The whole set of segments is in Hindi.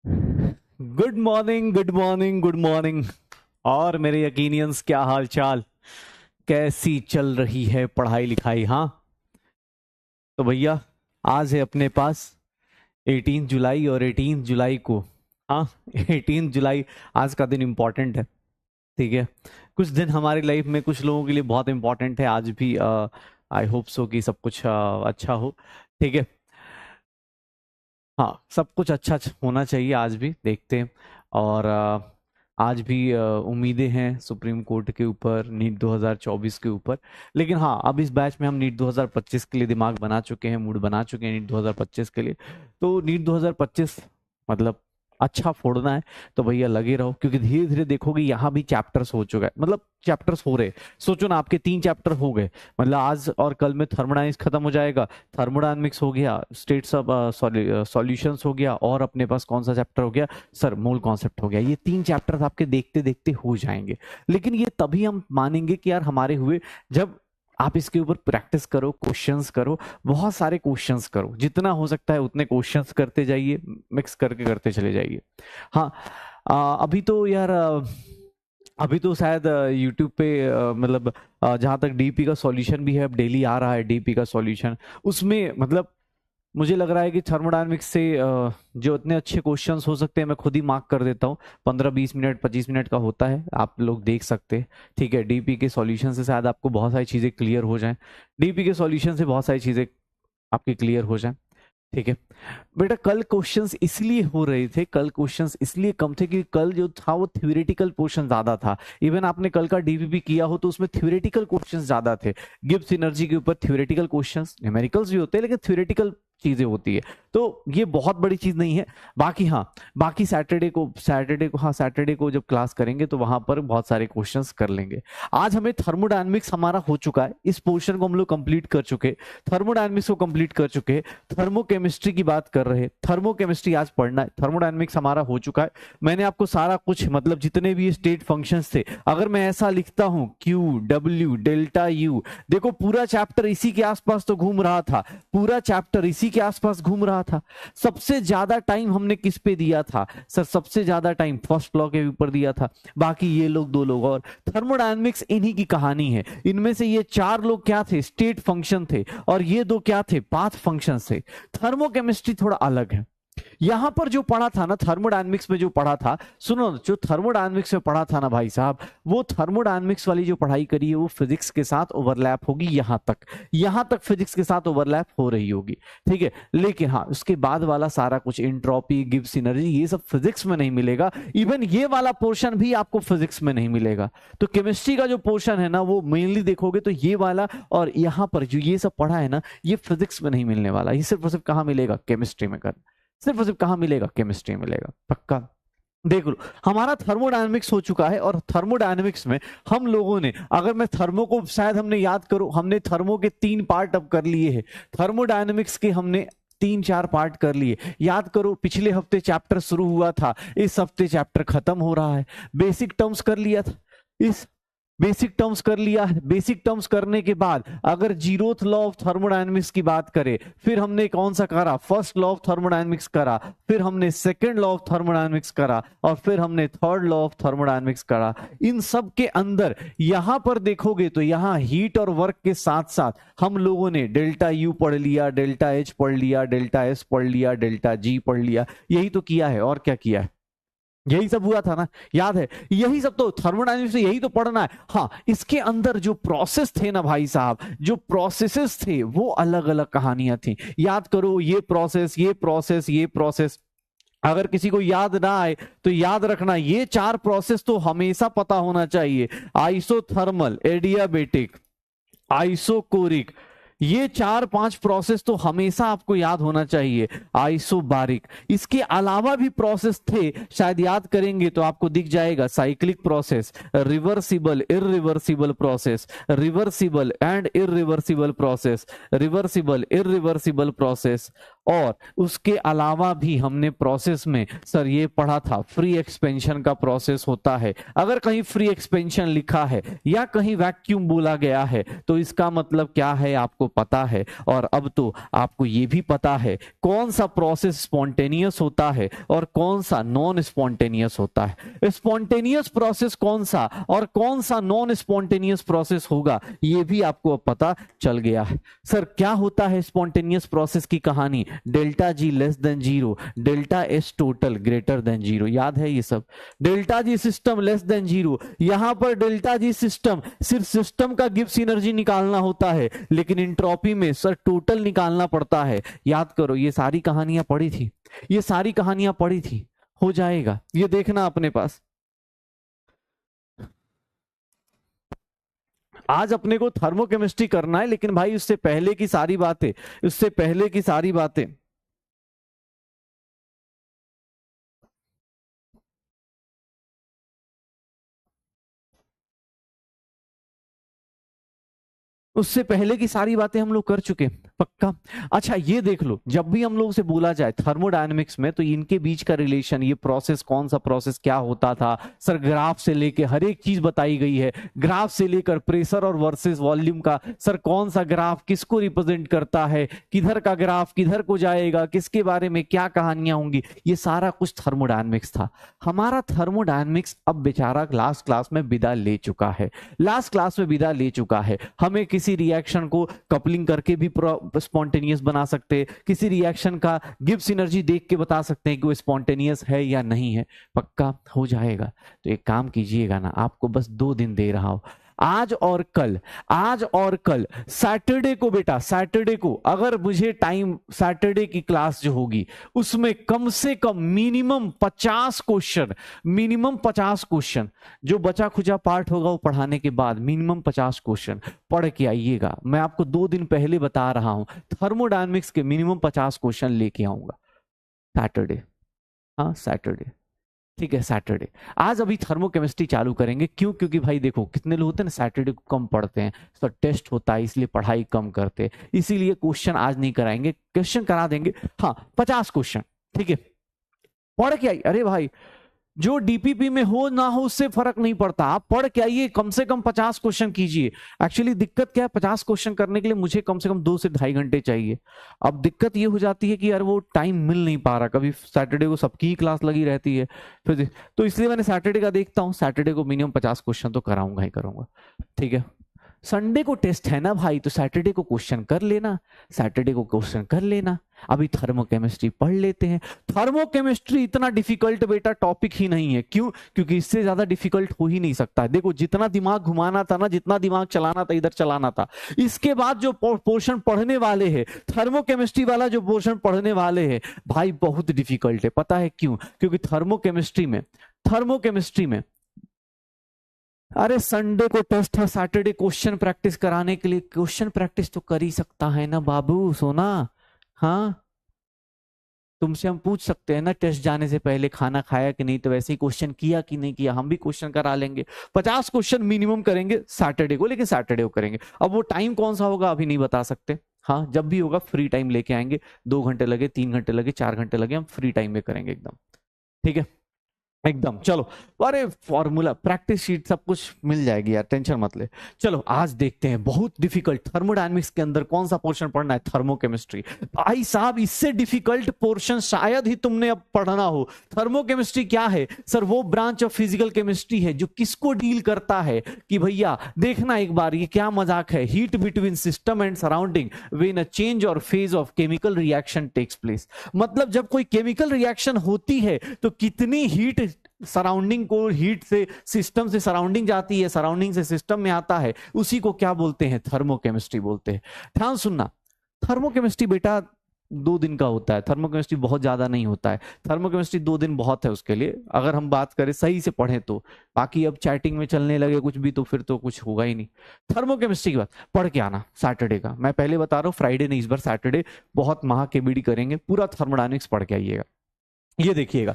Good morning, good morning, good morning. और मेरे यकीनियंस, क्या हाल चाल, कैसी चल रही है पढ़ाई लिखाई? हाँ, तो भैया आज है अपने पास 18 जुलाई, और 18 जुलाई को, हाँ 18 जुलाई आज का दिन इंपॉर्टेंट है। ठीक है, कुछ दिन हमारी लाइफ में कुछ लोगों के लिए बहुत इंपॉर्टेंट है। आज भी आई होप सो कि सब कुछ अच्छा हो। ठीक है, हाँ सब कुछ अच्छा होना चाहिए। आज भी देखते हैं। और आज भी उम्मीदें हैं सुप्रीम कोर्ट के ऊपर, नीट 2024 के ऊपर। लेकिन हाँ, अब इस बैच में हम नीट 2025 के लिए दिमाग बना चुके हैं, मूड बना चुके हैं नीट 2025 के लिए। तो नीट 2025 मतलब अच्छा फोड़ना है। तो भैया लगे रहो, क्योंकि धीरे धीरे देखोगे यहाँ भी चैप्टर्स हो चुका है, मतलब चैप्टर्स हो रहे। सोचो ना, आपके 3 चैप्टर हो गए, मतलब आज और कल में थर्मोडायनेमिक्स खत्म हो जाएगा। थर्मोडायनेमिक्स हो गया, स्टेट्स ऑफ सॉल्यूशंस हो गया, और अपने पास कौन सा चैप्टर हो गया सर? मोल कॉन्सेप्ट हो गया। ये 3 चैप्टर्स आपके देखते देखते हो जाएंगे। लेकिन ये तभी हम मानेंगे कि यार हमारे हुए, जब आप इसके ऊपर प्रैक्टिस करो, क्वेश्चंस करो, बहुत सारे क्वेश्चंस करो, जितना हो सकता है उतने क्वेश्चंस करते जाइए, मिक्स करके करते चले जाइए। हाँ, अभी तो यार अभी तो शायद यूट्यूब पे मतलब जहाँ तक डीपी का सॉल्यूशन भी है, अब डेली आ रहा है डीपी का सॉल्यूशन। उसमें मतलब मुझे लग रहा है कि थर्मोडायनेमिक्स से जो इतने अच्छे क्वेश्चंस हो सकते हैं, मैं खुद ही मार्क कर देता हूँ। 15-20 मिनट 25 मिनट का होता है, आप लोग देख सकते हैं। ठीक है, डीपी के सॉल्यूशन से शायद आपको बहुत सारी चीज़ें क्लियर हो जाएं। डीपी के सॉल्यूशन से बहुत सारी चीज़ें आपकी क्लियर हो जाएं। ठीक है बेटा, कल क्वेश्चंस इसलिए हो रहे थे, कल क्वेश्चंस इसलिए कम थे कि कल जो था वो थ्योरेटिकल पोर्शन ज्यादा था। इवन आपने कल का डीवीपी किया हो तो उसमें थ्योरेटिकल क्वेश्चंस ज्यादा थे। गिब्स एनर्जी के ऊपर थ्योरेटिकल क्वेश्चंस, न्यूमेरिकल्स भी होते हैं लेकिन थ्योरेटिकल चीजें होती है। तो ये बहुत बड़ी चीज नहीं है। बाकी हाँ, बाकी सैटरडे को जब क्लास करेंगे तो वहां पर बहुत सारे क्वेश्चंस कर लेंगे। आज हमें थर्मोडायनेमिक्स हमारा हो चुका है, इस पोर्शन को हम लोग कंप्लीट कर चुके, थर्मोडायनेमिक्स को कंप्लीट कर चुके। थर्मोकेमिस्ट्री की बात कर रहे, थर्मोकेमिस्ट्री आज पढ़ना है। थर्मोडायनेमिक्स हमारा हो चुका है। मैंने आपको सारा कुछ, मतलब जितने भी स्टेट फंक्शंस थे, अगर मैं ऐसा लिखता हूं क्यू डब्ल्यू डेल्टा यू, देखो पूरा चैप्टर इसी के आसपास तो घूम रहा था, पूरा चैप्टर इसी के आसपास घूम रहा था। सबसे ज्यादा टाइम हमने किस पे दिया था सर? सबसे ज्यादा टाइम फर्स्ट लॉ के ऊपर दिया था। बाकी ये लोग 2 लोग और। थर्मोडायनेमिक्स इन्हीं की कहानी है। इनमें से ये 4 लोग क्या थे? स्टेट फंक्शन थे, और ये 2 क्या थे? पाथ फंक्शन थे। थर्मोकेमिस्ट्री थोड़ा अलग है। यहां पर जो पढ़ा था ना थर्मोडायनेमिक्स में, जो पढ़ा था, सुनो, जो थर्मोडायनेमिक्स में पढ़ा था ना भाई साहब, वो थर्मोडायनेमिक्स वाली जो पढ़ाई करी है वो फिजिक्स के साथ ओवरलैप होगी। यहां तक फिजिक्स के साथ ओवरलैप हो रही होगी। ठीक है, लेकिन हाँ, उसके बाद वाला सारा कुछ एंट्रोपी, गिब्स एनर्जी, ये सब फिजिक्स में नहीं मिलेगा। इवन ये वाला पोर्शन भी आपको फिजिक्स में नहीं मिलेगा। तो केमिस्ट्री का जो पोर्शन है ना, वो मेनली देखोगे तो ये वाला, और यहां पर जो ये सब पढ़ा है ना, ये फिजिक्स में नहीं मिलने वाला। ये सिर्फ और सिर्फ कहां मिलेगा? केमिस्ट्री में। सिर्फ और सिर्फ कहां मिलेगा? केमिस्ट्री मिलेगा, पक्का। देख लो, हमारा थर्मोडायनेमिक्स हो चुका है, और थर्मोडायनेमिक्स में हम लोगों ने, अगर मैं थर्मो को शायद हमने याद करो, हमने थर्मो के 3 पार्ट अब कर लिए हैं। थर्मोडायनेमिक्स के हमने 3-4 पार्ट कर लिए। याद करो, पिछले हफ्ते चैप्टर शुरू हुआ था, इस हफ्ते चैप्टर खत्म हो रहा है। बेसिक टर्म्स कर लिया था, इस बेसिक टर्म्स कर लिया है। बेसिक टर्म्स करने के बाद अगर जीरोथ लॉ ऑफ थर्मोडायनेमिक्स की बात करें, फिर हमने कौन सा करा? फर्स्ट लॉ ऑफ थर्मोडायनेमिक्स करा, फिर हमने सेकंड लॉ ऑफ थर्मोडायनेमिक्स करा, और फिर हमने थर्ड लॉ ऑफ थर्मोडायनेमिक्स करा। इन सब के अंदर यहां पर देखोगे तो यहां हीट और वर्क के साथ साथ हम लोगों ने डेल्टा यू पढ़ लिया, डेल्टा एच पढ़ लिया, डेल्टा एस पढ़ लिया, डेल्टा जी पढ़ लिया। यही तो किया है, और क्या किया है? यही सब हुआ था ना, याद है? यही सब तो थर्मोडायनेमिक्स से यही तो पढ़ना है। हाँ, इसके अंदर जो प्रोसेस थे ना भाई साहब, जो प्रोसेसेस थे वो अलग अलग कहानियां थी। याद करो, ये प्रोसेस, ये प्रोसेस, ये प्रोसेस, अगर किसी को याद ना आए तो याद रखना, ये 4 प्रोसेस तो हमेशा पता होना चाहिए। आइसोथर्मल, एडियाबेटिक, आइसोकोरिक, ये 4-5 प्रोसेस तो हमेशा आपको याद होना चाहिए। आइसोबारिक, इसके अलावा भी प्रोसेस थे, शायद याद करेंगे तो आपको दिख जाएगा। Cyclic process, reversible, irreversible process, reversible and irreversible process, reversible, irreversible process, और उसके अलावा भी हमने प्रोसेस में सर ये पढ़ा था, फ्री एक्सपेंशन का प्रोसेस होता है। अगर कहीं फ्री एक्सपेंशन लिखा है या कहीं वैक्यूम बोला गया है तो इसका मतलब क्या है आपको पता है। और अब तो आपको ये भी पता है कौन सा प्रोसेस स्पॉन्टेनियस होता है और कौन सा नॉन स्पॉन्टेनियस होता है। स्पॉन्टेनियस प्रोसेस कौन सा और कौन सा नॉन स्पॉन्टेनियस प्रोसेस होगा ये भी आपको अब पता चल गया है। सर क्या होता है स्पॉन्टेनियस प्रोसेस की कहानी, delta G less than zero, delta S total greater than zero, याद है ये सब। Delta G system less than zero, यहां पर डेल्टा जी सिस्टम सिर्फ सिस्टम का गिब्स एनर्जी निकालना होता है, लेकिन इंट्रोपी में सर टोटल निकालना पड़ता है। याद करो ये सारी कहानियां पढ़ी थी, ये सारी कहानियां पढ़ी थी, हो जाएगा ये देखना अपने पास। आज अपने को थर्मोकेमिस्ट्री करना है, लेकिन भाई उससे पहले की सारी बातें, उससे पहले की सारी बातें उससे पहले की सारी बातें हम लोग कर चुके, पक्का। अच्छा ये देख लो, जब भी हम लोग से बोला जाए थर्मोडायनेमिक्स में तो इनके बीच का रिलेशन, ये प्रोसेस कौन सा प्रोसेस क्या होता था, सर ग्राफ से लेके हर एक चीज बताई गई है। ग्राफ से लेकर प्रेशर और वर्सेस वॉल्यूम का, सर कौन सा ग्राफ किसको रिप्रेजेंट करता है, किधर का ग्राफ किधर को जाएगा, किसके बारे में क्या कहानियां होंगी, ये सारा कुछ थर्मोडायनेमिक्स था। हमारा थर्मोडायनेमिक्स अब बेचारा लास्ट क्लास में विदा ले चुका है, लास्ट क्लास में विदा ले चुका है। हमें किसी रिएक्शन को कपलिंग करके भी स्पॉन्टेनियस बना सकते हैं, किसी रिएक्शन का गिब्स एनर्जी देख के बता सकते हैं कि वो स्पॉन्टेनियस है या नहीं है, पक्का हो जाएगा। तो एक काम कीजिएगा ना, आपको बस 2 दिन दे रहा हूं, आज और कल, आज और कल, सैटरडे को बेटा, सैटरडे को अगर मुझे टाइम, सैटरडे की क्लास जो होगी उसमें कम से कम मिनिमम 50 क्वेश्चन, मिनिमम 50 क्वेश्चन, जो बचा खुचा पार्ट होगा वो पढ़ाने के बाद मिनिमम 50 क्वेश्चन पढ़ के आइएगा। मैं आपको 2 दिन पहले बता रहा हूं, थर्मोडायनेमिक्स के मिनिमम 50 क्वेश्चन लेके आऊंगा सैटरडे। हाँ सैटरडे, ठीक है सैटरडे। आज अभी थर्मोकेमिस्ट्री चालू करेंगे, क्यों? क्योंकि भाई देखो कितने लोग होते हैं ना सैटरडे को कम पढ़ते हैं, तो टेस्ट होता है इसलिए पढ़ाई कम करते हैं, इसीलिए क्वेश्चन आज नहीं कराएंगे, क्वेश्चन करा देंगे हाँ 50 क्वेश्चन, ठीक है पढ़ के आई। अरे भाई जो डीपीपी में हो ना हो उससे फर्क नहीं पड़ता, आप पढ़ के आइए, कम से कम 50 क्वेश्चन कीजिए। एक्चुअली दिक्कत क्या है, 50 क्वेश्चन करने के लिए मुझे कम से कम 2 से 2.5 घंटे चाहिए। अब दिक्कत ये हो जाती है कि यार वो टाइम मिल नहीं पा रहा, कभी सैटरडे को सबकी ही क्लास लगी रहती है, फिर तो इसलिए मैंने सैटरडे का देखता हूँ, सैटरडे को मिनिमम 50 क्वेश्चन तो कराऊंगा ही कराऊंगा, ठीक है। संडे को टेस्ट है ना भाई, तो सैटरडे को क्वेश्चन कर लेना, सैटरडे को क्वेश्चन कर लेना। अभी थर्मोकेमिस्ट्री पढ़ लेते हैं। थर्मोकेमिस्ट्री इतना डिफिकल्ट बेटा टॉपिक ही नहीं है, क्यों? क्योंकि इससे ज्यादा डिफिकल्ट हो ही नहीं सकता। देखो जितना दिमाग घुमाना था ना, जितना दिमाग चलाना था इधर चलाना था। इसके बाद जो पोर्शन पढ़ने वाले हैं, थर्मोकेमिस्ट्री वाला जो पोर्शन पढ़ने वाले हैं भाई बहुत डिफिकल्ट है, पता है क्यों? क्योंकि थर्मोकेमिस्ट्री में अरे संडे को टेस्ट है, सैटरडे क्वेश्चन प्रैक्टिस कराने के लिए, क्वेश्चन प्रैक्टिस तो कर ही सकता है ना बाबू सोना। हाँ तुमसे हम पूछ सकते हैं ना टेस्ट जाने से पहले खाना खाया कि नहीं, तो वैसे ही क्वेश्चन किया कि नहीं किया, हम भी क्वेश्चन करा लेंगे। 50 क्वेश्चन मिनिमम करेंगे सैटरडे को, लेकिन सैटरडे को करेंगे। अब वो टाइम कौन सा होगा अभी नहीं बता सकते, हाँ जब भी होगा फ्री टाइम लेके आएंगे, 2 घंटे लगे, 3 घंटे लगे, 4 घंटे लगे, हम फ्री टाइम में करेंगे एकदम, ठीक है एकदम। चलो अरे फॉर्मूला प्रैक्टिस शीट सब कुछ मिल जाएगी यार, टेंशन मत ले। चलो आज देखते हैं बहुत डिफिकल्ट थर्मोडायनेमिक्स के अंदर कौन सा पोर्शन पढ़ना है, थर्मोकेमिस्ट्री। भाई साहब इससे डिफिकल्ट पोर्शन शायद ही तुमने अब पढ़ना हो। थर्मोकेमिस्ट्री क्या है सर? वो ब्रांच ऑफ फिजिकल केमिस्ट्री है जो किसको डील करता है कि भैया देखना एक बार, ये क्या मजाक है, heat between system and surrounding when a change और phase of chemical reaction takes place. मतलब जब कोई केमिकल रिएक्शन होती है तो कितनी हीट सराउंडिंग को, हीट से सिस्टम से सराउंडिंग जाती है, सराउंडिंग से सिस्टम में आता है, उसी को क्या बोलते हैं? थर्मोकेमिस्ट्री बोलते हैं। ध्यान सुनना, थर्मोकेमिस्ट्री बेटा 2 दिन का होता है, थर्मोकेमिस्ट्री बहुत ज्यादा नहीं होता है। थर्मोकेमिस्ट्री 2 दिन बहुत है उसके लिए, अगर हम बात करें सही से पढ़ें तो। बाकी अब चैटिंग में चलने लगे कुछ भी तो फिर तो कुछ होगा ही नहीं। थर्मोकेमिस्ट्री की बात पढ़ के आना सैटरडे का, मैं पहले बता रहा हूँ, फ्राइडे नहीं इस बार सैटरडे बहुत महा केबीडी करेंगे, पूरा थर्मोडायनेमिक्स पढ़ के आइएगा। ये देखिएगा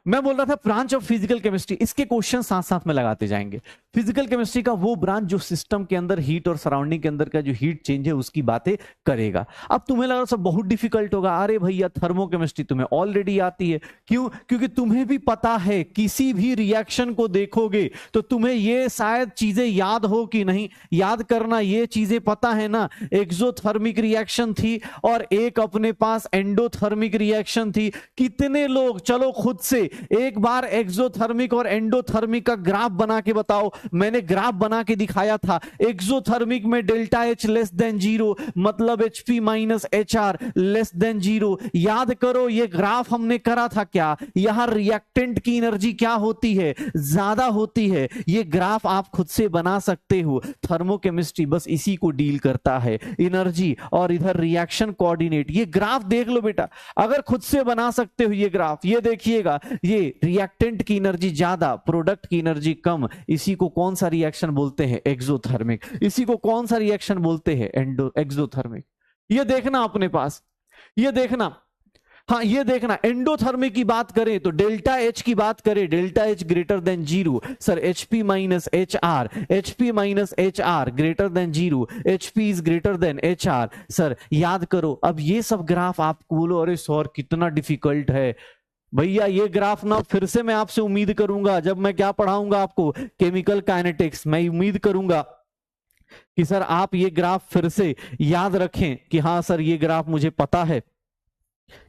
मैं बोल रहा था ब्रांच ऑफ फिजिकल केमिस्ट्री, इसके क्वेश्चन साथ साथ में लगाते जाएंगे। फिजिकल केमिस्ट्री का वो ब्रांच जो सिस्टम के अंदर हीट और सराउंडिंग के अंदर का जो हीट चेंज है उसकी बातें करेगा। अब तुम्हें लगा सब बहुत डिफिकल्ट होगा, अरे भैया थर्मोकेमिस्ट्री तुम्हें ऑलरेडी आती है। क्यों? क्योंकि तुम्हें भी पता है किसी भी रिएक्शन को देखोगे तो तुम्हें ये शायद चीजें याद हो कि नहीं, याद करना ये चीजें पता है ना, एक्सोथर्मिक रिएक्शन थी और एक अपने पास एंडोथर्मिक रिएक्शन थी। कितने लोग, चलो खुद से एक बार एक्सोथर्मिक और एंडोथर्मिक का ग्राफ बना के बताओ। मैंने ग्राफ बना के दिखाया था। एक्सोथर्मिक में डेल्टा एच लेस देन 0, मतलब HP minus H R less than 0। याद करो ये ग्राफ हमने करा था क्या? यहां रिएक्टेंट की एनर्जी क्या होती है? ज्यादा होती है। ये ग्राफ आप खुद से बना सकते हो। थर्मोकेमिस्ट्री बस इसी को डील करता है, एनर्जी और इधर रिएक्शन कोऑर्डिनेट। ये ग्राफ देख लो बेटा, अगर खुद से बना सकते हो ये ग्राफ, ये देखिएगा, ये रिएक्टेंट की एनर्जी ज्यादा, प्रोडक्ट की एनर्जी कम। इसी को कौन सा रिएक्शन बोलते हैं? एक्सोथर्मिक। इसी को कौन सा रिएक्शन बोलते हैं? एक्सोथर्मिक। ये देखना अपने पास, ये देखना, हाँ ये देखना, एंडोथर्मिक की बात करें तो डेल्टा एच की बात करें, delta H greater than 0, sir HP minus H R, HP minus H R greater than 0, HP is greater than H R. Sir याद करो। अब ये सब ग्राफ आपको बोलो अरे सर कितना डिफिकल्ट है। भैया ये ग्राफ ना फिर से मैं आपसे उम्मीद करूंगा, जब मैं क्या पढ़ाऊंगा आपको, केमिकल काइनेटिक्स, मैं उम्मीद करूंगा कि सर आप ये ग्राफ फिर से याद रखें कि हाँ सर ये ग्राफ मुझे पता है।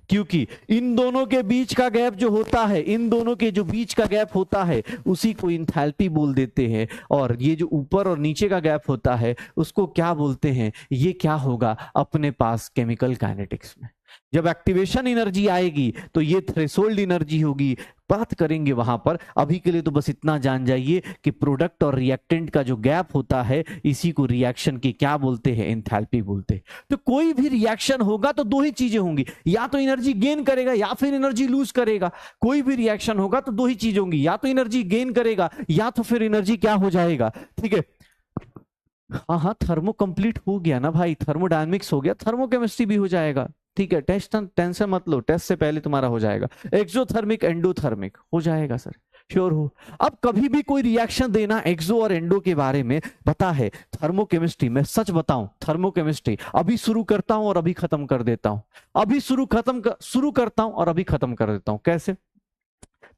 क्योंकि इन दोनों के बीच का गैप जो होता है, इन दोनों के जो बीच का गैप होता है उसी को इंथैल्पी बोल देते हैं। और ये जो ऊपर और नीचे का गैप होता है उसको क्या बोलते हैं? ये क्या होगा अपने पास केमिकल काइनेटिक्स में? जब एक्टिवेशन एनर्जी आएगी तो ये थ्रेशोल्ड एनर्जी होगी, बात करेंगे वहां पर। अभी के लिए तो बस इतना जान जाइए कि प्रोडक्ट और रिएक्टेंट का जो गैप होता है इसी को रिएक्शन की क्या बोलते हैं? एंथैल्पी बोलते हैं। तो कोई भी रिएक्शन होगा तो दो ही चीजें होंगी, या तो एनर्जी गेन करेगा या फिर एनर्जी लूज करेगा। कोई भी रिएक्शन होगा तो दो ही चीजें होंगी, या तो एनर्जी गेन करेगा या तो फिर एनर्जी क्या हो जाएगा। ठीक है, हाँ हाँ थर्मो कंप्लीट हो गया ना भाई, थर्मोडायनेमिक्स हो गया, थर्मोकेमिस्ट्री भी हो जाएगा। ठीक है, टेंशन मत लो, टेस्ट से पहले तुम्हारा हो जाएगा। एक्सोथर्मिक एंडोथर्मिक हो जाएगा सर, श्योर हो। अब कभी भी कोई रिएक्शन देना एक्सो और एंडो के बारे में पता है थर्मोकेमिस्ट्री में, सच बताऊं थर्मोकेमिस्ट्री अभी शुरू करता हूं और अभी खत्म कर देता हूं, अभी शुरू करता हूं और अभी खत्म कर देता हूं। कैसे?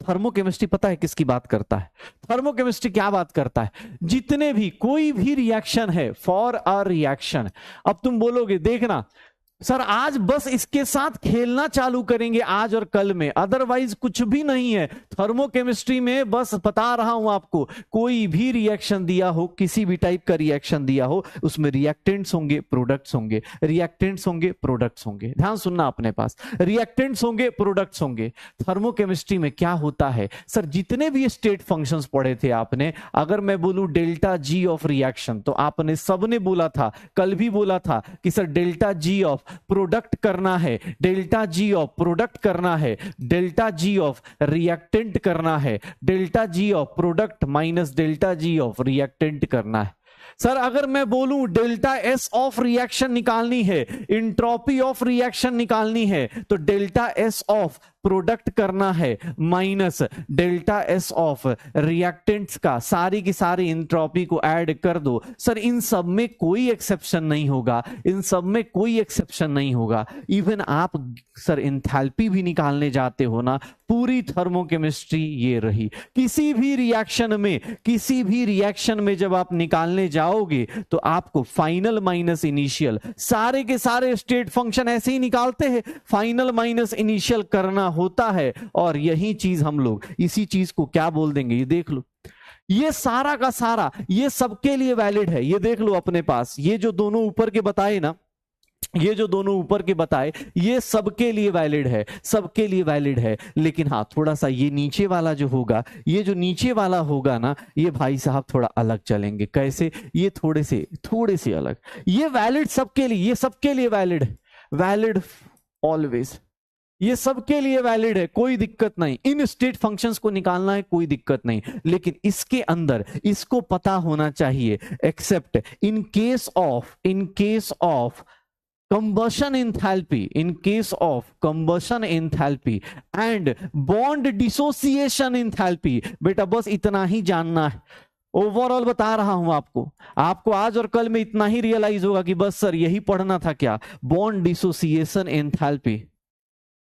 थर्मोकेमिस्ट्री पता है किसकी बात करता है? थर्मोकेमिस्ट्री क्या बात करता है? जितने भी कोई भी रिएक्शन है, फॉर अ रिएक्शन। अब तुम बोलोगे देखना सर आज बस इसके साथ खेलना चालू करेंगे आज और कल में, अदरवाइज कुछ भी नहीं है थर्मोकेमिस्ट्री में। बस बता रहा हूं आपको, कोई भी रिएक्शन दिया हो, किसी भी टाइप का रिएक्शन दिया हो, उसमें रिएक्टेंट्स होंगे, प्रोडक्ट्स होंगे, रिएक्टेंट्स होंगे, प्रोडक्ट्स होंगे। ध्यान सुनना अपने पास, रिएक्टेंट्स होंगे, प्रोडक्ट्स होंगे। थर्मोकेमिस्ट्री में क्या होता है सर? जितने भी स्टेट फंक्शंस पढ़े थे आपने, अगर मैं बोलूं डेल्टा जी ऑफ रिएक्शन तो आपने सबने बोला था, कल भी बोला था कि sir delta G of product करना है, डेल्टा जी ऑफ प्रोडक्ट करना है, डेल्टा जी ऑफ रिएक्टेंट करना है, delta G of product minus delta G of reactant करना है। सर अगर मैं बोलूं डेल्टा एस ऑफ रिएक्शन निकालनी है, इंट्रोपी ऑफ रिएक्शन निकालनी है, तो डेल्टा एस ऑफ प्रोडक्ट करना है minus delta S of reactants का सारी की सारी इंट्रोपी को ऐड कर दो। सर इन सब में कोई एक्सेप्शन नहीं होगा, इन सब में कोई एक्सेप्शन नहीं होगा। इवन आप सर एंथैल्पी भी निकालने जाते हो ना, पूरी थर्मोकेमिस्ट्री ये रही। किसी भी रिएक्शन में, किसी भी रिएक्शन में जब आप निकालने जाओगे तो आपको फाइनल माइनस इनिशियल, सारे के सारे स्टेट फंक्शन ऐसे ही निकालते हैं, फाइनल माइनस इनिशियल करना होता है। और यही चीज हम लोग इसी चीज को क्या बोल देंगे, ये देख लो, ये सारा का सारा ये सबके लिए वैलिड है। ये देख लो अपने पास, ये जो दोनों ऊपर के बताए ना, ये जो दोनों ऊपर के बताए, ये सबके लिए वैलिड है, सबके लिए वैलिड है। लेकिन हाँ थोड़ा सा ये नीचे वाला जो होगा, ये जो नीचे वाला होगा ना, ये भाई साहब थोड़ा अलग चलेंगे। कैसे? ये थोड़े से अलग। ये वैलिड सबके लिए, ये सबके लिए वैलिड है, वैलिड ऑलवेज, ये सबके लिए वैलिड है, कोई दिक्कत नहीं। इन स्टेट फंक्शंस को निकालना है, कोई दिक्कत नहीं। लेकिन इसके अंदर इसको पता होना चाहिए, accept in case of combustion enthalpy, in case of combustion enthalpy and bond dissociation enthalpy, बेटा बस इतना ही जानना है, ओवरऑल बता रहा हूं आपको आज और कल में इतना ही रियलाइज होगा कि बस सर यही पढ़ना था क्या, bond dissociation enthalpy.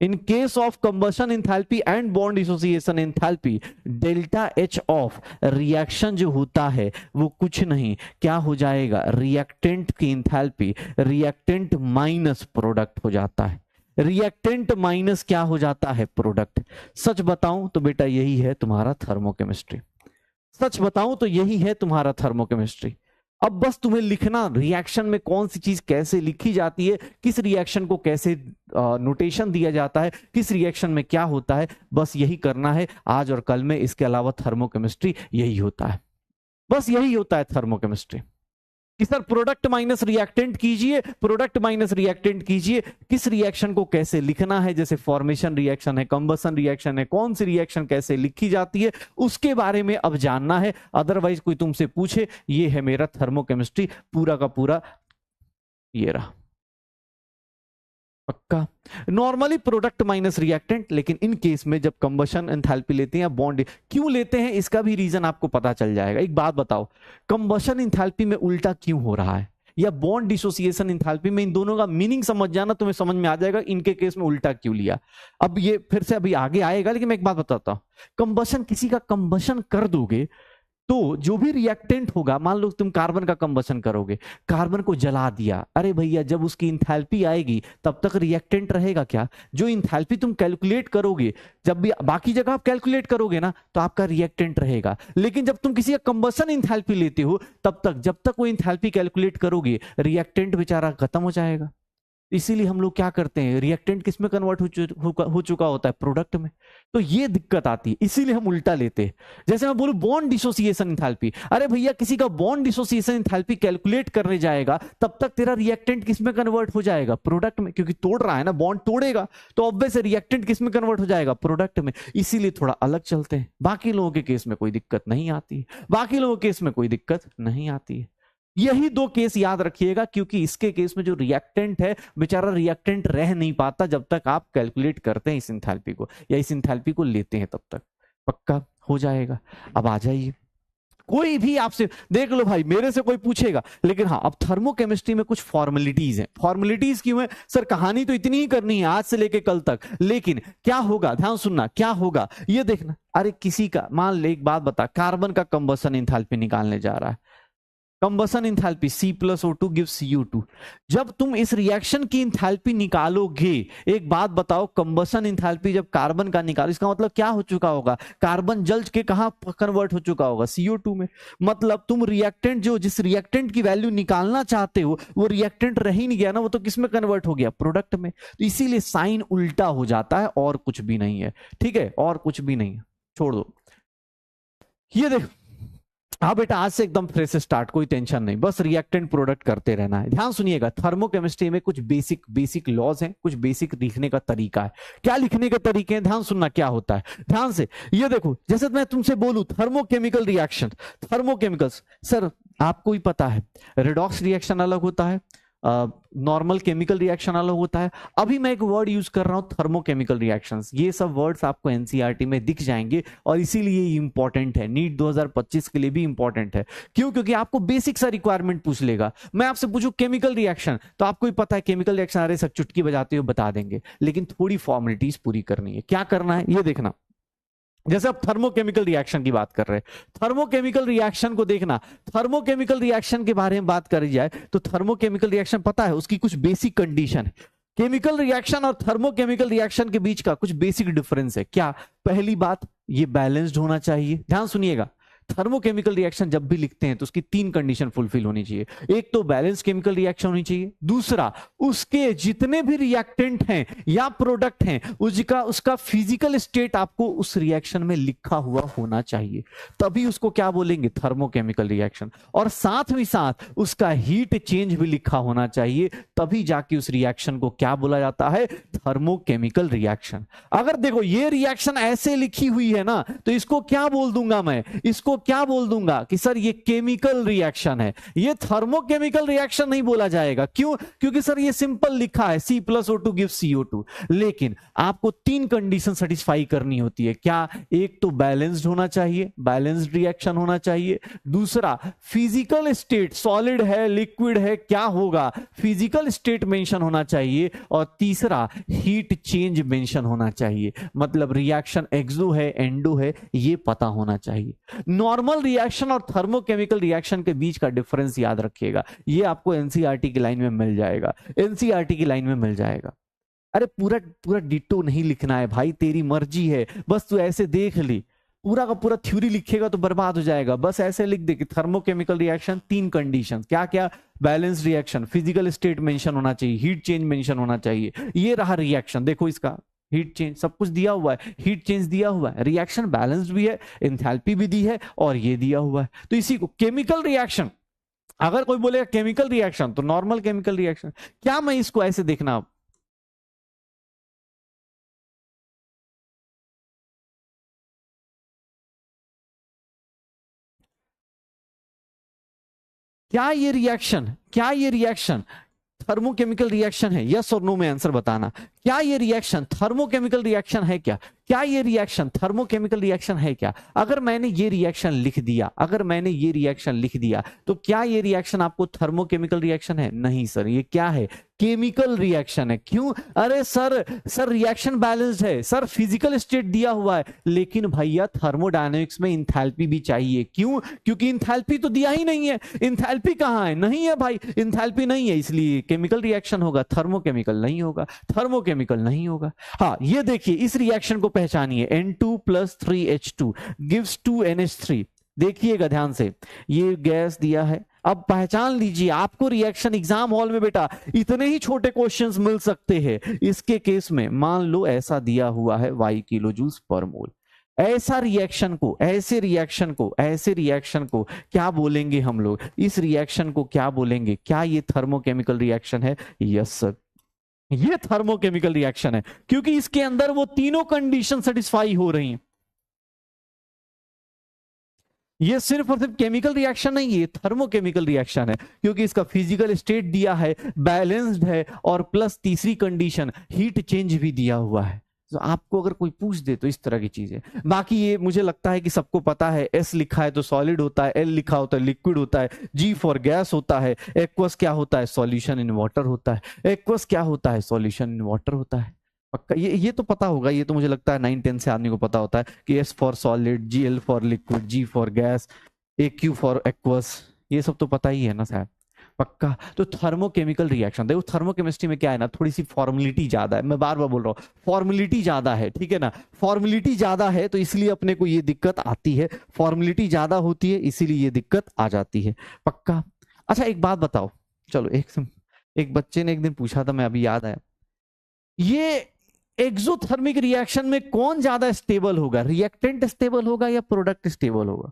In case of combustion enthalpy and bond dissociation enthalpy, delta H of reaction जो होता है वो कुछ नहीं, क्या हो जाएगा, रिएक्टेंट की एंथैल्पी रिएक्टेंट माइनस प्रोडक्ट हो जाता है, रिएक्टेंट माइनस क्या हो जाता है, प्रोडक्ट। सच बताऊं तो बेटा यही है तुम्हारा थर्मोकेमिस्ट्री, सच बताऊं तो यही है तुम्हारा थर्मोकेमिस्ट्री। अब बस तुम्हें लिखना रिएक्शन में कौन सी चीज कैसे लिखी जाती है, किस रिएक्शन को कैसे नोटेशन दिया जाता है, किस रिएक्शन में क्या होता है, बस यही करना है आज और कल में। इसके अलावा थर्मोकेमिस्ट्री यही होता है, बस यही होता है थर्मोकेमिस्ट्री कि सर प्रोडक्ट माइनस रिएक्टेंट कीजिए, प्रोडक्ट माइनस रिएक्टेंट कीजिए, किस रिएक्शन को कैसे लिखना है, जैसे फॉर्मेशन रिएक्शन है, कंबसन रिएक्शन है, कौन सी रिएक्शन कैसे लिखी जाती है उसके बारे में अब जानना है। अदरवाइज कोई तुमसे पूछे, ये है मेरा थर्मोकेमिस्ट्री पूरा का पूरा, ये रहा पक्का। नॉर्मली प्रोडक्ट माइनस रिएक्टेंट, लेकिन इन केस में जब कंबशन एंथैल्पी लेते हैं या बॉन्ड क्यों लेते हैं इसका भी रीजन आपको पता चल जाएगा। एक बात बताओ, कंबशन एंथैल्पी में उल्टा क्यों हो रहा है या बॉन्ड डिसोसिएशन एंथैल्पी में, इन दोनों का मीनिंग समझ जाना, तुम्हें समझ में आ जाएगा इनके केस में उल्टा क्यों लिया। अब ये फिर से अभी आगे आएगा, लेकिन मैं एक बात बताता हूं, कंबशन, किसी का कंबशन कर दोगे तो जो भी रिएक्टेंट होगा, मान लो तुम कार्बन का कंबशन करोगे, कार्बन को जला दिया, अरे भैया जब उसकी इंथैल्पी आएगी तब तक रिएक्टेंट रहेगा क्या, जो इंथैल्पी तुम कैलकुलेट करोगे, जब भी बाकी जगह आप कैलकुलेट करोगे ना तो आपका रिएक्टेंट रहेगा, लेकिन जब तुम किसी का कंबशन इंथैल्पी लेते हो तब तक, जब तक वो इंथैल्पी कैलकुलेट करोगे, रिएक्टेंट बेचारा खत्म हो जाएगा। इसीलिए हम लोग क्या करते हैं, रिएक्टेंट किस में कन्वर्ट हो चुका होता है, प्रोडक्ट में। तो ये दिक्कत आती है, इसीलिए हम उल्टा लेते हैं। जैसे मैं बोलूं बॉन्ड डिसोसिएशन एंथैल्पी, अरे भैया किसी का बॉन्ड डिसोसिएशन एंथैल्पी कैलकुलेट करने जाएगा तब तक तेरा रिएक्टेंट किस में कन्वर्ट हो जाएगा, प्रोडक्ट में, क्योंकि तोड़ रहा है ना, बॉन्ड तोड़ेगा तो ऑब्वियस रिएक्टेंट किस में कन्वर्ट हो जाएगा, प्रोडक्ट में। इसीलिए थोड़ा अलग चलते हैं, बाकी लोगों के केस में कोई दिक्कत नहीं आती, बाकी लोगों के केस में कोई दिक्कत नहीं आती है। यही दो केस याद रखिएगा, क्योंकि इसके केस में जो रिएक्टेंट है बेचारा रिएक्टेंट रह नहीं पाता जब तक आप कैलकुलेट करते हैं इस एंथैल्पी को या इस एंथैल्पी को लेते हैं तब तक। पक्का हो जाएगा। अब आ जाइए, कोई भी आपसे देख लो भाई, मेरे से कोई पूछेगा, लेकिन हाँ अब थर्मोकेमिस्ट्री में कुछ फॉर्मेलिटीज हैं। फॉर्मेलिटीज क्यों है सर, कहानी तो इतनी ही करनी है आज से लेके कल तक, लेकिन क्या होगा, ध्यान सुनना, क्या होगा ये देखना। अरे किसी का, मान ले एक बात बता, कार्बन का कंबसन एंथैल्पी निकालने जा रहा है, combustion enthalpy C+O2 gives CO2। जब तुम इस रिएक्शन की एंथैल्पी निकालोगे, एक बात बताओ, कंबसन एंथैल्पी जब कार्बन का निकालो, इसका मतलब क्या हो चुका होगा, कार्बन जल के कहां कन्वर्ट हो चुका होगा, CO2 में। मतलब तुम रिएक्टेंट, जो जिस रिएक्टेंट की वैल्यू निकालना चाहते हो वो रिएक्टेंट रह ही नहीं गया ना, वो तो किस में कन्वर्ट हो गया, प्रोडक्ट में। तो इसीलिए साइन उल्टा हो जाता है, और कुछ भी नहीं है, ठीक है, और कुछ भी नहीं है, छोड़ दो। ये देखो, हाँ बेटा आज से एकदम फ्रेश स्टार्ट, कोई टेंशन नहीं, बस रिएक्टेंट प्रोडक्ट करते रहना है। ध्यान सुनिएगा, थर्मोकेमिस्ट्री में कुछ बेसिक लॉज हैं, कुछ बेसिक लिखने का तरीका है। क्या लिखने के तरीके हैं, ध्यान सुनना क्या होता है, ध्यान से। ये देखो, जैसे मैं तुमसे बोलूं थर्मोकेमिकल रिएक्शन, थर्मोकेमिकल्स, सर आपको ही पता है रेडॉक्स रिएक्शन अलग होता है, नॉर्मल केमिकल रिएक्शन अलग होता है। अभी मैं एक वर्ड यूज कर रहा हूं थर्मोकेमिकल रिएक्शंस, ये सब वर्ड्स आपको एनसीईआरटी में दिख जाएंगे और इसीलिए ये इंपॉर्टेंट है, नीट 2025 के लिए भी इंपॉर्टेंट है। क्यों, क्योंकि आपको बेसिक सा रिक्वायरमेंट पूछ लेगा। मैं आपसे पूछूं केमिकल रिएक्शन, तो आपको ही पता है केमिकल रिएक्शन, अरे सब चुटकी बजाते हुए बता देंगे, लेकिन थोड़ी फॉर्मेलिटीज पूरी करनी है। क्या करना है ये देखना, जैसे अब थर्मोकेमिकल रिएक्शन की बात कर रहे हैं, थर्मोकेमिकल रिएक्शन को देखना, थर्मोकेमिकल रिएक्शन के बारे में बात करी जाए तो थर्मोकेमिकल रिएक्शन पता है उसकी कुछ बेसिक कंडीशन है। केमिकल रिएक्शन और थर्मोकेमिकल रिएक्शन के बीच का कुछ बेसिक डिफरेंस है। क्या, पहली बात, ये बैलेंस्ड होना चाहिए। ध्यान सुनिएगा, थर्मोकेमिकल रिएक्शन जब भी लिखते हैं तो उसकी तीन कंडीशन फुलफिल होनी चाहिए। एक तो बैलेंस केमिकल रिएक्शन होनी चाहिए, दूसरा उसके जितने भी रिएक्टेंट हैं या प्रोडक्ट हैं उसका फिजिकल स्टेट आपको उस रिएक्शन में लिखा हुआ होना चाहिए, तभी उसको क्या बोलेंगे, थर्मोकेमिकल रिएक्शन। और साथ ही साथ उसका हीट चेंज भी लिखा होना चाहिए, तभी जाके उस रिएक्शन को क्या बोला जाता है, थर्मोकेमिकल रिएक्शन। अगर देखो ये रिएक्शन ऐसे लिखी हुई है ना, तो इसको क्या बोल दूंगा मैं, इसको आपको क्या बोल दूंगा कि सर ये केमिकल रिएक्शन है, ये थर्मोकेमिकल रिएक्शन नहीं बोला जाएगा। क्यों? क्योंकि सर ये सिंपल लिखा है C+O2 गिव्स CO2, लेकिन आपको 3 कंडीशन सेटिस्फाई करनी होती है। क्या? एक तो बैलेंस्ड होना चाहिए, बैलेंस्ड रिएक्शन होना चाहिए। दूसरा फिजिकल स्टेट, सॉलिड है लिक्विड है क्या होगा, फिजिकल स्टेट मेंशन होना चाहिए। और तीसरा हीट चेंज मेंशन होना चाहिए, मतलब रिएक्शन एक्सो है एंडो है ये पता होना चाहिए। नॉर्मल रिएक्शन और थर्मोकेमिकल रिएक्शन के बीच का डिफरेंस याद रखिएगा, ये आपको एनसीईआरटी की लाइन में मिल जाएगा, एनसीईआरटी की लाइन में मिल जाएगा। अरे पूरा पूरा डिटो नहीं लिखना है भाई, तेरी मर्जी है, बस तू ऐसे देख ली। पूरा का पूरा थ्योरी लिखेगा तो बर्बाद हो जाएगा। बस ऐसे लिख दे कि थर्मोकेमिकल रिएक्शन 3 कंडीशन, क्या क्या? Balance reaction, physical state mention होना चाहिए, हीट चेंज मेंशन होना चाहिए। ये रहा रिएक्शन, देखो इसका हीट चेंज सब कुछ दिया हुआ है, हीट चेंज दिया हुआ है, रिएक्शन बैलेंस्ड भी है, एंथैल्पी भी दी है और ये दिया हुआ है। तो इसी को केमिकल रिएक्शन, अगर कोई बोलेगा केमिकल रिएक्शन तो नॉर्मल केमिकल रिएक्शन। क्या मैं इसको ऐसे देखना, क्या ये रिएक्शन थर्मोकेमिकल रिएक्शन है? यस और नो में आंसर बताना। क्या ये रिएक्शन थर्मोकेमिकल रिएक्शन है क्या? क्या ये रिएक्शन थर्मोकेमिकल रिएक्शन है क्या? अगर मैंने ये रिएक्शन लिख दिया, अगर मैंने ये रिएक्शन लिख दिया तो क्या ये रिएक्शन आपको थर्मोकेमिकल रिएक्शन है? नहीं सर, ये क्या है? केमिकल रिएक्शन है। क्यों? अरे सर रिएक्शन बैलेंस्ड है, सर फिजिकल स्टेट दिया हुआ है, लेकिन भैया थर्मोडायनेमिक्स में इंथैल्पी भी चाहिए। क्यों? क्योंकि इंथैल्पी तो दिया ही नहीं है। इंथैल्पी कहां है? नहीं है भाई, इंथैल्पी नहीं है, इसलिए केमिकल रिएक्शन होगा, थर्मोकेमिकल नहीं होगा, थर्मोकेमिकल नहीं होगा। हाँ ये देखिए, इस रिएक्शन को पहचानिए, N2 + 3H2 गिव्स 2NH3। देखिएगा ध्यान से, ये गैस दिया है, अब पहचान लीजिए। आपको रिएक्शन एग्जाम हॉल में बेटा इतने ही छोटे क्वेश्चंस मिल सकते हैं। इसके केस में मान लो ऐसा दिया हुआ है y किलो जूल्स पर मोल, ऐसा रिएक्शन को, ऐसे रिएक्शन को क्या बोलेंगे हम लोग? इस रिएक्शन को क्या बोलेंगे? क्या ये थर्मोकेमिकल रिएक्शन है? यस सर, ये थर्मोकेमिकल रिएक्शन है, क्योंकि इसके अंदर वो तीनों कंडीशन सेटिस्फाई हो रही हैं। ये सिर्फ और सिर्फ केमिकल रिएक्शन नहीं है, ये थर्मोकेमिकल रिएक्शन है, क्योंकि इसका फिजिकल स्टेट दिया है, बैलेंस्ड है, और प्लस तीसरी कंडीशन हीट चेंज भी दिया हुआ है। तो आपको अगर कोई पूछ दे तो इस तरह की चीजें, बाकी ये मुझे लगता है कि सबको पता है। S लिखा है तो सॉलिड होता है, L लिखा होता है लिक्विड होता है, G फॉर गैस होता है, एक्वस क्या होता है? सॉल्यूशन इन वाटर होता है, एक्वस क्या होता है? सॉल्यूशन इन वाटर होता है। पक्का ये तो पता होगा, ये तो मुझे लगता है 9-10 से आदमी को पता होता है कि S for solid, Gl for liquid, G for gas, AQ for aqueous, ये सब तो पता ही है ना साहब, पक्का। तो थर्मोकेमिकल रिएक्शन देखो, थर्मोकेमिस्ट्री में क्या है ना, थोड़ी सी फॉर्मेलिटी ज्यादा है, मैं बार बार बोल रहा हूँ फॉर्मेलिटी ज्यादा है, ठीक है ना। फॉर्मेलिटी ज्यादा है तो इसलिए अपने को ये दिक्कत आती है, फॉर्मेलिटी ज्यादा होती है इसीलिए ये दिक्कत आ जाती है, पक्का। अच्छा एक बात बताओ, चलो एक बच्चे ने एक दिन पूछा था, मैं अभी याद आया, ये एक्सोथर्मिक रिएक्शन में कौन ज्यादा स्टेबल होगा? रिएक्टेंट स्टेबल होगा या प्रोडक्ट स्टेबल होगा?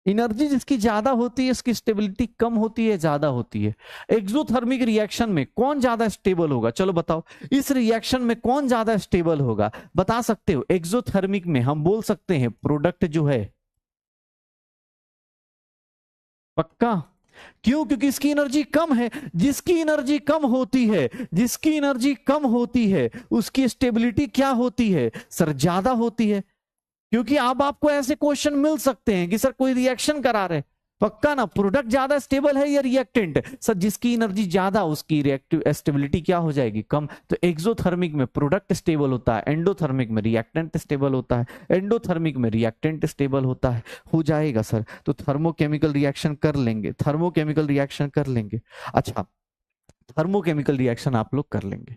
एनर्जी जिसकी ज्यादा होती है उसकी स्टेबिलिटी कम होती है ज्यादा होती है। एक्सोथर्मिक रिएक्शन में कौन ज्यादा स्टेबल होगा? चलो बताओ, इस रिएक्शन में कौन ज्यादा स्टेबल होगा? बता सकते हो? एक्सोथर्मिक में हम बोल सकते हैं प्रोडक्ट जो है, पक्का। क्यों? क्योंकि इसकी एनर्जी कम है। जिसकी एनर्जी कम होती है, जिसकी एनर्जी कम होती है उसकी स्टेबिलिटी क्या होती है सर? ज्यादा होती है। क्योंकि अब आपको ऐसे क्वेश्चन मिल सकते हैं कि सर कोई रिएक्शन करा रहे, पक्का ना, प्रोडक्ट ज्यादा स्टेबल है या रिएक्टेंट? सर जिसकी एनर्जी ज्यादा उसकी रिएक्टिव स्टेबिलिटी क्या हो जाएगी? कम। तो एक्सोथर्मिक में प्रोडक्ट स्टेबल होता है, एंडोथर्मिक में रिएक्टेंट स्टेबल होता है, एंडोथर्मिक में रिएक्टेंट स्टेबल होता है। हो जाएगा सर, तो थर्मोकेमिकल रिएक्शन कर लेंगे, थर्मोकेमिकल रिएक्शन कर लेंगे। अच्छा थर्मोकेमिकल रिएक्शन आप लोग कर लेंगे,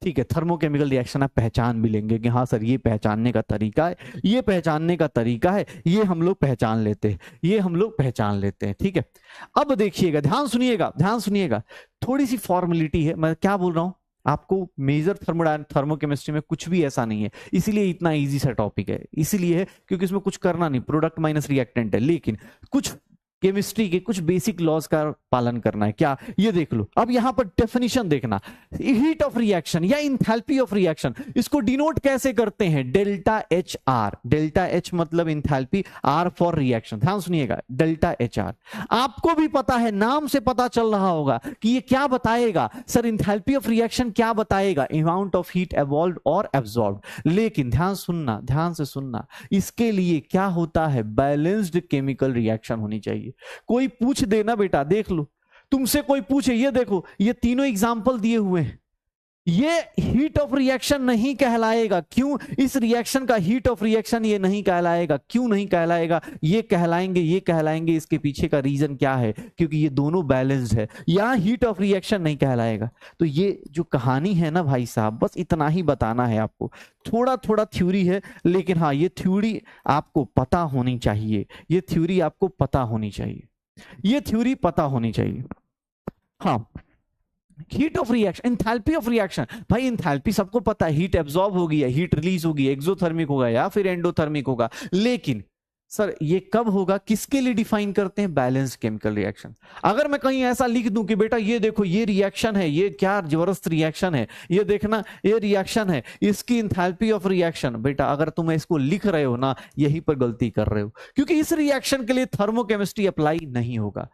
ठीक है। थर्मोकेमिकल रिएक्शन आप पहचान भी लेंगे कि हाँ सर ये पहचानने का तरीका है, ये पहचानने का तरीका है, ये हम लोग पहचान लेते हैं, ये हम लोग पहचान लेते हैं, ठीक है। अब देखिएगा, ध्यान सुनिएगा, ध्यान सुनिएगा, थोड़ी सी फॉर्मेलिटी है, मैं क्या बोल रहा हूं आपको, मेजर थर्मोकेमिस्ट्री में कुछ भी ऐसा नहीं है, इसीलिए इतना इजी सा टॉपिक है, इसीलिए है क्योंकि इसमें कुछ करना नहीं, प्रोडक्ट माइनस रिएक्टेंट है। लेकिन कुछ केमिस्ट्री के कुछ बेसिक लॉज का पालन करना है। क्या, ये देख लो, अब यहां पर डेफिनेशन देखना, हीट ऑफ रिएक्शन या इंथैल्पी ऑफ रिएक्शन, इसको डिनोट कैसे करते हैं, delta H R. Delta H मतलब इंथैल्पी, आर फॉर रिएक्शन, ध्यान सुनिएगा, डेल्टा एच आर। आपको भी पता है, नाम से पता चल रहा होगा कि ये क्या बताएगा सर, इंथैल्पी ऑफ रिएक्शन क्या बताएगा, अमाउंट ऑफ हीट एवॉल्व्ड और एब्जॉर्ब्ड। लेकिन ध्यान सुनना, ध्यान से सुनना, इसके लिए क्या होता है, बैलेंस्ड केमिकल रिएक्शन होनी चाहिए। कोई पूछ देना बेटा, देख लो, तुमसे कोई पूछे, ये देखो ये तीनों एग्जाम्पल दिए हुए हैं, ये हीट ऑफ रिएक्शन नहीं कहलाएगा। क्यों, इस रिएक्शन का हीट ऑफ रिएक्शन ये नहीं कहलाएगा। क्यों नहीं कहलाएगा, ये कहलाएंगे, ये कहलाएंगे, इसके पीछे का रीजन क्या है, क्योंकि ये दोनों बैलेंस्ड है, यहां हीट ऑफ रिएक्शन नहीं कहलाएगा। तो ये जो कहानी है ना भाई साहब, बस इतना ही बताना है आपको, थोड़ा थोड़ा थ्योरी है, लेकिन हाँ ये थ्योरी आपको पता होनी चाहिए, ये थ्योरी आपको पता होनी चाहिए, ये थ्योरी पता होनी चाहिए। हाँ, heat of reaction, enthalpy of reaction, भाई इंथैल्पी सबको पता है, हीट एब्जॉर्ब होगी या हीट रिलीज होगी, एक्सोथर्मिक होगा या फिर एंडोथर्मिक होगा। लेकिन सर ये कब होगा, किसके लिए डिफाइन करते हैं, बैलेंस केमिकल रिएक्शन। अगर मैं कहीं ऐसा लिख दूं कि बेटा ये देखो ये रिएक्शन है, ये क्या जबरदस्त रिएक्शन है, ये देखना ये रिएक्शन है, इसकी इंथैल्पी ऑफ रिएक्शन, बेटा अगर तुम इसको लिख रहे हो ना, यहीं पर गलती कर रहे हो, क्योंकि इस रिएक्शन के लिए थर्मोकेमिस्ट्री अप्लाई नहीं होगा,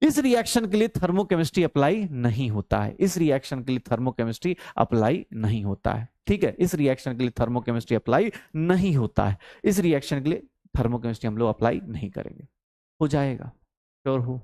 इस रिएक्शन के लिए थर्मोकेमिस्ट्री अप्लाई नहीं होता है, इस रिएक्शन के लिए थर्मोकेमिस्ट्री अप्लाई नहीं होता है, ठीक है, इस रिएक्शन के लिए थर्मोकेमिस्ट्री अप्लाई नहीं होता है, इस रिएक्शन के लिए थर्मोकेमिस्ट्री हम लोग अप्लाई नहीं करेंगे। हो जाएगा, श्योर हो।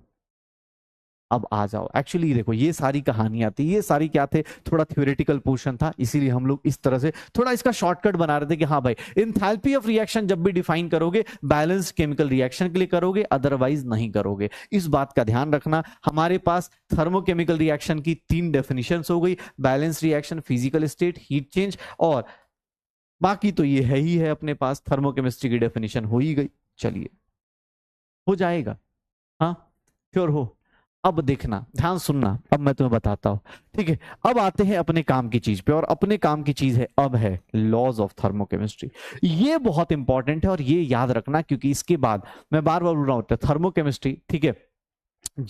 अब आ जाओ, एक्चुअली देखो ये सारी कहानियां थी, ये सारी क्या थे, थोड़ा थ्योरेटिकल पोर्शन था, इसीलिए हम लोग इस तरह से थोड़ा इसका शॉर्टकट बना रहे थे कि हाँ भाई एंथैल्पी ऑफ रिएक्शन जब भी डिफाइन करोगे बैलेंस केमिकल रिएक्शन के लिए करोगे, अदरवाइज नहीं करोगे। इस बात का ध्यान रखना। हमारे पास थर्मोकेमिकल रिएक्शन की 3 डेफिनेशंस हो गई, balance reaction, physical state, heat change, और बाकी तो ये है ही है अपने पास, थर्मोकेमिस्ट्री की डेफिनेशन हो ही गई। चलिए हो जाएगा, हाँ श्योर हो। अब देखना, ध्यान सुनना, अब मैं तुम्हें बताता हूं, ठीक है। अब आते हैं अपने काम की चीज पे, और अपने काम की चीज है अब है लॉज ऑफ थर्मोकेमिस्ट्री। ये बहुत इंपॉर्टेंट है और ये याद रखना, क्योंकि इसके बाद मैं बार बार बोल रहा हूं थर्मोकेमिस्ट्री, ठीक है,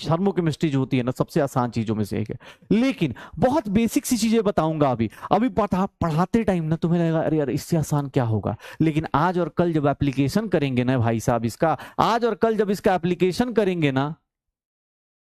थर्मोकेमिस्ट्री जो होती है ना सबसे आसान चीजों में से एक है, लेकिन बहुत बेसिक सी चीजें बताऊंगा अभी अभी पढ़ाते टाइम ना तुम्हें लगेगा अरे यार इससे आसान क्या होगा, लेकिन आज और कल जब एप्लीकेशन करेंगे ना भाई साहब, इसका आज और कल जब इसका एप्लीकेशन करेंगे ना,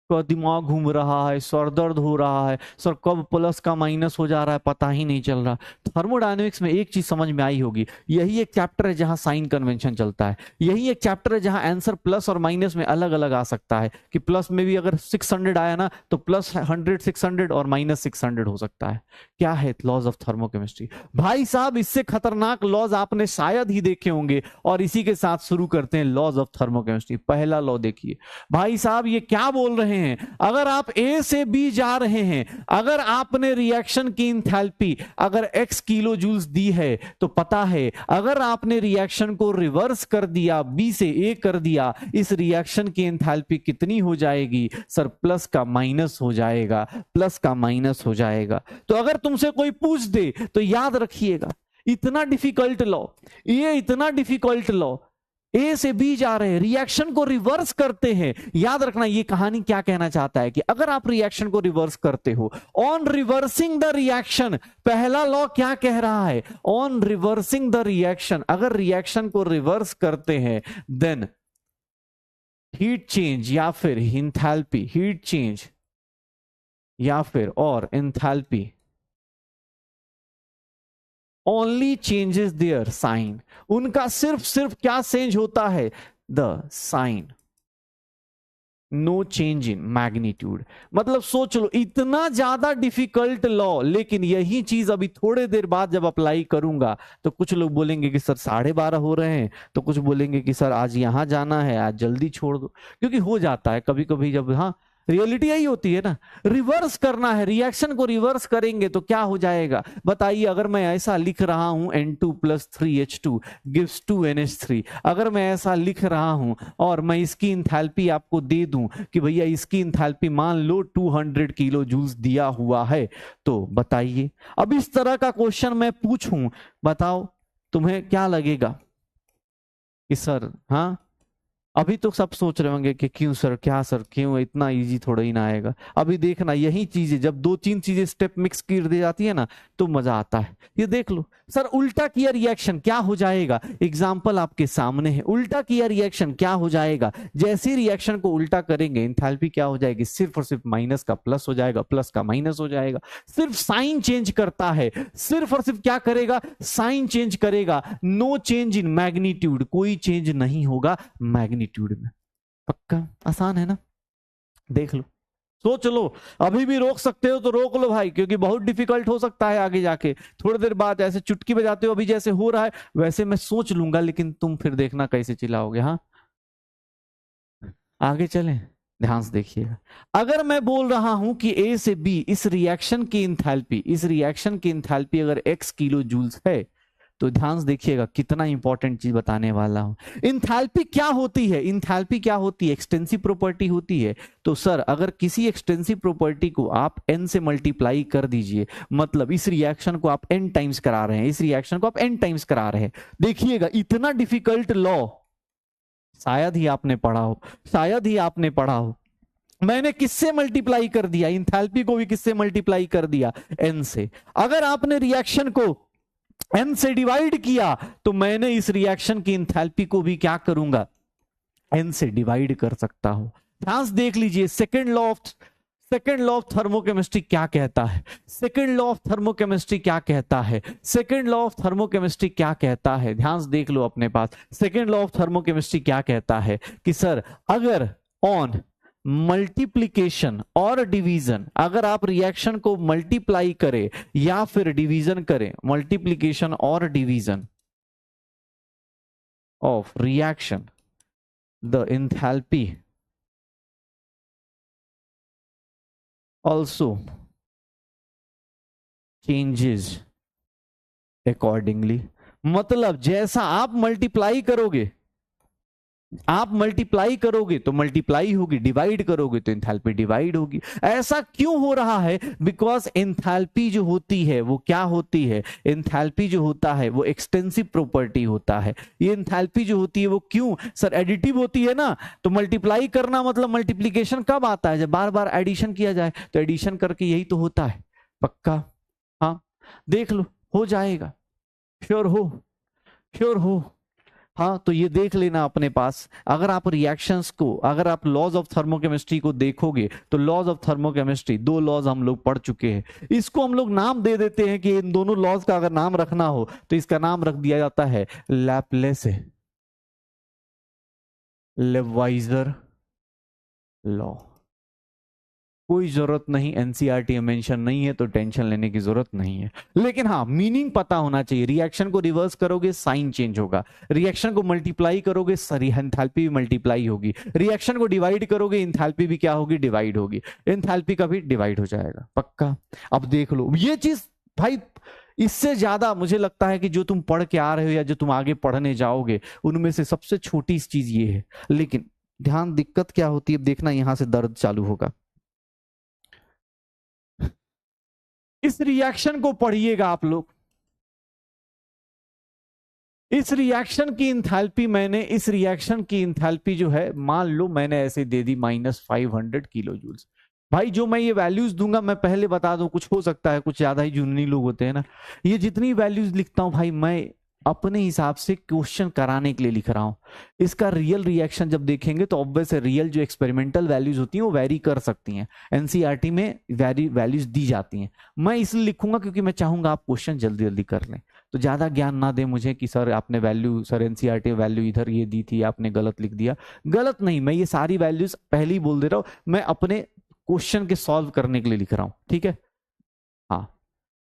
दिमाग घूम रहा है, सर दर्द हो रहा है, सर कब प्लस का माइनस हो जा रहा है पता ही नहीं चल रहा। थर्मोडायनेमिक्स में एक चीज समझ में आई होगी, यही एक चैप्टर है जहां साइन कन्वेंशन चलता है, यही एक चैप्टर है जहां आंसर प्लस और माइनस में अलग अलग आ सकता है, कि प्लस में भी अगर 600 आया ना तो प्लस 100 600 और माइनस 600 हो सकता है। क्या है लॉज ऑफ थर्मोकेमिस्ट्री भाई साहब, इससे खतरनाक लॉज आपने शायद ही देखे होंगे, और इसी के साथ शुरू करते हैं लॉज ऑफ थर्मोकेमिस्ट्री। पहला लॉ देखिए भाई साहब, ये क्या बोल रहे हैं, अगर आप ए से बी जा रहे हैं, अगर आपने रिएक्शन की इंथैल्पी अगर x किलो जूल्स दी है तो पता है अगर आपने रिएक्शन को रिवर्स कर दिया, बी से ए कर दिया, इस रिएक्शन की इंथैल्पी कितनी हो जाएगी सर, प्लस का माइनस हो जाएगा, प्लस का माइनस हो जाएगा। तो अगर तुमसे कोई पूछ दे तो याद रखिएगा, इतना डिफिकल्ट लॉ, ये इतना डिफिकल्ट लॉ, ए से बी जा रहे हैं, रिएक्शन को रिवर्स करते हैं। याद रखना ये कहानी क्या कहना चाहता है कि अगर आप रिएक्शन को रिवर्स करते हो, ऑन रिवर्सिंग द रिएक्शन, पहला लॉ क्या कह रहा है, ऑन रिवर्सिंग द रिएक्शन, अगर रिएक्शन को रिवर्स करते हैं देन हीट चेंज या फिर एंथैल्पी, हीट चेंज या फिर और enthalpy only changes their sign, उनका सिर्फ क्या चेंज होता है, the sign, no change in magnitude. मतलब सोच लो इतना ज्यादा डिफिकल्ट लॉ, लेकिन यही चीज अभी थोड़े देर बाद जब अप्लाई करूंगा तो कुछ लोग बोलेंगे कि सर 12:30 हो रहे हैं, तो कुछ बोलेंगे कि सर आज यहां जाना है, आज जल्दी छोड़ दो, क्योंकि हो जाता है कभी कभी जब, हाँ रियलिटी यही होती है ना, रिवर्स करना है, रिएक्शन को रिवर्स करेंगे तो क्या हो जाएगा बताइए। अगर मैं ऐसा लिख रहा हूं N2 + 3H2 gives 2NH3, अगर मैं ऐसा लिख रहा हूं और मैं इसकी इंथैल्पी आपको दे दूं कि भैया इसकी इंथैल्पी मान लो 200 किलो जूल्स दिया हुआ है, तो बताइए अब इस तरह का क्वेश्चन मैं पूछूं, बताओ तुम्हें क्या लगेगा कि सर हाँ अभी तो सब सोच रहे होंगे कि क्यों सर, क्या सर, क्यों, इतना इजी थोड़ा ही ना आएगा। अभी देखना यही चीजें जब दो तीन चीजें स्टेप मिक्स कर दी जाती है ना तो मजा आता है। ये देख लो सर, उल्टा किया रिएक्शन क्या हो जाएगा, एग्जाम्पल आपके सामने है। उल्टा किया रिएक्शन क्या हो जाएगा, जैसे रिएक्शन को उल्टा करेंगे एंथैल्पी क्या हो जाएगी, सिर्फ और सिर्फ माइनस का प्लस हो जाएगा, प्लस का माइनस हो जाएगा। सिर्फ साइन चेंज करता है, सिर्फ और सिर्फ क्या करेगा, साइन चेंज करेगा। नो चेंज इन मैग्नीट्यूड, कोई चेंज नहीं होगा मैग्नीट्यूड में। पक्का आसान है ना, देख लो, सोच लो। अभी भी रोक सकते हो तो रोक लो भाई, क्योंकि बहुत डिफिकल्ट हो सकता है आगे जाके। थोड़ी देर बाद ऐसे चुटकी बजाते हो, अभी जैसे हो रहा है वैसे मैं सोच लूंगा, लेकिन तुम फिर देखना कैसे चिल्लाओगे। हाँ आगे चलें, ध्यान से देखिएगा। अगर मैं बोल रहा हूं कि ए से बी इस रिएक्शन की इंथैल्पी, इस रिएक्शन की इंथैल्पी अगर x किलो जूल्स है, तो ध्यान से देखिएगा कितना इंपॉर्टेंट चीज बताने वाला हूं। इंथैल्पी क्या होती है, इंथैल्पी क्या होती है, एक्सटेंसिव प्रॉपर्टी होती है। तो सर अगर किसी एक्सटेंसिव प्रॉपर्टी को आप n से मल्टीप्लाई कर दीजिए, मतलब इस रिएक्शन को आप n टाइम्स करा रहे हैं, इस रिएक्शन को आप n टाइम्स करा रहे हैं। देखिएगा इतना डिफिकल्ट लॉ शायद ही आपने पढ़ा हो, शायद ही आपने पढ़ा हो। मैंने किससे मल्टीप्लाई कर दिया, इंथैल्पी को भी किससे मल्टीप्लाई कर दिया, n से। अगर आपने रिएक्शन को n से डिवाइड किया तो मैंने इस रिएक्शन की इंथैल्पी को भी क्या करूंगा, n से डिवाइड कर सकता हूं। ध्यान से देख लीजिए, सेकेंड लॉ ऑफ थर्मोकेमिस्ट्री क्या कहता है, सेकेंड लॉ ऑफ थर्मोकेमिस्ट्री क्या कहता है, सेकेंड लॉ ऑफ थर्मोकेमिस्ट्री क्या कहता है, ध्यान से देख लो अपने पास। सेकेंड लॉ ऑफ थर्मोकेमिस्ट्री क्या कहता है कि सर अगर ऑन मल्टीप्लीकेशन और डिवीजन, अगर आप रिएक्शन को मल्टीप्लाई करें या फिर डिवीजन करें, मल्टीप्लीकेशन और division of reaction, the enthalpy also changes accordingly। मतलब जैसा आप मल्टीप्लाई करोगे, आप मल्टीप्लाई करोगे तो मल्टीप्लाई होगी, डिवाइड करोगे तो एंथैल्पी डिवाइड होगी। ऐसा क्यों हो रहा है, बिकॉज एंथैल्पी जो होती है वो क्या होती है, एंथैल्पी जो होता है वो एक्सटेंसिव प्रॉपर्टी होता है। ये एंथैल्पी जो होती है वो क्यों सर, एडिटिव होती है ना। तो मल्टीप्लाई करना मतलब मल्टीप्लीकेशन कब आता है, जब बार बार एडिशन किया जाए, तो एडिशन करके यही तो होता है। पक्का, हाँ देख लो हो जाएगा, श्योर हो, श्योर हो। हाँ तो ये देख लेना अपने पास। अगर आप रिएक्शंस को, अगर आप लॉज ऑफ थर्मोकेमिस्ट्री को देखोगे तो लॉज ऑफ थर्मोकेमिस्ट्री, दो लॉज हम लोग पढ़ चुके हैं। इसको हम लोग नाम दे देते हैं कि इन दोनों लॉज का अगर नाम रखना हो तो इसका नाम रख दिया जाता है लैपलेस लेवाइजर लॉ। कोई जरूरत नहीं, एनसीईआरटी में मेंशन नहीं है तो टेंशन लेने की जरूरत नहीं है। लेकिन हाँ मीनिंग पता होना चाहिए। रिएक्शन को रिवर्स करोगे साइन चेंज होगा, रिएक्शन को मल्टीप्लाई करोगे एंथैल्पी भी मल्टीप्लाई होगी, रिएक्शन को डिवाइड करोगे एंथैल्पी भी क्या होगी, डिवाइड होगी, एंथैल्पी का भी डिवाइड हो जाएगा। पक्का, अब देख लो ये चीज भाई, इससे ज्यादा मुझे लगता है कि जो तुम पढ़ के आ रहे हो या जो तुम आगे पढ़ने जाओगे उनमें से सबसे छोटी चीज ये है। लेकिन ध्यान, दिक्कत क्या होती है देखना, यहां से दर्द चालू होगा। इस रिएक्शन को पढ़िएगा आप लोग, इस रिएक्शन की इंथैल्पी, मैंने इस रिएक्शन की इंथैल्पी जो है मान लो मैंने ऐसे दे दी -500 किलो जूल्स। भाई जो मैं ये वैल्यूज दूंगा, मैं पहले बता दूं, कुछ हो सकता है, कुछ ज्यादा ही जुननी लोग होते हैं ना, ये जितनी वैल्यूज लिखता हूं भाई मैं अपने हिसाब से क्वेश्चन कराने के लिए लिख रहा हूं। इसका रियल रिएक्शन जब देखेंगे तो ऑब्वियस है, रियल जो एक्सपेरिमेंटल वैल्यूज होती हैं वो वेरी कर सकती हैं, एनसीईआरटी में वेरी वैल्यूज दी जाती हैं। मैं इसलिए लिखूंगा क्योंकि मैं चाहूंगा आप क्वेश्चन जल्दी जल्दी कर लें, तो ज्यादा ज्ञान ना दे मुझे कि सर आपने वैल्यू, सर एनसीईआरटी वैल्यू इधर ये दी थी आपने गलत लिख दिया। गलत नहीं, मैं ये सारी वैल्यूज पहले ही बोल दे रहा हूं, मैं अपने क्वेश्चन के सॉल्व करने के लिए लिख रहा हूं, ठीक है। हाँ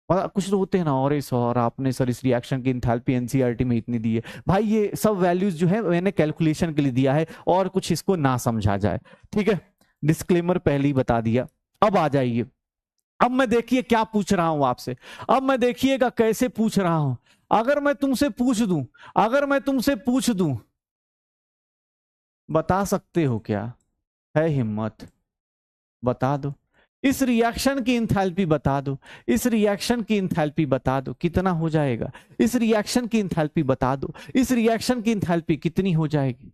कुछ तो होते हैं ना, और इस और आपने सर इस रिएक्शन की एंथैल्पी एनसीईआरटी में इतनी दी है। भाई ये सब वैल्यूज जो है मैंने कैलकुलेशन के लिए दिया है, और कुछ इसको ना समझा जाए, ठीक है। डिस्क्लेमर पहले ही बता दिया। अब आ जाइए, अब मैं देखिए क्या पूछ रहा हूं आपसे, अब मैं देखिएगा कैसे पूछ रहा हूं। अगर मैं तुमसे पूछ दूं, अगर मैं तुमसे पूछ दूं, बता सकते हो क्या, है हिम्मत, बता दो इस रिएक्शन की इंथैल्पी, बता दो इस रिएक्शन की इंथैल्पी, बता दो कितना हो जाएगा, इस रिएक्शन की इंथैल्पी बता दो, इस रिएक्शन की इंथैल्पी कितनी हो जाएगी।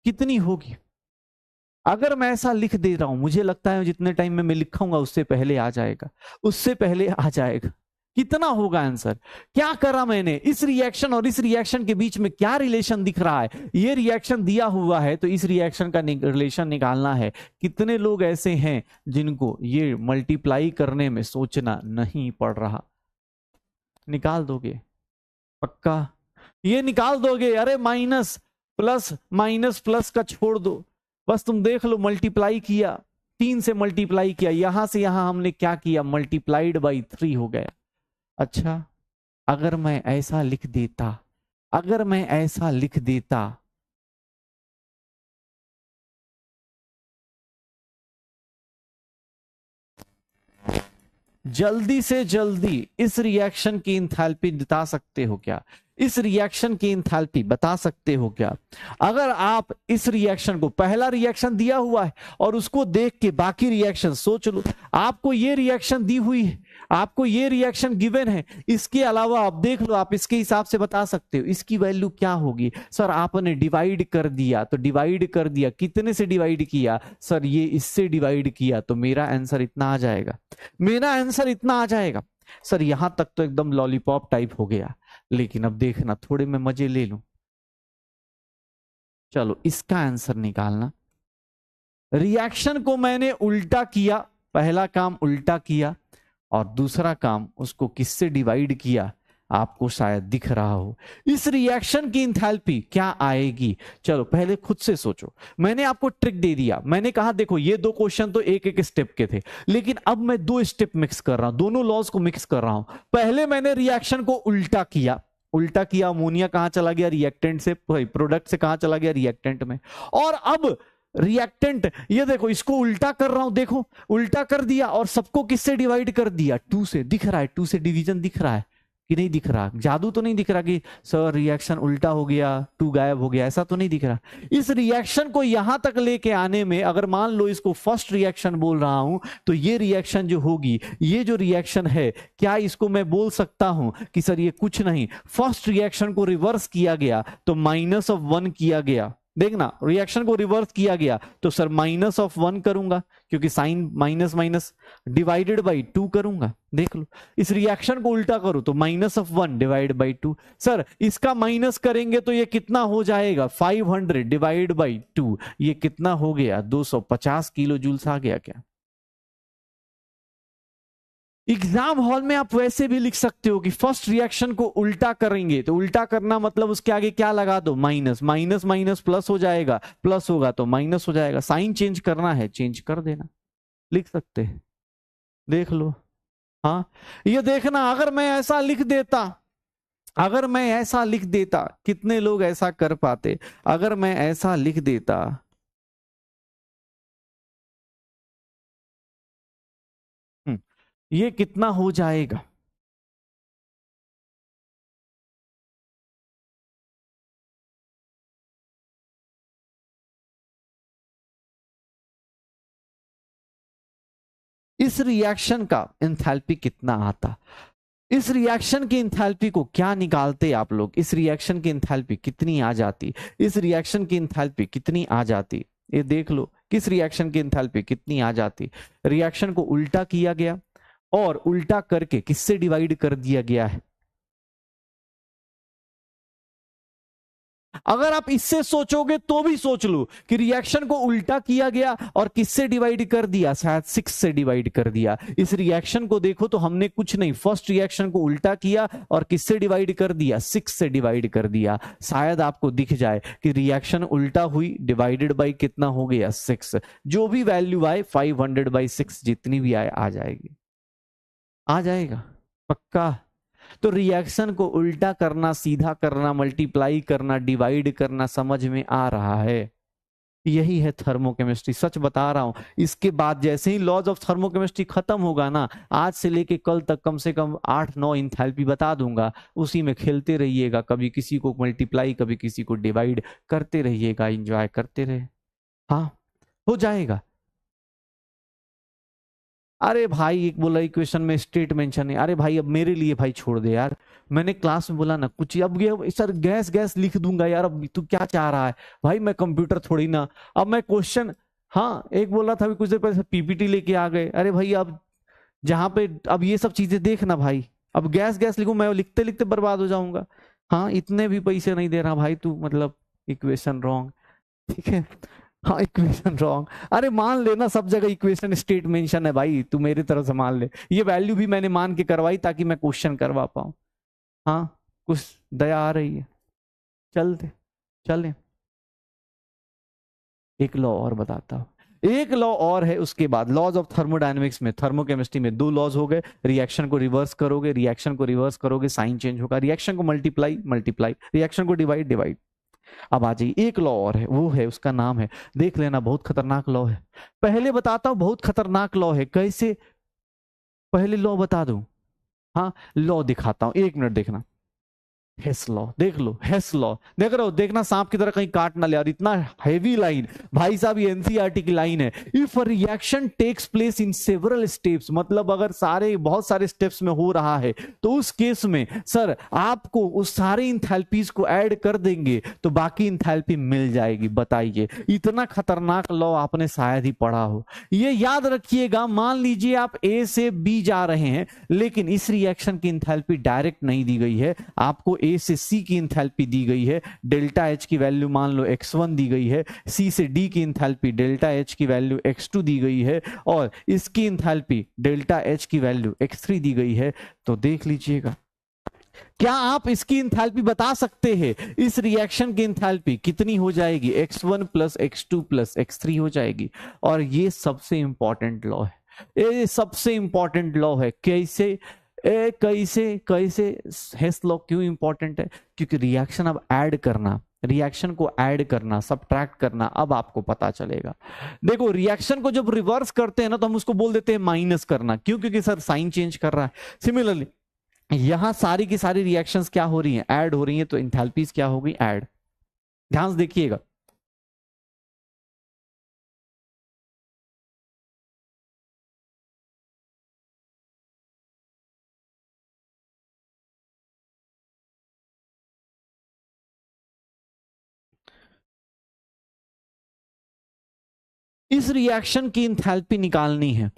कितनी होगी? अगर मैं ऐसा लिख दे रहा हूं, मुझे लगता है जितने टाइम में मैं लिखूंगा उससे पहले आ जाएगा, उससे पहले आ जाएगा। कितना होगा आंसर? क्या करा मैंने? इस रिएक्शन और इस रिएक्शन के बीच में क्या रिलेशन दिख रहा है? ये रिएक्शन दिया हुआ है तो इस रिएक्शन का रिलेशन निकालना है। कितने लोग ऐसे हैं जिनको ये मल्टीप्लाई करने में सोचना नहीं पड़ रहा? निकाल दोगे? पक्का ये निकाल दोगे? अरे माइनस प्लस का छोड़ दो, बस तुम देख लो, मल्टीप्लाई किया, 3 से मल्टीप्लाई किया, यहां से यहां हमने क्या किया, मल्टीप्लाइड बाई 3 हो गया। अच्छा, अगर मैं ऐसा लिख देता, अगर मैं ऐसा लिख देता, जल्दी से जल्दी इस रिएक्शन की इंथैल्पी बता सकते हो क्या? इस रिएक्शन की इंथैल्पी बता सकते हो क्या? अगर आप इस रिएक्शन को, पहला रिएक्शन दिया हुआ है और उसको देख के बाकी रिएक्शन सोच लो, आपको ये रिएक्शन दी हुई है, आपको ये रिएक्शन गिवन है, इसके अलावा आप देख लो, आप इसके हिसाब से बता सकते हो इसकी वैल्यू क्या होगी। सर आपने डिवाइड कर दिया, तो डिवाइड कर दिया, कितने से डिवाइड किया? सर ये इससे डिवाइड किया, तो मेरा आंसर इतना आ जाएगा, मेरा आंसर इतना आ जाएगा। सर यहां तक तो एकदम लॉलीपॉप टाइप हो गया, लेकिन अब देखना, थोड़े मैं मजे ले लूं। चलो इसका आंसर निकालना। रिएक्शन को मैंने उल्टा किया, पहला काम उल्टा किया, और दूसरा काम उसको किससे डिवाइड किया, आपको शायद दिख रहा हो। इस रिएक्शन की इंथैल्पी क्या आएगी? चलो पहले खुद से सोचो। मैंने आपको ट्रिक दे दिया, मैंने कहा देखो ये 2 क्वेश्चन तो एक एक स्टेप के थे, लेकिन अब मैं 2 स्टेप मिक्स कर रहा हूं, दोनों लॉज को मिक्स कर रहा हूं। पहले मैंने रिएक्शन को उल्टा किया, उल्टा किया, अमोनिया कहां चला गया? रिएक्टेंट से, प्रोडक्ट से कहां चला गया? रिएक्टेंट में। और अब रिएक्टेंट, ये देखो इसको उल्टा कर रहा हूं, देखो उल्टा कर दिया, और सबको किससे डिवाइड कर दिया? 2 से। दिख रहा है 2 से डिवीजन दिख रहा है कि नहीं दिख रहा? जादू तो नहीं दिख रहा कि सर रिएक्शन उल्टा हो गया, 2 गायब हो गया, ऐसा तो नहीं दिख रहा। इस रिएक्शन को यहां तक लेके आने में, अगर मान लो इसको फर्स्ट रिएक्शन बोल रहा हूं, तो ये रिएक्शन जो होगी, ये जो रिएक्शन है, क्या इसको मैं बोल सकता हूं कि सर ये कुछ नहीं, फर्स्ट रिएक्शन को रिवर्स किया गया तो -1 किया गया। देखना, रिएक्शन को रिवर्स किया गया तो सर -1 करूंगा, क्योंकि sign minus minus, divided by 2 करूंगा। देख लो, इस रिएक्शन को उल्टा करो तो -1 डिवाइड बाई 2। सर इसका माइनस करेंगे तो ये कितना हो जाएगा? 500 डिवाइड बाई 2, ये कितना हो गया? 250 किलो जूल्स आ गया क्या? एग्जाम हॉल में आप वैसे भी लिख सकते हो कि फर्स्ट रिएक्शन को उल्टा करेंगे, तो उल्टा करना मतलब उसके आगे क्या लगा दो? माइनस, माइनस माइनस प्लस हो जाएगा, प्लस होगा तो माइनस हो जाएगा। साइन चेंज करना है, चेंज कर देना, लिख सकते हैं। देख लो, हाँ ये देखना, अगर मैं ऐसा लिख देता, अगर मैं ऐसा लिख देता, कितने लोग ऐसा कर पाते? अगर मैं ऐसा लिख देता, ये कितना हो जाएगा? इस रिएक्शन का एंथैल्पी कितना आता? इस रिएक्शन की इंथैल्पी को क्या निकालते आप लोग? इस रिएक्शन की इंथैल्पी कितनी आ जाती? इस रिएक्शन की इंथैल्पी कितनी आ जाती? ये देख लो, किस रिएक्शन की इंथैल्पी कितनी आ जाती? रिएक्शन को उल्टा किया गया और उल्टा करके किससे डिवाइड कर दिया गया है? अगर आप इससे सोचोगे तो भी सोच लो कि रिएक्शन को उल्टा किया गया और किससे डिवाइड कर दिया? शायद 6 से डिवाइड कर दिया। इस रिएक्शन को देखो तो हमने कुछ नहीं, फर्स्ट रिएक्शन को उल्टा किया और किससे डिवाइड कर दिया? 6 से डिवाइड कर दिया। शायद आपको दिख जाए कि रिएक्शन उल्टा हुई, डिवाइडेड बाई कितना हो गया? 6। जो भी वैल्यू आए 500/6, जितनी भी आए आ जाएगी, आ जाएगा पक्का। तो रिएक्शन को उल्टा करना, सीधा करना, मल्टीप्लाई करना, डिवाइड करना समझ में आ रहा है। यही है थर्मोकेमिस्ट्री, सच बता रहा हूं। इसके बाद जैसे ही लॉज ऑफ थर्मोकेमिस्ट्री खत्म होगा ना, आज से लेके कल तक कम से कम 8-9 इंथैल्पी बता दूंगा, उसी में खेलते रहिएगा, कभी किसी को मल्टीप्लाई, कभी किसी को डिवाइड करते रहिएगा, इंजॉय करते रहे। हाँ हो जाएगा। अरे भाई एक बोला इक्वेशन में स्टेट मेंशन है, अरे भाई अब मेरे लिए भाई छोड़ दे यार, मैंने क्लास में बोला ना कुछ, अब ये सर गैस गैस लिख दूंगा यार, अब तू क्या चाह रहा है भाई, मैं कंप्यूटर थोड़ी ना, अब मैं क्वेश्चन, हाँ एक बोला था अभी कुछ देर पहले पीपीटी लेके आ गए, अरे भाई अब जहां पे अब ये सब चीजें देखना भाई, अब गैस गैस लिखूं मैं, लिखते लिखते बर्बाद हो जाऊंगा। हाँ इतने भी पैसे नहीं दे रहा भाई तू, मतलब इक्वेशन रॉन्ग, ठीक है, हाँ इक्वेशन रॉन्ग, अरे मान लेना सब जगह इक्वेशन स्टेट मेंशन है भाई, तू मेरी तरफ से मान ले, ये वैल्यू भी मैंने मान के करवाई ताकि मैं क्वेश्चन करवा पाऊं। हाँ कुछ दया आ रही है, चलते चले, एक लॉ और बताता हूं, एक लॉ और है उसके बाद, लॉज ऑफ थर्मोडायनेमिक्स में, थर्मोकेमिस्ट्री में दो लॉज हो गए, रिएक्शन को रिवर्स करोगे, रिएक्शन को रिवर्स करोगे साइन चेंज होगा, रिएक्शन को मल्टीप्लाई मल्टीप्लाई, रिएक्शन को डिवाइड डिवाइड। अब आ जाइए एक लॉ और है, वो है उसका नाम है, देख लेना बहुत खतरनाक लॉ है, पहले बताता हूं बहुत खतरनाक लॉ है कैसे, पहले लॉ बता दूं, हाँ लॉ दिखाता हूं, एक मिनट देखना, हेस लॉ देख लो, हेस लॉ देख रहे हो, देखना सांप की तरह कहीं काट ना ले, और इतना हेवी लाइन भाई साहब, ये एनसीईआरटी की लाइन है, if a reaction takes place in several steps, मतलब अगर सारे बहुत सारे स्टेप्स में हो रहा है तो उस केस में सर आपको उस सारे इंथैल्पीज को ऐड कर देंगे तो बाकी इंथैल्पी मिल जाएगी, बताइए इतना खतरनाक लॉ आपने शायद ही पढ़ा हो। ये याद रखिएगा, मान लीजिए आप ए से बी जा रहे हैं, लेकिन इस रिएक्शन की इंथैल्पी डायरेक्ट नहीं दी गई है, आपको ए से सी की इंथैल्पी दी गई है, डेल्टा एच की वैल्यू मान लो x1 दी गई है, सी से डी की इंथैल्पी डेल्टा एच की वैल्यू x2 दी गई है, और इसकी इंथैल्पी डेल्टा एच की वैल्यू x3 दी गई है, तो देख लीजिएगा, क्या आप इसकी इंथैल्पी बता सकते हैं, इस रिएक्शन की इंथैल्पी कितनी हो जाएगी, x1 plus x2 plus x3 हो जाएगी। और ये सबसे इंपॉर्टेंट लॉ है, ये सबसे इंपॉर्टेंट लॉ है, कैसे कैसे कैसे हेस लॉ क्यों इंपॉर्टेंट है, क्योंकि रिएक्शन अब ऐड करना, रिएक्शन को ऐड करना सब्ट्रैक्ट करना अब आपको पता चलेगा। देखो रिएक्शन को जब रिवर्स करते हैं ना तो हम उसको बोल देते हैं माइनस करना, क्यों, क्योंकि सर साइन चेंज कर रहा है। सिमिलरली यहां सारी की सारी रिएक्शंस क्या हो रही हैं, ऐड हो रही हैं, तो इंथैल्पीज क्या हो गई, ऐड। ध्यान से देखिएगा, इस रिएक्शन की इंथैल्पी निकालनी है,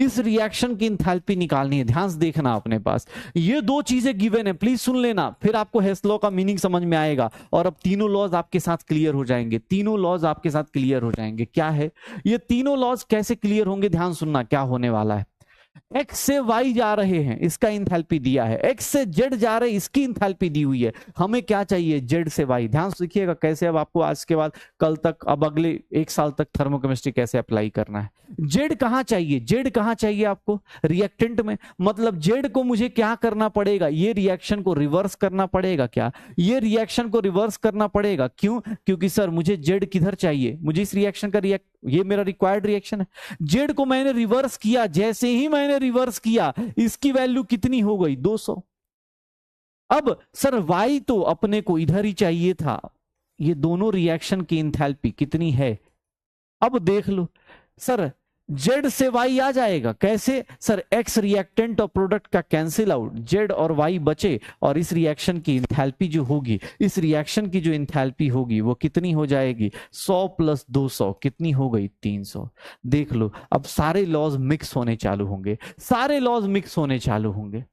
इस रिएक्शन की इंथैल्पी निकालनी है, ध्यान से देखना अपने पास, ये दो चीजें गिवन है, प्लीज सुन लेना, फिर आपको हेस लॉ का मीनिंग समझ में आएगा, और अब तीनों लॉज आपके साथ क्लियर हो जाएंगे, तीनों लॉज आपके साथ क्लियर हो जाएंगे। क्या है ये तीनों लॉज, कैसे क्लियर होंगे, ध्यान सुनना क्या होने वाला है। एक्स से वाई जा रहे हैं, इसका इंथैल्पी दिया है, एक्स से जेड जा रहे हैं, इसकी इंथैल्पी दी हुई है, हमें क्या चाहिए, जेड से वाई। ध्यान से देखिएगा कैसे, अब आपको आज के बाद कल तक, अब अगले एक साल तक थर्मोकेमिस्ट्री कैसे अप्लाई करना है। जेड कहां चाहिए, जेड कहां चाहिए आपको, रिएक्टेंट में, मतलब जेड को मुझे क्या करना पड़ेगा, ये रिएक्शन को रिवर्स करना पड़ेगा, क्या ये रिएक्शन को रिवर्स करना पड़ेगा, क्यों, क्योंकि सर मुझे जेड किधर चाहिए, मुझे इस रिएक्शन का ये मेरा रिक्वायर्ड रिएक्शन है, जेड को मैंने रिवर्स किया, जैसे ही मैंने रिवर्स किया इसकी वैल्यू कितनी हो गई, 200। अब सर वाई तो अपने को इधर ही चाहिए था, ये दोनों रिएक्शन की इंथैल्पी कितनी है, अब देख लो सर, जेड से वाई आ जाएगा, कैसे सर, एक्स रिएक्टेंट और प्रोडक्ट का कैंसिल आउट, जेड और वाई बचे, और इस रिएक्शन की इंथैल्पी जो होगी, इस रिएक्शन की जो इंथैल्पी होगी वो कितनी हो जाएगी, 100 प्लस 200 कितनी हो गई, 300। देख लो अब सारे लॉज मिक्स होने चालू होंगे, सारे लॉज मिक्स होने चालू होंगे,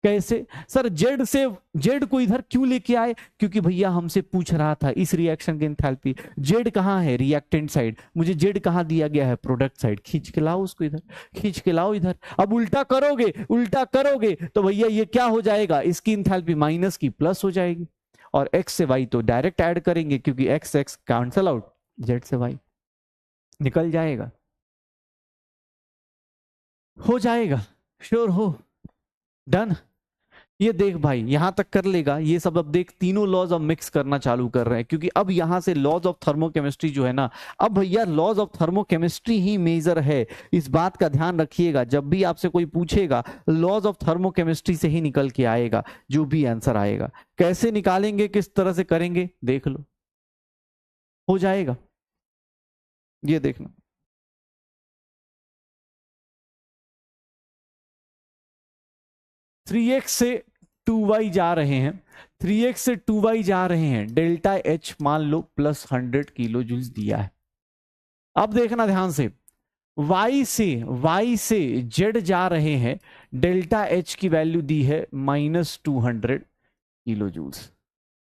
कैसे सर, जेड से, जेड को इधर क्यों लेके आए, क्योंकि भैया हमसे पूछ रहा था इस रिएक्शन की एंथैल्पी, जेड कहां है, रिएक्टेंट साइड, मुझे जेड कहां दिया गया है, प्रोडक्ट साइड, खींच के लाओ उसको इधर, खींच के लाओ इधर। अब उल्टा करोगे, उल्टा करोगे तो भैया ये क्या हो जाएगा, इसकी एंथैल्पी माइनस की प्लस हो जाएगी, और एक्स से वाई तो डायरेक्ट ऐड करेंगे, क्योंकि x x cancel out, Z से वाई निकल जाएगा, हो जाएगा, श्योर हो, डन। ये देख भाई यहां तक कर लेगा, ये सब अब देख तीनों लॉज अब मिक्स करना चालू कर रहे हैं, क्योंकि अब यहां से लॉज ऑफ थर्मोकेमिस्ट्री जो है ना, अब भैया लॉज ऑफ थर्मोकेमिस्ट्री ही मेजर है, इस बात का ध्यान रखिएगा, जब भी आपसे कोई पूछेगा लॉज ऑफ थर्मोकेमिस्ट्री से ही निकल के आएगा जो भी आंसर आएगा। कैसे निकालेंगे, किस तरह से करेंगे, देख लो, हो जाएगा, ये देखना। 3x से 2y जा रहे हैं, 3x से 2y जा रहे हैं, डेल्टा H मान लो प्लस 100 किलो जूल्स दिया है। अब देखना ध्यान से, y से z जा रहे हैं, डेल्टा H की वैल्यू दी है -200 किलो जूल्स।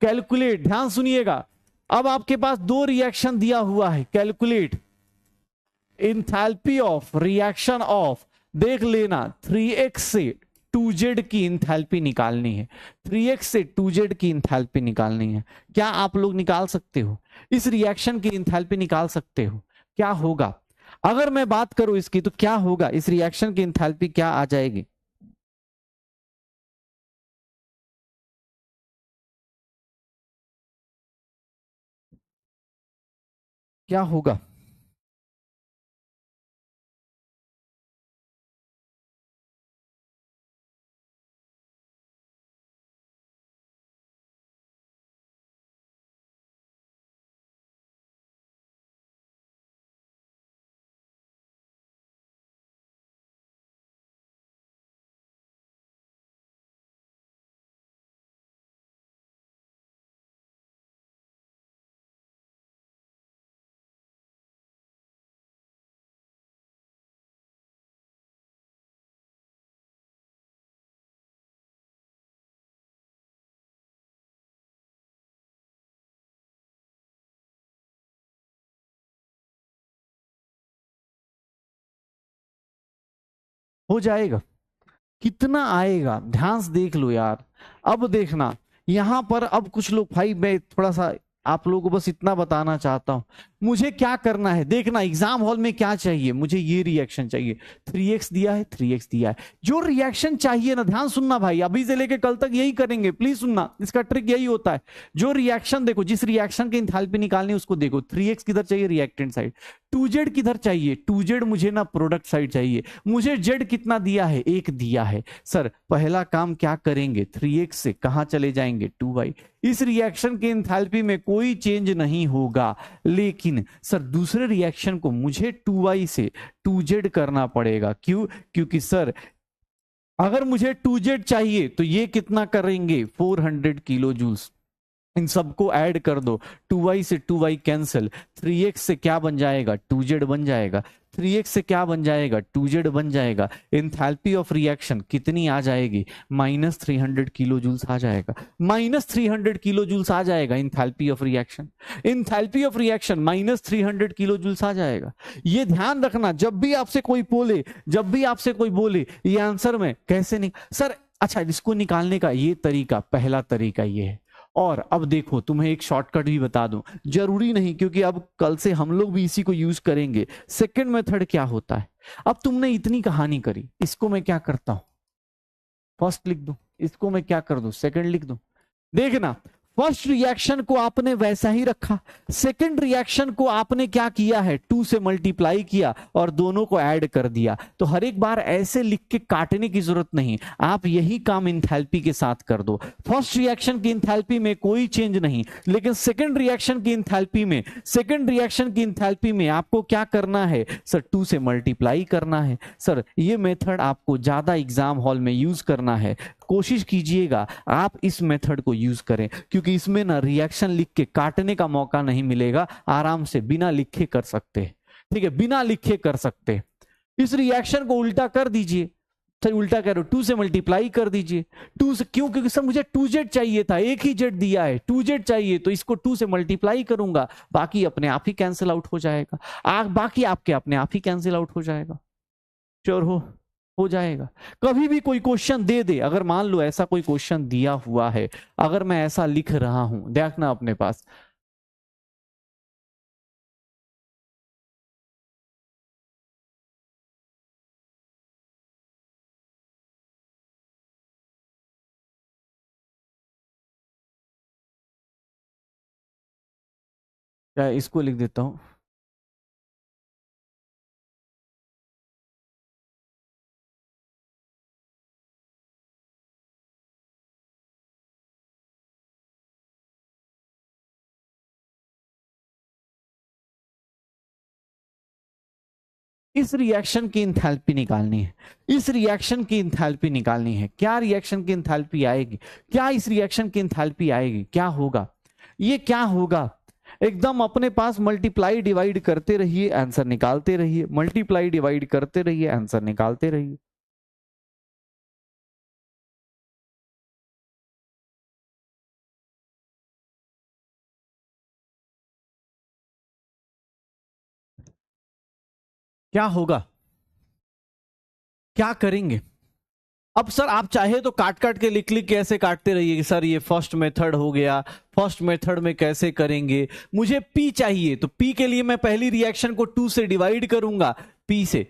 कैलकुलेट, ध्यान सुनिएगा, अब आपके पास दो रिएक्शन दिया हुआ है, calculate enthalpy of reaction of, देख लेना 3x से 2z की इंथैल्पी निकालनी है, 3x से 2z की इंथैल्पी निकालनी है। क्या आप लोग निकाल सकते हो? इस रिएक्शन की इंथैल्पी निकाल सकते हो? क्या होगा अगर मैं बात करूं इसकी, तो क्या होगा इस रिएक्शन की इंथैल्पी क्या आ जाएगी? क्या होगा? हो जाएगा। कितना आएगा ध्यान से देख लो यार। अब देखना यहां पर, अब कुछ लोग, भाई मैं थोड़ा सा आप लोगों को बस इतना बताना चाहता हूं, मुझे क्या करना है देखना, एग्जाम हॉल में क्या चाहिए, मुझे ये रिएक्शन चाहिए, 3x दिया है, 3x दिया है, जो रिएक्शन चाहिए ना, ध्यान सुनना भाई, अभी से लेके कल तक यही करेंगे, प्लीज सुनना, इसका ट्रिक यही होता है। जो रिएक्शन देखो, जिस रिएक्शन की इंथैल्पी निकालनी है उसको देखो, 3x किधर चाहिए, रिएक्टेंट साइड, 2z किधर चाहिए, 2z मुझे ना प्रोडक्ट साइड चाहिए, मुझे z कितना दिया है, 1 दिया है। सर पहला काम क्या करेंगे, 3x से कहां चले जाएंगे, 2y। इस रिएक्शन की एंथैल्पी में कोई चेंज नहीं होगा, लेकिन सर दूसरे रिएक्शन को मुझे 2y से 2z करना पड़ेगा। क्यों? क्योंकि सर अगर मुझे 2z चाहिए तो ये कितना करेंगे, 400 किलो जूल्स। इन सबको ऐड कर दो, 2y से 2y कैंसिल, 3x से क्या बन जाएगा, 2z बन जाएगा, 3x से क्या बन जाएगा, 2z बन जाएगा। एंथैल्पी ऑफ रिएक्शन कितनी आ जाएगी, -300 किलो जूल्स आ जाएगा, -300 किलो जूल्स आ जाएगा enthalpy of reaction. Enthalpy of reaction -300 kilo joules आ जाएगा। ये ध्यान रखना, जब भी आपसे कोई बोले, जब भी आपसे कोई बोले ये आंसर में कैसे नहीं सर, अच्छा इसको निकालने का ये तरीका, पहला तरीका ये है। और अब देखो तुम्हें एक शॉर्टकट भी बता दूं, जरूरी नहीं, क्योंकि अब कल से हम लोग भी इसी को यूज करेंगे। सेकंड मेथड क्या होता है, अब तुमने इतनी कहानी करी, इसको मैं क्या करता हूं, फर्स्ट लिख दूं, इसको मैं क्या कर दूं, सेकंड लिख दूं। देखना, फर्स्ट रिएक्शन को आपने वैसा ही रखा, सेकंड रिएक्शन को आपने क्या किया है, 2 से मल्टीप्लाई किया और दोनों को ऐड कर दिया। तो हर एक बार ऐसे लिख के काटने की जरूरत नहीं, आप यही काम इंथैल्पी के साथ कर दो। फर्स्ट रिएक्शन की इंथैल्पी में कोई चेंज नहीं, लेकिन सेकंड रिएक्शन की इंथैल्पी में, सेकंड रिएक्शन की इंथैल्पी में आपको क्या करना है सर, 2 से मल्टीप्लाई करना है। सर ये मेथड आपको ज्यादा एग्जाम हॉल में यूज करना है, कोशिश कीजिएगा आप इस मेथड को यूज करें, क्योंकि इसमें ना रिएक्शन लिख के काटने का मौका नहीं मिलेगा, आराम से बिना लिखे कर सकते हैं। ठीक है, बिना लिखे कर सकते। इस रिएक्शन को उल्टा कर दीजिए, सर उल्टा करो, 2 से मल्टीप्लाई कर दीजिए, 2 से, क्यों? क्योंकि सर मुझे 2z चाहिए था, एक ही z दिया है, 2z चाहिए तो इसको 2 से मल्टीप्लाई करूंगा, बाकी अपने आप ही कैंसिल आउट हो जाएगा, बाकी आपके अपने आप ही कैंसिल आउट हो जाएगा। श्योर हो जाएगा। कभी भी कोई क्वेश्चन दे दे, अगर मान लो ऐसा कोई क्वेश्चन दिया हुआ है, अगर मैं ऐसा लिख रहा हूं, देखना अपने पास, क्या इसको लिख देता हूं, इस रिएक्शन की इंथैल्पी निकालनी है, इस रिएक्शन की इंथैल्पी निकालनी है। क्या रिएक्शन की इंथैल्पी आएगी, क्या इस रिएक्शन की इंथैल्पी आएगी, क्या होगा, ये क्या होगा? एकदम अपने पास मल्टीप्लाई डिवाइड करते रहिए, आंसर निकालते रहिए, मल्टीप्लाई डिवाइड करते रहिए, आंसर निकालते रहिए। क्या होगा, क्या करेंगे? अब सर आप चाहे तो काट काट के लिख लिख के ऐसे काटते रहिए कि सर ये फर्स्ट मेथड हो गया, फर्स्ट मेथड में कैसे करेंगे, मुझे पी चाहिए, तो पी के लिए मैं पहली रिएक्शन को 2 से डिवाइड करूंगा, पी से,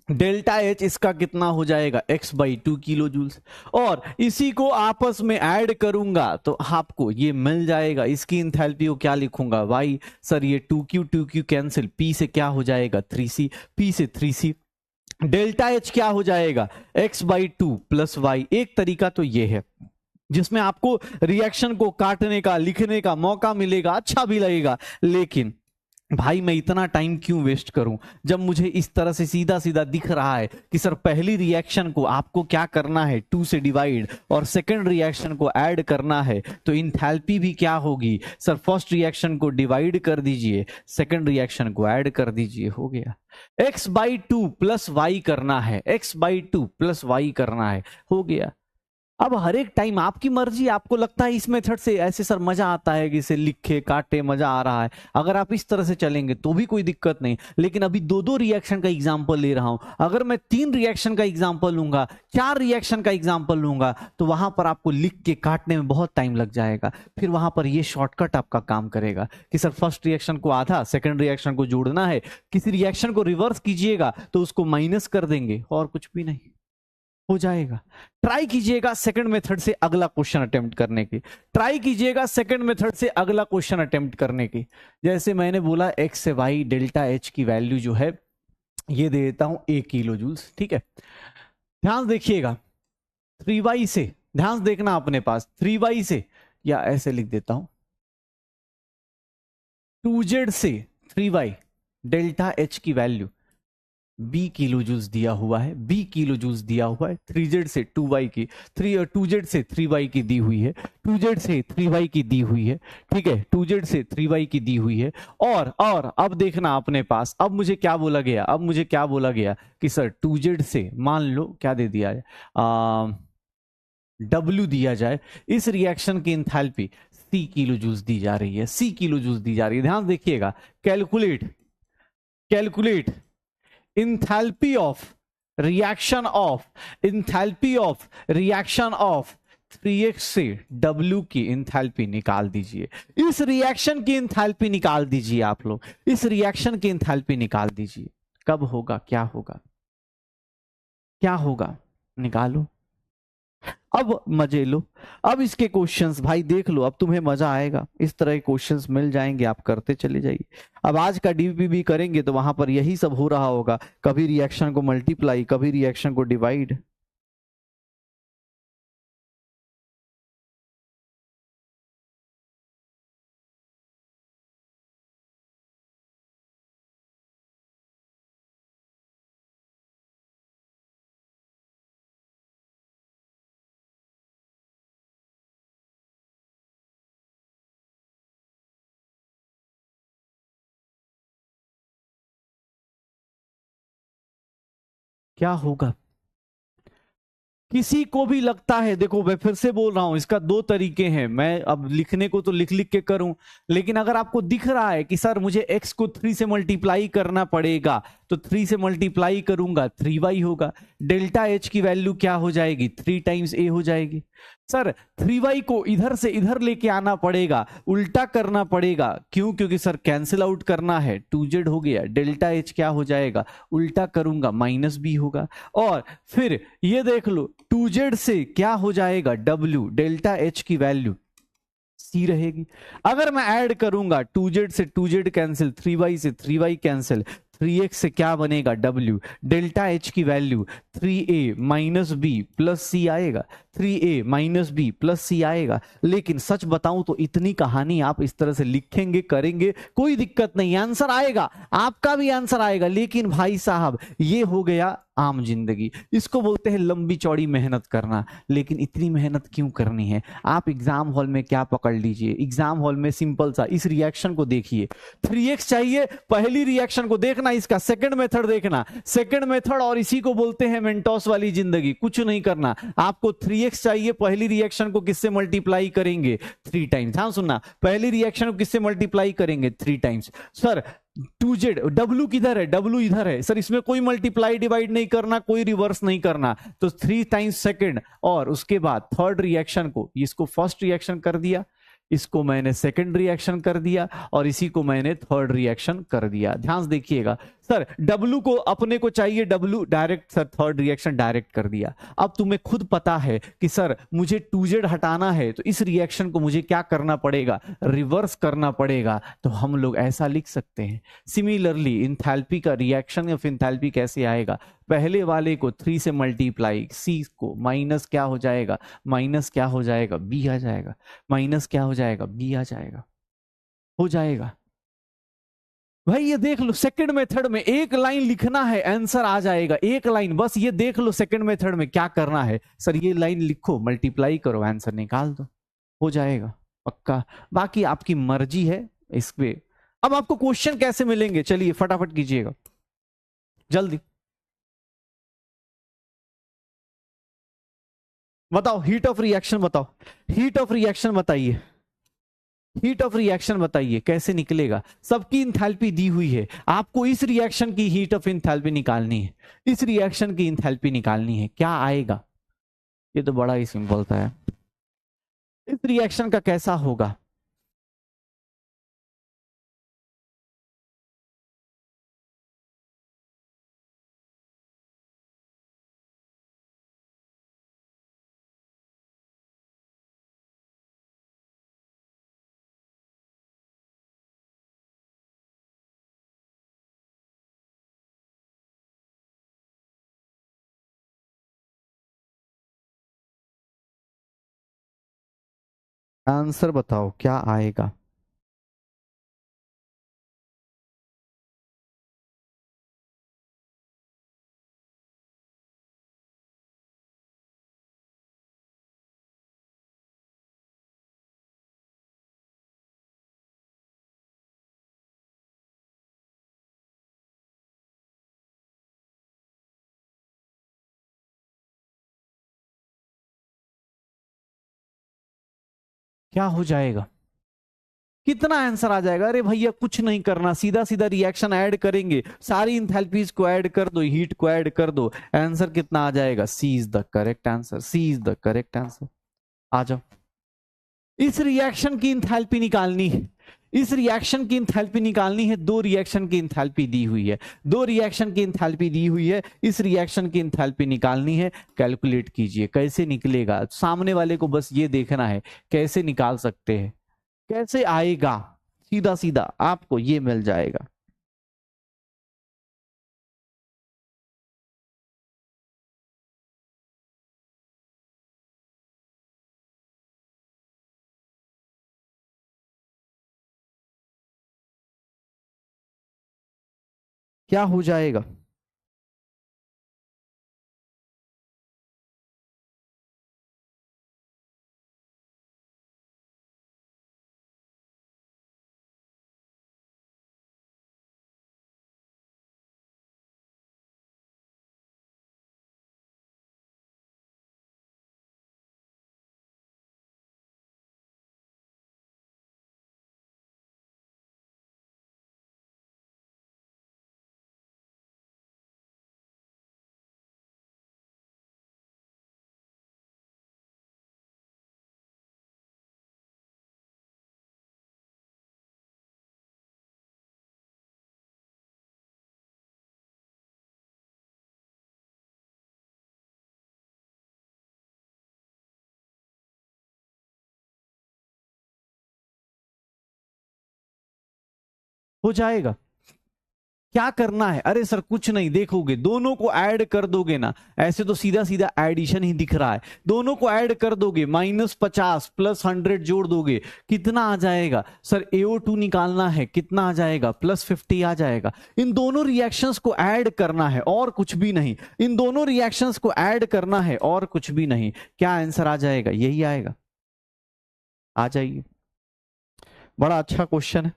डेल्टा एच इसका कितना हो जाएगा, x/2 किलो जूल्स, और इसी को आपस में ऐड करूंगा तो आपको ये मिल जाएगा। इसकी इंथैल्पी को क्या लिखूंगा, y, सर ये 2q कैंसिल, p से क्या हो जाएगा 3c, p से 3c, डेल्टा एच क्या हो जाएगा x/2 प्लस y। एक तरीका तो ये है जिसमें आपको रिएक्शन को काटने का लिखने का मौका मिलेगा, अच्छा भी लगेगा, लेकिन भाई मैं इतना टाइम क्यों वेस्ट करूं जब मुझे इस तरह से सीधा सीधा दिख रहा है कि सर पहली रिएक्शन को आपको क्या करना है 2 से डिवाइड और सेकंड रिएक्शन को ऐड करना है, तो इंथैल्पी भी क्या होगी सर, फर्स्ट रिएक्शन को डिवाइड कर दीजिए, सेकंड रिएक्शन को ऐड कर दीजिए, हो गया। x/2 प्लस वाई करना है, x/2 प्लस वाई करना है, हो गया। अब हर एक टाइम आपकी मर्जी, आपको लगता है इस मेथड से ऐसे सर मजा आता है कि इसे लिखे काटे मजा आ रहा है, अगर आप इस तरह से चलेंगे तो भी कोई दिक्कत नहीं, लेकिन अभी 2 रिएक्शन का एग्जांपल ले रहा हूं, अगर मैं 3 रिएक्शन का एग्जांपल लूंगा, 4 रिएक्शन का एग्जांपल लूंगा, तो वहां पर आपको लिख के काटने में बहुत टाइम लग जाएगा, फिर वहां पर ये शॉर्टकट आपका काम करेगा कि सर फर्स्ट रिएक्शन को आधा, सेकेंड रिएक्शन को जोड़ना है, किसी रिएक्शन को रिवर्स कीजिएगा तो उसको माइनस कर देंगे, और कुछ भी नहीं, हो जाएगा। ट्राई कीजिएगा सेकंड मेथड से अगला क्वेश्चन अटेम्प्ट करने की, ट्राई कीजिएगा सेकंड मेथड से अगला क्वेश्चन अटेम्प्ट करने की। जैसे मैंने बोला एक्स से वाई डेल्टा एच की वैल्यू जो है ये दे देता हूं 1 किलो जूल्स, ठीक है। ध्यान देखिएगा 3y से, ध्यान देखना अपने पास 3y से, या ऐसे लिख देता हूं 2z से 3y डेल्टा एच की वैल्यू b किलो जूल्स दिया हुआ है, b किलो जूल्स दिया हुआ है, 3z से 2y की 2z से 3y की दी हुई है, 2z से 3y की दी हुई है, ठीक है, 2z से 3y की दी हुई है। और अब देखना अपने पास, अब मुझे क्या बोला गया, अब मुझे क्या बोला गया कि सर 2z से मान लो क्या दे दिया है, W दिया जाए, इस रिएक्शन की इंथैल्पी C किलो जूल्स दी जा रही है, C किलो जूल्स दी जा रही है। ध्यान देखिएगा, calculate enthalpy of reaction of 3x से W की इंथैल्पी निकाल दीजिए, इस रिएक्शन की इंथैल्पी निकाल दीजिए, आप लोग इस रिएक्शन की इंथैल्पी निकाल दीजिए, कब होगा, क्या होगा, क्या होगा, निकालो। अब मजे लो, अब इसके क्वेश्चंस भाई देख लो, अब तुम्हें मजा आएगा, इस तरह के क्वेश्चंस मिल जाएंगे, आप करते चले जाइए। अब आज का डीवीपी भी करेंगे तो वहां पर यही सब हो रहा होगा, कभी रिएक्शन को मल्टीप्लाई, कभी रिएक्शन को डिवाइड। क्या होगा, किसी को भी लगता है, देखो मैं फिर से बोल रहा हूं, इसका 2 तरीके हैं, मैं अब लिखने को तो लिख लिख के करूं, लेकिन अगर आपको दिख रहा है कि सर मुझे x को 3 से मल्टीप्लाई करना पड़ेगा, तो 3 से मल्टीप्लाई करूंगा 3y होगा, डेल्टा h की वैल्यू क्या हो जाएगी 3 टाइम्स a हो जाएगी। सर 3y को इधर से इधर लेके आना पड़ेगा, उल्टा करना पड़ेगा, क्यों, क्योंकि सर कैंसिल आउट करना है, 2z हो गया, डेल्टा h क्या हो जाएगा, उल्टा करूंगा -b होगा। और फिर ये देख लो 2z से क्या हो जाएगा w, डेल्टा h की वैल्यू c रहेगी। अगर मैं ऐड करूंगा 2z से 2z कैंसिल, 3y से 3y कैंसिल, 3x से क्या बनेगा w, डेल्टा h की value 3a - b plus c आएगा, 3a माइनस बी प्लस सी आएगा। लेकिन सच बताऊं तो इतनी कहानी आप इस तरह से लिखेंगे करेंगे कोई दिक्कत नहीं, आंसर आएगा, आपका भी आंसर आएगा। लेकिन भाई साहब ये हो गया आम जिंदगी, इसको बोलते हैं लंबी चौड़ी मेहनत करना। लेकिन इतनी मेहनत क्यों करनी है? आप एग्जाम हॉल में क्या पकड़ लीजिए, एग्जाम हॉल में सिंपल सा इस रिएक्शन को देखिए, 3x चाहिए, पहली रिएक्शन को देखना, इसका सेकंड मेथड देखना, सेकंड मेथड, और इसी को बोलते हैं मेंटोस वाली जिंदगी। कुछ नहीं करना, आपको 3x चाहिए, पहली रिएक्शन को किससे मल्टीप्लाई करेंगे? 3 टाइम्स। हाँ सुनना, पहली रिएक्शन को किससे मल्टीप्लाई करेंगे? 3 टाइम्स। सर 2z, डब्ल्यू किधर है? डब्ल्यू इधर है सर, इसमें कोई मल्टीप्लाई डिवाइड नहीं करना, कोई रिवर्स नहीं करना, तो 3 टाइम्स सेकंड, और उसके बाद थर्ड रिएक्शन को, इसको फर्स्ट रिएक्शन कर दिया, इसको मैंने सेकंड रिएक्शन कर दिया, और इसी को मैंने थर्ड रिएक्शन कर दिया। ध्यान से देखिएगा सर, W को अपने को चाहिए, W direct, sir third reaction direct कर दिया। अब तुम्हें खुद पता है कि सर मुझे 2z हटाना है, तो इस रिएक्शन को मुझे क्या करना पड़ेगा? रिवर्स करना पड़ेगा। तो हम लोग ऐसा लिख सकते हैं। सिमिलरली इंथैल्पी का रिएक्शन ऑफ इंथैल्पी कैसे आएगा? पहले वाले को 3 से मल्टीप्लाई, सी को माइनस क्या हो जाएगा? माइनस क्या हो जाएगा? बी आ जाएगा। माइनस क्या हो जाएगा? बी आ जाएगा। हो जाएगा भाई, ये देख लो सेकंड मेथड में एक लाइन लिखना है, आंसर आ जाएगा, एक लाइन बस। ये देख लो सेकंड मेथड में क्या करना है, सर ये लाइन लिखो, मल्टीप्लाई करो, आंसर निकाल दो, हो जाएगा पक्का। बाकी आपकी मर्जी है इस पे। अब आपको क्वेश्चन कैसे मिलेंगे, चलिए फटाफट कीजिएगा जल्दी बताओ। हीट ऑफ रिएक्शन बताओ, हीट ऑफ रिएक्शन बताइए, हीट ऑफ रिएक्शन बताइए कैसे निकलेगा? सबकी इंथैल्पी दी हुई है, आपको इस रिएक्शन की हीट ऑफ इंथैल्पी निकालनी है, इस रिएक्शन की इंथैल्पी निकालनी है, क्या आएगा? ये तो बड़ा ही सिंपल था है। इस रिएक्शन का कैसा होगा? आंसर बताओ क्या आएगा? क्या हो जाएगा? कितना आंसर आ जाएगा? अरे भैया कुछ नहीं करना, सीधा सीधा रिएक्शन ऐड करेंगे, सारी इंथैल्पीज को ऐड कर दो, हीट को ऐड कर दो, आंसर कितना आ जाएगा? C is the correct answer, C is the correct answer. आ जाओ, इस रिएक्शन की इंथैल्पी निकालनी है, इस रिएक्शन की इंथैल्पी निकालनी है। दो रिएक्शन की इंथैल्पी दी हुई है, दो रिएक्शन की इंथैल्पी दी हुई है, इस रिएक्शन की इंथैल्पी निकालनी है। कैलकुलेट कीजिए कैसे निकलेगा, सामने वाले को बस ये देखना है कैसे निकाल सकते हैं, कैसे आएगा, सीधा सीधा आपको ये मिल जाएगा। क्या हो जाएगा? हो जाएगा क्या करना है? अरे सर कुछ नहीं, देखोगे दोनों को ऐड कर दोगे ना, ऐसे तो सीधा सीधा एडिशन ही दिख रहा है, दोनों को ऐड कर दोगे, -50 प्लस 100 जोड़ दोगे, कितना आ जाएगा सर? AO2 निकालना है, कितना आ जाएगा? +50 आ जाएगा। इन दोनों रिएक्शंस को ऐड करना है और कुछ भी नहीं, इन दोनों रिएक्शंस को ऐड करना है और कुछ भी नहीं। क्या आंसर आ जाएगा? यही आएगा। आ जाइए, बड़ा अच्छा क्वेश्चन है,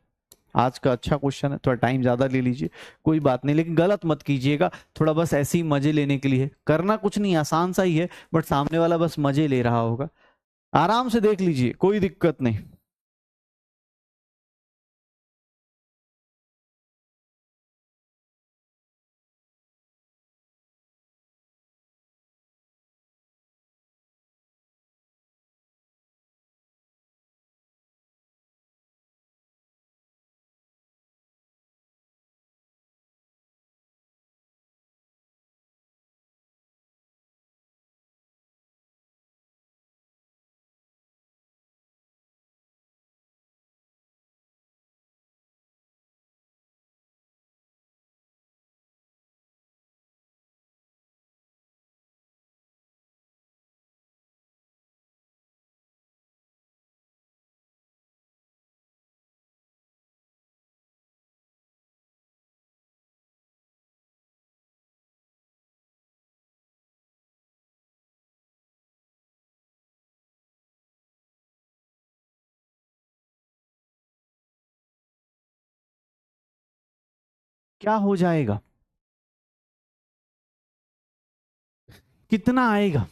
आज का अच्छा क्वेश्चन है, थोड़ा टाइम ज्यादा ले लीजिए, कोई बात नहीं, लेकिन गलत मत कीजिएगा, थोड़ा बस ऐसे ही मजे लेने के लिए, करना कुछ नहीं, आसान सा ही है, बट सामने वाला बस मजे ले रहा होगा। आराम से देख लीजिए, कोई दिक्कत नहीं। क्या हो जाएगा? कितना आएगा?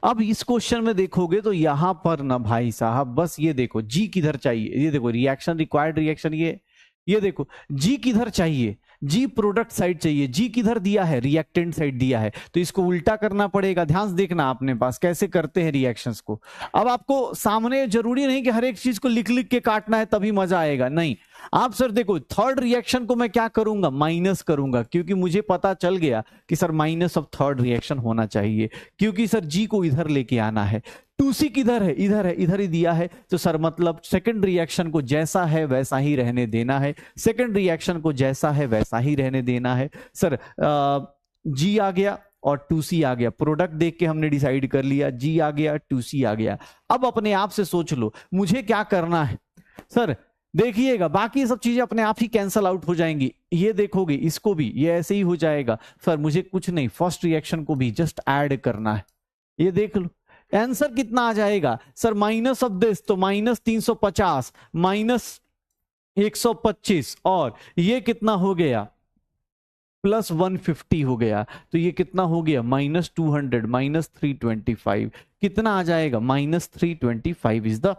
अब इस क्वेश्चन में देखोगे तो यहां पर ना भाई साहब, बस ये देखो जी किधर चाहिए, ये देखो रिएक्शन, रिक्वायर्ड रिएक्शन, ये देखो जी किधर चाहिए, जी प्रोडक्ट साइड चाहिए, जी किधर दिया है? रिएक्टेंट साइड दिया है, तो इसको उल्टा करना पड़ेगा। ध्यान से देखना अपने पास कैसे करते हैं रिएक्शंस को। अब आपको सामने जरूरी नहीं कि हर एक चीज को लिख लिख के काटना है तभी मजा आएगा, नहीं। आप सर देखो, थर्ड रिएक्शन को मैं क्या करूंगा? माइनस करूंगा, क्योंकि मुझे पता चल गया कि sir minus of third reaction होना चाहिए, क्योंकि सर जी को इधर लेके आना है। 2C किधर है? इधर है, इधर ही दिया है, तो सर मतलब सेकंड रिएक्शन को जैसा है वैसा ही रहने देना है, सेकंड रिएक्शन को जैसा है वैसा ही रहने देना है। सर जी आ गया और 2C आ गया, प्रोडक्ट देख के हमने डिसाइड कर लिया, जी आ गया 2C आ गया। अब अपने आप से सोच लो मुझे क्या करना है? सर देखिएगा बाकी सब चीजें अपने आप ही कैंसल आउट हो जाएंगी, ये देखोगे इसको भी ये ऐसे ही हो जाएगा। सर मुझे कुछ नहीं, फर्स्ट रिएक्शन को भी जस्ट ऐड करना है, ये देख लो आंसर कितना आ जाएगा? सर माइनस ऑफ दिस तो -350 -125 और ये कितना हो गया? +150 हो गया, तो ये कितना हो गया? -200 -325, कितना आ जाएगा? -325 इज द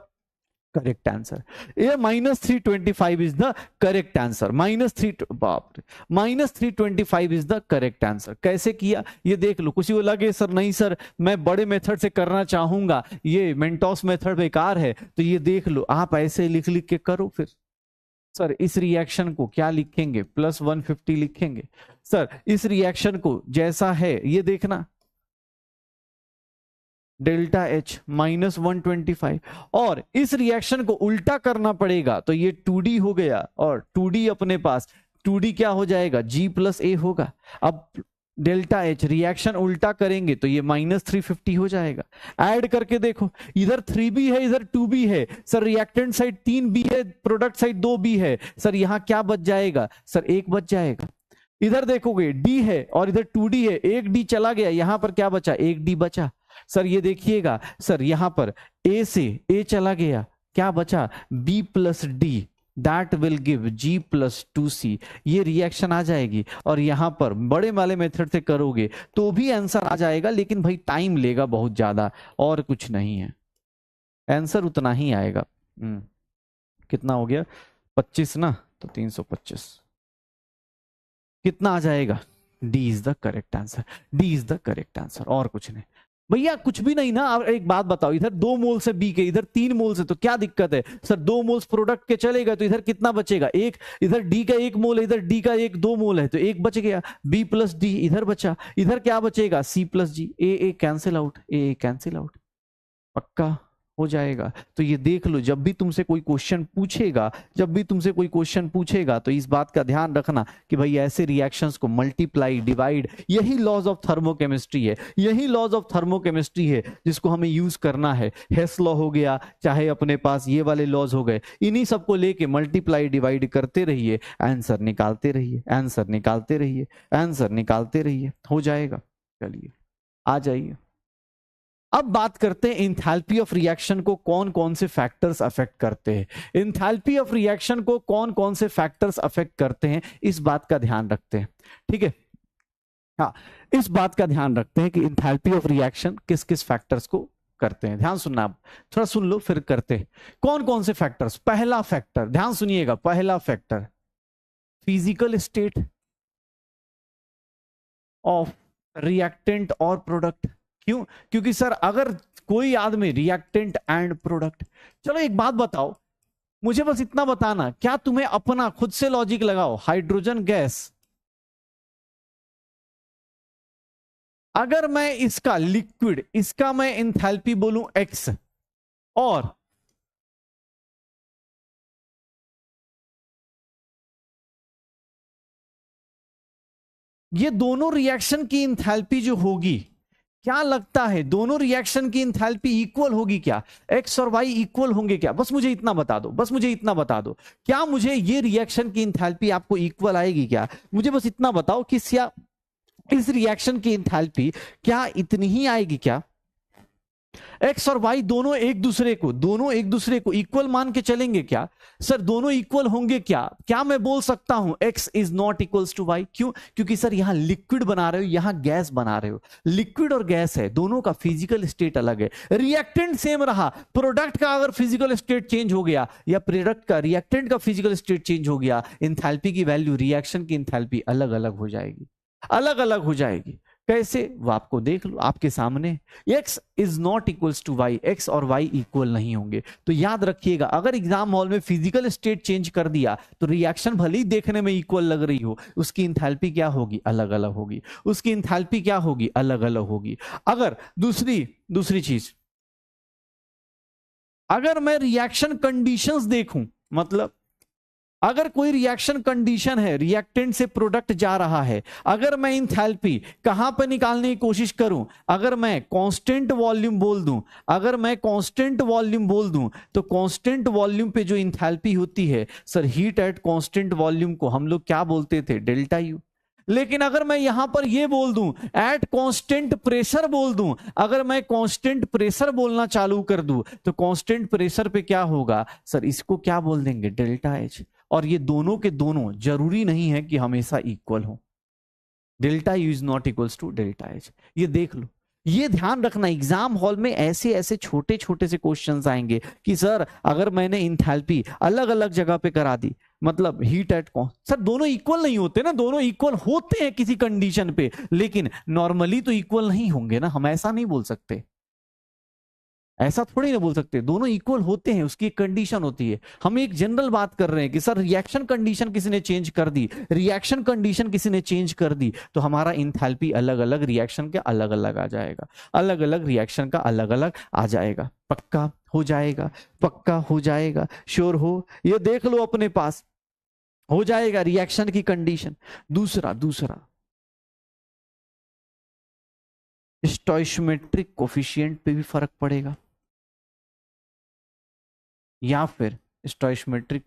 करेक्ट आंसर। ये -325 is the correct answer, -325 is the correct answer. कैसे किया ये देख लो। किसी को लगे सर नहीं सर मैं बड़े मेथड से करना चाहूंगा, ये मेंटोस मेथड बेकार है, तो ये देख लो आप ऐसे लिख लिख के करो। फिर सर इस रिएक्शन को क्या लिखेंगे? +150 लिखेंगे। सर इस रिएक्शन को जैसा है ये देखना, डेल्टा H -125, और इस रिएक्शन को उल्टा करना पड़ेगा, तो ये 2D हो गया, और 2D अपने पास 2D क्या हो जाएगा? G + A होगा। अब डेल्टा H रिएक्शन उल्टा करेंगे तो ये -350 हो जाएगा। ऐड करके देखो, इधर 3B है इधर 2B है, सर रिएक्टेंट साइड 3B है, प्रोडक्ट साइड 2B है, सर यहां क्या बच जाएगा? सर 1 बच जाएगा। इधर देखोगे D है और इधर 2D है, 1 D चला गया, यहां पर क्या बचा? 1 D बचा। सर ये देखिएगा, सर यहां पर A से A चला गया, क्या बचा? B + D, that will give G + 2C, ये रिएक्शन आ जाएगी। और यहां पर बड़े वाले मेथड से करोगे तो भी आंसर आ जाएगा, लेकिन भाई टाइम लेगा बहुत ज्यादा, और कुछ नहीं है, आंसर उतना ही आएगा। कितना हो गया? 25 ना, तो 325 कितना आ जाएगा? D is the correct answer, D is the correct answer, और कुछ नहीं भैया, कुछ भी नहीं ना। अब एक बात बताओ, इधर 2 मोल से बी के, इधर 3 मोल से, तो क्या दिक्कत है? सर 2 मोल्स प्रोडक्ट के चलेगा, तो इधर कितना बचेगा? एक, इधर डी का 1 मोल है, इधर डी का 2 मोल है, तो 1 बच गया। बी + डी इधर बचा, इधर क्या बचेगा? C + G, ए कैंसिल आउट, ए कैंसिल आउट। पक्का हो जाएगा। तो ये देख लो, जब भी तुमसे कोई क्वेश्चन पूछेगा, जब भी तुमसे कोई क्वेश्चन पूछेगा तो इस बात का ध्यान रखना कि भाई ऐसे रिएक्शंस को मल्टीप्लाई, डिवाइड, यही लॉज ऑफ थर्मोकेमिस्ट्री है, यही लॉज ऑफ थर्मोकेमिस्ट्री है जिसको हमें यूज करना है। हेस लॉ हो गया, चाहे अपने पास ये वाले लॉज हो गए, इन्हीं सबको लेके मल्टीप्लाई डिवाइड करते रहिए, आंसर निकालते रहिए, आंसर निकालते रहिए, आंसर निकालते रहिए, हो जाएगा। चलिए आ जाइए, अब बात करते हैं इंथैल्पी ऑफ रिएक्शन को कौन कौन से फैक्टर्स अफेक्ट करते हैं। इंथैल्पी ऑफ रिएक्शन को कौन कौन से फैक्टर्स अफेक्ट करते हैं, इस बात का ध्यान रखते हैं। ठीक है, हाँ, इस बात का ध्यान रखते हैं कि इंथैल्पी ऑफ रिएक्शन किस किस फैक्टर्स को करते हैं। ध्यान सुनना, आप थोड़ा सुन लो फिर करते हैं। कौन कौन से फैक्टर्स? पहला फैक्टर, ध्यान सुनिएगा, पहला factor physical state of reactant और प्रोडक्ट। क्यों? क्योंकि सर अगर कोई आदमी रिएक्टेंट एंड प्रोडक्ट, चलो एक बात बताओ, मुझे बस इतना बताना, क्या तुम्हें अपना खुद से लॉजिक लगाओ, हाइड्रोजन गैस, अगर मैं इसका लिक्विड, इसका मैं इंथैल्पी बोलूं एक्स, और ये दोनों रिएक्शन की इंथैल्पी जो होगी, क्या लगता है दोनों रिएक्शन की इंथैल्पी इक्वल होगी क्या? एक्स और वाई इक्वल होंगे क्या? बस मुझे इतना बता दो, बस मुझे इतना बता दो, क्या मुझे ये रिएक्शन की इंथैल्पी आपको इक्वल आएगी क्या? मुझे बस इतना बताओ कि इस रिएक्शन की इंथैल्पी क्या इतनी ही आएगी क्या? एक्स और वाई दोनों एक दूसरे को इक्वल मान के चलेंगे क्या? सर दोनों इक्वल होंगे क्या? क्या मैं बोल सकता हूं x is not equals to y? क्यों? क्योंकि सर यहां लिक्विड बना रहे हो, यहां गैस बना रहे हो, लिक्विड और गैस है, दोनों का फिजिकल स्टेट अलग है, रिएक्टेंट सेम रहा, प्रोडक्ट का अगर फिजिकल स्टेट चेंज हो गया या प्रोडक्ट का रिएक्टेंट का फिजिकल स्टेट चेंज हो गया, इंथैल्पी की वैल्यू, रिएक्शन की इंथैल्पी अलग अलग हो जाएगी, अलग अलग हो जाएगी। कैसे? वो आपको देख लो, आपके सामने x is not equals to y, x और y इक्वल नहीं होंगे। तो याद रखिएगा, अगर एग्जाम हॉल में फिजिकल स्टेट चेंज कर दिया तो रिएक्शन भले ही देखने में इक्वल लग रही हो, उसकी इंथैल्पी क्या होगी? अलग अलग होगी, उसकी इंथैल्पी क्या होगी? अलग अलग होगी। अगर दूसरी चीज, अगर मैं रिएक्शन कंडीशंस देखूं, मतलब अगर कोई रिएक्शन कंडीशन है, रिएक्टेंट से प्रोडक्ट जा रहा है, अगर मैं इंथैल्पी कहां पर निकालने की कोशिश करूं, अगर मैं कांस्टेंट वॉल्यूम बोल दूं, अगर मैं कांस्टेंट वॉल्यूम बोल दूं, तो कांस्टेंट वॉल्यूम पे जो इंथैल्पी होती है, sir heat at constant volume को हम लोग क्या बोलते थे? Delta you. लेकिन अगर मैं यहां पर ये बोल दूं, एट कांस्टेंट प्रेशर बोल दूं, अगर मैं कांस्टेंट प्रेशर बोलना चालू कर दूं, तो कांस्टेंट प्रेशर पे क्या होगा? सर इसको क्या बोल देंगे? Delta H. और ये दोनों के दोनों जरूरी नहीं है कि हमेशा इक्वल हो, delta U is not equals to delta H. ये देख लो, ये ध्यान रखना, एग्जाम हॉल में ऐसे ऐसे छोटे छोटे से क्वेश्चंस आएंगे कि सर अगर मैंने इंथैल्पी अलग अलग जगह पे करा दी, मतलब हीट एट कौन, सर दोनों इक्वल नहीं होते ना, दोनों इक्वल होते हैं किसी कंडीशन पे, लेकिन नॉर्मली तो इक्वल नहीं होंगे ना, हम ऐसा नहीं बोल सकते, ऐसा थोड़ी ना बोल सकते, दोनों इक्वल होते हैं, उसकी एक कंडीशन होती है। हम एक जनरल बात कर रहे हैं कि सर रिएक्शन कंडीशन किसी ने चेंज कर दी, रिएक्शन कंडीशन किसी ने चेंज कर दी, तो हमारा इंथैल्पी अलग अलग रिएक्शन के अलग अलग आ जाएगा, अलग अलग रिएक्शन का अलग अलग आ जाएगा। पक्का हो जाएगा, पक्का हो जाएगा, श्योर हो? ये देख लो अपने पास, हो जाएगा रिएक्शन की कंडीशन। दूसरा स्टोइचोमेट्रिक कोफिशिएंट पे भी फर्क पड़ेगा, या फिर स्टोइचोमेट्रिक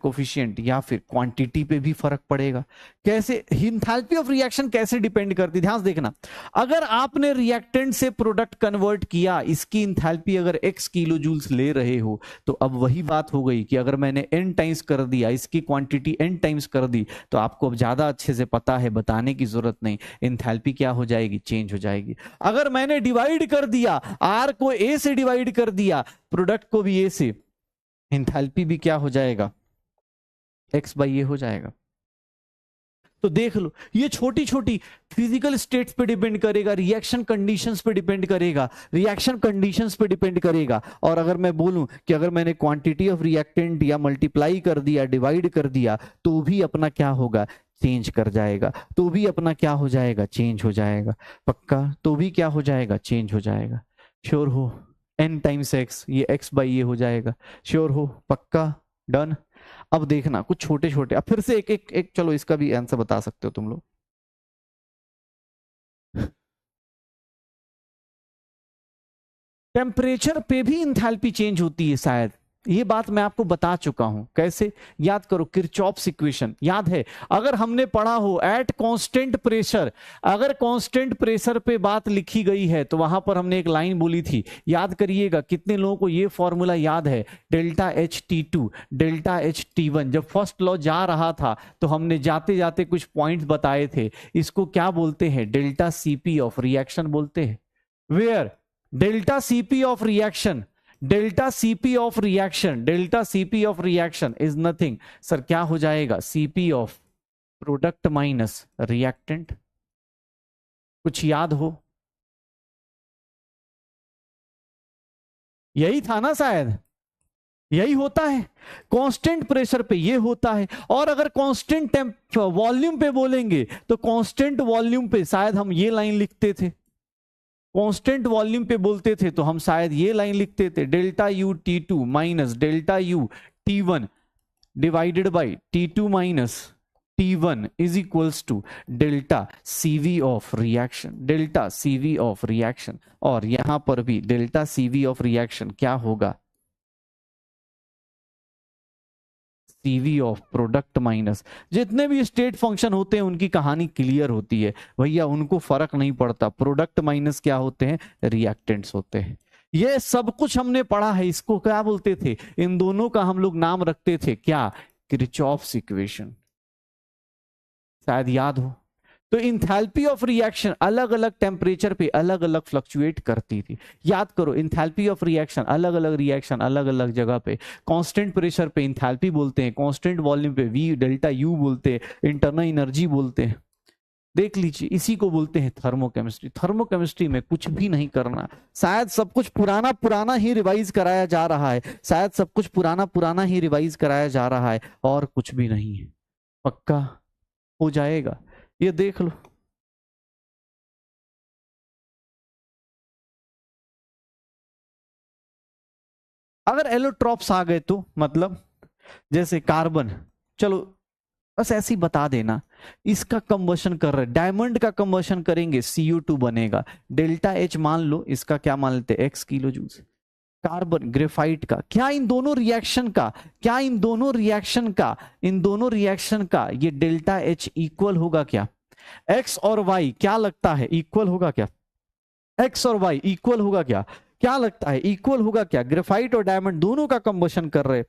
कोफिशिएंट या फिर क्वांटिटी पे भी फर्क पड़ेगा। कैसे? एंथैल्पी ऑफ रिएक्शन कैसे डिपेंड करती है, ध्यान से देखना। अगर आपने रिएक्टेंट से प्रोडक्ट कन्वर्ट किया, इसकी एंथैल्पी अगर x किलो जूल्स ले रहे हो, तो अब वही बात हो गई कि अगर मैंने n टाइम्स कर दिया, इसकी क्वांटिटी n टाइम्स कर दी, तो आपको अब ज्यादा अच्छे से पता है, बताने की जरूरत नहीं, एंथैल्पी क्या हो जाएगी? चेंज हो जाएगी। अगर मैंने डिवाइड कर दिया, r को a से डिवाइड कर दिया, प्रोडक्ट को भी a से, एंथैल्पी भी क्या हो जाएगा? x बाई ए हो जाएगा। तो देख लो, ये छोटी छोटी फिजिकल स्टेट्स पे डिपेंड करेगा, रिएक्शन कंडीशंस पे डिपेंड करेगा, रिएक्शन कंडीशंस पे डिपेंड करेगा। और अगर मैं बोलूं कि अगर मैंने क्वांटिटी ऑफ रिएक्टेंट या मल्टीप्लाई कर दिया, डिवाइड कर दिया, तो भी अपना क्या होगा? चेंज कर जाएगा, तो भी अपना क्या हो जाएगा? चेंज हो जाएगा। पक्का? तो भी क्या हो जाएगा? चेंज हो जाएगा। श्योर हो? n टाइम्स x, ये x बाई ये हो जाएगा। श्योर हो? पक्का? डन। अब देखना कुछ छोटे छोटे, अब फिर से एक एक एक, चलो इसका भी आंसर बता सकते हो तुम लोग। टेम्परेचर पे भी इंथैल्पी चेंज होती है शायद, ये बात मैं आपको बता चुका हूं। कैसे? याद करो, किरचॉफ्स इक्वेशन याद है? अगर हमने पढ़ा हो एट कांस्टेंट प्रेशर, अगर कांस्टेंट प्रेशर पे बात लिखी गई है तो वहां पर हमने एक लाइन बोली थी, याद करिएगा। कितने लोगों को ये फॉर्मूला याद है? Delta H T two, delta H T one. जब फर्स्ट लॉ जा रहा था तो हमने जाते जाते कुछ पॉइंट्स बताए थे। इसको क्या बोलते हैं? डेल्टा सीपी ऑफ रिएक्शन बोलते हैं। Where delta CP of reaction, delta CP of reaction, delta CP of reaction is nothing sir, क्या हो जाएगा? CP of product minus reactant. कुछ याद हो? यही था ना शायद, यही होता है कांस्टेंट प्रेशर पे, ये होता है। और अगर कांस्टेंट वॉल्यूम पे बोलेंगे तो कांस्टेंट वॉल्यूम पे शायद हम ये लाइन लिखते थे, कांस्टेंट वॉल्यूम पे बोलते थे तो हम शायद ये लाइन लिखते थे, delta U T two minus delta U T one divided by T two minus T one is equals to delta CV of reaction, delta CV of reaction. और यहां पर भी डेल्टा सीवी ऑफ रिएक्शन क्या होगा? CV of product minus. जितने भी स्टेट फंक्शन होते हैं उनकी कहानी क्लियर होती है भैया, उनको फर्क नहीं पड़ता। प्रोडक्ट माइनस क्या होते हैं? रिएक्टेंट्स होते हैं। ये सब कुछ हमने पढ़ा है। इसको क्या बोलते थे? इन दोनों का हम लोग नाम रखते थे क्या? Kirchhoff's equation. शायद याद हो। तो इंथैल्पी ऑफ रिएक्शन अलग अलग टेम्परेचर पे अलग अलग फ्लक्चुएट करती थी। याद करो, इंथैल्पी ऑफ रिएक्शन अलग अलग रिएक्शन अलग अलग जगह पे, कांस्टेंट प्रेशर पे इंथैल्पी बोलते हैं, कांस्टेंट वॉल्यूम पे वी डेल्टा यू बोलते हैं, इंटरनल एनर्जी बोलते हैं। देख लीजिए, इसी को बोलते हैं थर्मोकेमिस्ट्री। थर्मोकेमिस्ट्री में कुछ भी नहीं करना, शायद सब कुछ पुराना पुराना ही रिवाइज कराया जा रहा है, शायद सब कुछ पुराना पुराना ही रिवाइज कराया जा रहा है, और कुछ भी नहीं है। पक्का हो जाएगा, ये देख लो। अगर एलोट्रॉप्स आ गए तो मतलब जैसे कार्बन, चलो बस ऐसे ही बता देना, इसका कंबशन कर रहे, डायमंड का कंबशन करेंगे CO2 बनेगा, डेल्टा एच मान लो, इसका क्या मान लेते? x kilo joule. Carbon graphite का क्या, इन दोनों रिएक्शन का, क्या इन दोनों रिएक्शन का, इन दोनों रिएक्शन का ये डेल्टा एच इक्वल होगा क्या? x और y क्या लगता है इक्वल होगा क्या? x और y इक्वल होगा क्या? क्या लगता है इक्वल होगा क्या? ग्रेफाइट और डायमंड दोनों का कंबशन कर रहे,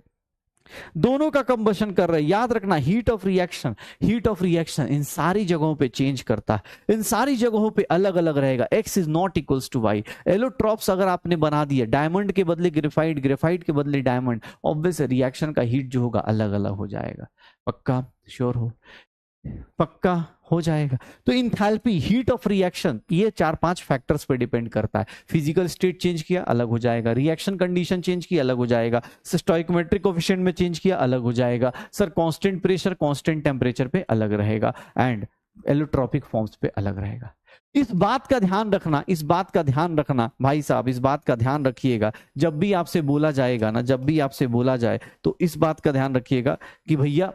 दोनों का कंबशन कर रहे। याद रखना, heat of reaction, heat of reaction in सारी जगहों पे चेंज करता है, इन सारी जगहों पे अलग अलग रहेगा। x is not equals to y। Allotropes अगर आपने बना दिया, डायमंड के बदले ग्रेफाइट, ग्रेफाइट के बदले डायमंड, ऑब्वियस रिएक्शन का हीट जो होगा अलग अलग हो जाएगा। पक्का? श्योर हो? पक्का हो जाएगा। तो इंथैल्पी, हीट ऑफ रिएक्शन, ये 4-5 फैक्टर्स पे डिपेंड करता है। फिजिकल स्टेट चेंज किया अलग हो जाएगा, रिएक्शन कंडीशन चेंज किया अलग हो जाएगा, स्टोइकोमेट्रिक कोएफिशिएंट में चेंज किया अलग हो जाएगा, sir constant pressure constant temperature पे अलग रहेगा, एंड एलोट्रॉपिक फॉर्म्स पे अलग रहेगा। इस बात का ध्यान रखना, इस बात का ध्यान रखना भाई साहब, इस बात का ध्यान रखिएगा। जब भी आपसे बोला जाएगा ना, जब भी आपसे बोला जाए तो इस बात का ध्यान रखिएगा कि भैया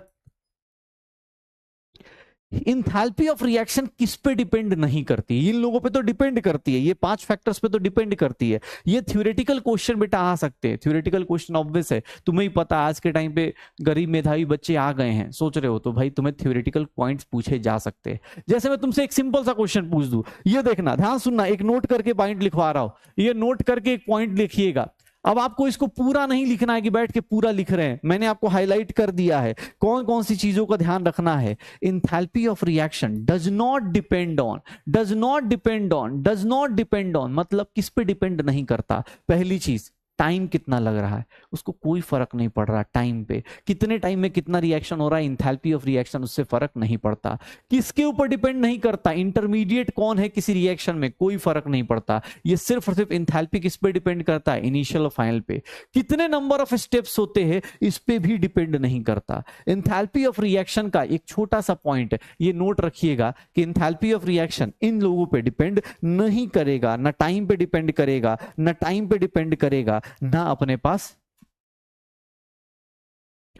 इंथैल्पी ऑफ रिएक्शन किस पे डिपेंड नहीं करती, इन लोगों पे तो डिपेंड करती है, ये 5 फैक्टर्स पे तो डिपेंड करती है। ये थ्योरेटिकल क्वेश्चन बेटा आ सकते हैं, थ्योरेटिकल क्वेश्चन ऑब्वियस है, तुम्हें ही पता आज के टाइम पे गरीब मेधावी बच्चे आ गए हैं, सोच रहे हो तो भाई तुम्हें थ्योरेटिकल पॉइंट्स पूछे जा सकते हैं। जैसे मैं तुमसे एक सिंपल सा क्वेश्चन पूछ दूं, ये देखना, ध्यान सुनना, एक नोट करके पॉइंट लिखवा रहा हूं, ये नोट करके एक पॉइंट लिखिएगा। अब आपको इसको पूरा नहीं लिखना है कि बैठ के पूरा लिख रहे हैं, मैंने आपको हाईलाइट कर दिया है कौन कौन सी चीजों का ध्यान रखना है। Enthalpy of reaction does not depend on, does not depend on, does not depend on मतलब किस पे डिपेंड नहीं करता? पहली चीज टाइम कितना लग रहा है, उसको कोई फर्क नहीं पड़ रहा। टाइम पे कितने टाइम में कितना रिएक्शन हो रहा है, इंथैल्पी ऑफ रिएक्शन, उससे फर्क नहीं पड़ता। किसके ऊपर डिपेंड नहीं करता, इंटरमीडिएट कौन है किसी रिएक्शन में, कोई फर्क नहीं पड़ता। ये सिर्फ और सिर्फ इंथैल्पी किस पे डिपेंड करता है, इनिशियल और फाइनल पे। कितने नंबर ऑफ स्टेप्स होते हैं इस पे भी डिपेंड नहीं करता। इंथैल्पी ऑफ रिएक्शन का एक छोटा सा पॉइंट ये नोट रखिएगा कि इंथैल्पी ऑफ रिएक्शन इन लोगों पे डिपेंड नहीं करेगा, ना टाइम पे डिपेंड करेगा, ना टाइम पे डिपेंड करेगा, ना अपने पास,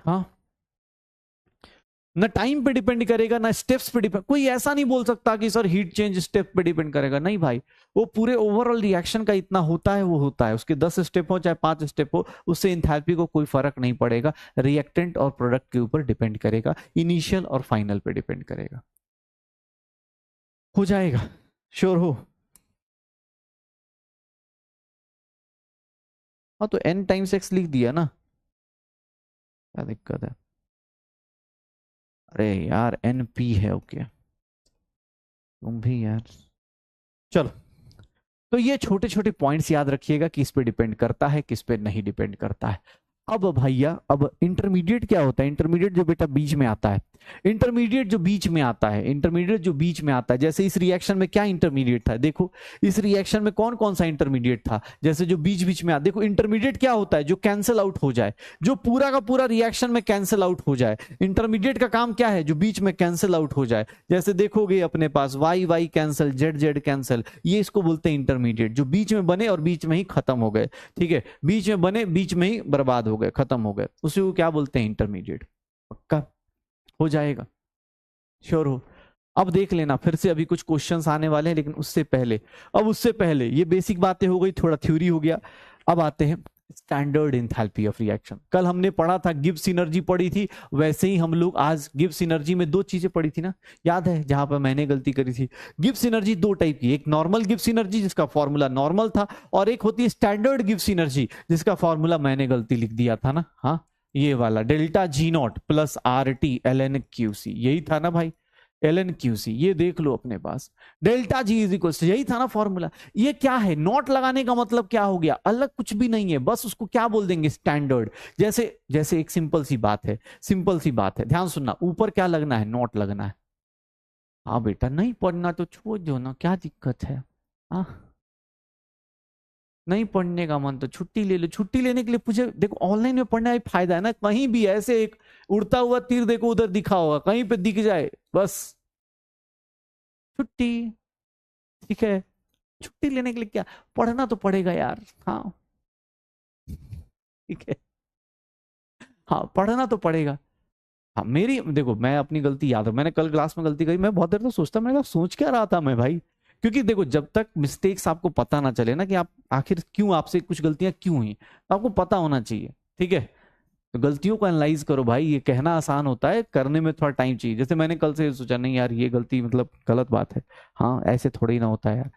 हाँ, ना टाइम पे डिपेंड करेगा, ना स्टेप्स पे डिपेंड। कोई ऐसा नहीं बोल सकता कि सर हीट चेंज स्टेप पे डिपेंड करेगा, नहीं भाई। वो पूरे ओवरऑल रिएक्शन का इतना होता है, वो होता है। उसके 10 स्टेप हो चाहे 5 स्टेप हो, उससे इंथैल्पी को कोई फर्क नहीं पड़ेगा। रिएक्टेंट और प्रोडक्ट के ऊपर डिपेंड करेगा, इनिशियल और फाइनल पे डिपेंड करेगा। हो जाएगा, श्योर हो? हाँ, तो n टाइम्स x लिख दिया ना, क्या दिक्कत है? अरे यार NP है, ओके। तुम भी यार, चलो। तो ये छोटे छोटे पॉइंट्स याद रखिएगा कि इस पे डिपेंड करता है, किस पे नहीं डिपेंड करता है। अब भैया, अब इंटरमीडिएट क्या होता है? इंटरमीडिएट जो बेटा बीच में आता है, इंटरमीडिएट जो बीच में आता है, इंटरमीडिएट जो बीच में आता है, जैसे इस रिएक्शन में क्या इंटरमीडिएट था, देखो इस रिएक्शन में कौन कौन सा इंटरमीडिएट था, जैसे जो बीच बीच में आता, देखो इंटरमीडिएट क्या होता है, जो कैंसिल आउट हो जाए, जो पूरा का पूरा रिएक्शन में कैंसिल आउट हो जाए। इंटरमीडिएट का काम क्या है, जो बीच में कैंसिल आउट हो जाए। जैसे देखोगे अपने पास Y Y cancel, Z Z cancel, ये इसको बोलते हैं इंटरमीडिएट, जो बीच में बने और बीच में ही खत्म हो गए। ठीक है, बीच में बने, बीच में ही बर्बाद हो गए, खत्म हो गए, उसी को क्या बोलते हैं, इंटरमीडिएट। पक्का हो जाएगा, श्योर हो? अब देख लेना फिर से, अभी कुछ क्वेश्चंस आने वाले हैं, लेकिन उससे पहले, अब उससे पहले ये बेसिक बातें हो गई, थोड़ा थ्योरी हो गया। अब आते हैं स्टैंडर्ड एंथैल्पी ऑफ रिएक्शन। कल हमने पढ़ा था, गिब्स एनर्जी पढ़ी थी, वैसे ही हम लोग आज गिब्स एनर्जी में दो चीजें पढ़ी थी ना, याद है, जहां पर मैंने गलती करी थी। गिब्स एनर्जी दो टाइप की, एक नॉर्मल गिब्स एनर्जी जिसका फॉर्मूला नॉर्मल था, और एक होती है स्टैंडर्ड गिब्स एनर्जी जिसका फॉर्मूला मैंने गलती लिख दिया था ना, हाँ, ये वाला delta G naught plus R T L N Q C, यही था ना भाई, एल एन क्यू सी, ये देख लो अपने पास, डेल्टा जी इज इक्वल, यही था ना फॉर्मूला। ये क्या है, नॉट लगाने का मतलब क्या हो गया, अलग कुछ भी नहीं है, बस उसको क्या बोल देंगे, स्टैंडर्ड। जैसे जैसे एक सिंपल सी बात है, सिंपल सी बात है, ध्यान सुनना, ऊपर क्या लगना है, नॉट लगना है। हाँ बेटा, नहीं पढ़ना तो छोड़ दो ना, क्या दिक्कत है, हाँ, नहीं पढ़ने का मन तो छुट्टी ले लो। छुट्टी लेने के लिए पूछे, देखो ऑनलाइन में पढ़ने का फायदा है ना, कहीं भी ऐसे एक उड़ता हुआ तीर देखो उधर दिखा होगा, कहीं पे दिख जाए बस छुट्टी। ठीक है, छुट्टी लेने के लिए क्या, पढ़ना तो पड़ेगा यार, हाँ ठीक है, हाँ पढ़ना तो पड़ेगा। हाँ मेरी देखो, मैं अपनी गलती याद है, मैंने कल क्लास में गलती करी, मैं बहुत देर तो सोचता, मैंने कहा सोच क्या रहा था मैं भाई, क्योंकि देखो जब तक मिस्टेक्स आपको पता ना चले ना कि आप आखिर क्यों, आपसे कुछ गलतियां क्यों हुई, तो आपको पता होना चाहिए। ठीक है, तो गलतियों को एनालाइज करो भाई, ये कहना आसान होता है, करने में थोड़ा टाइम चाहिए। जैसे मैंने कल से सोचा, नहीं यार ये गलती मतलब गलत बात है, हाँ ऐसे थोड़ी ना होता है यार।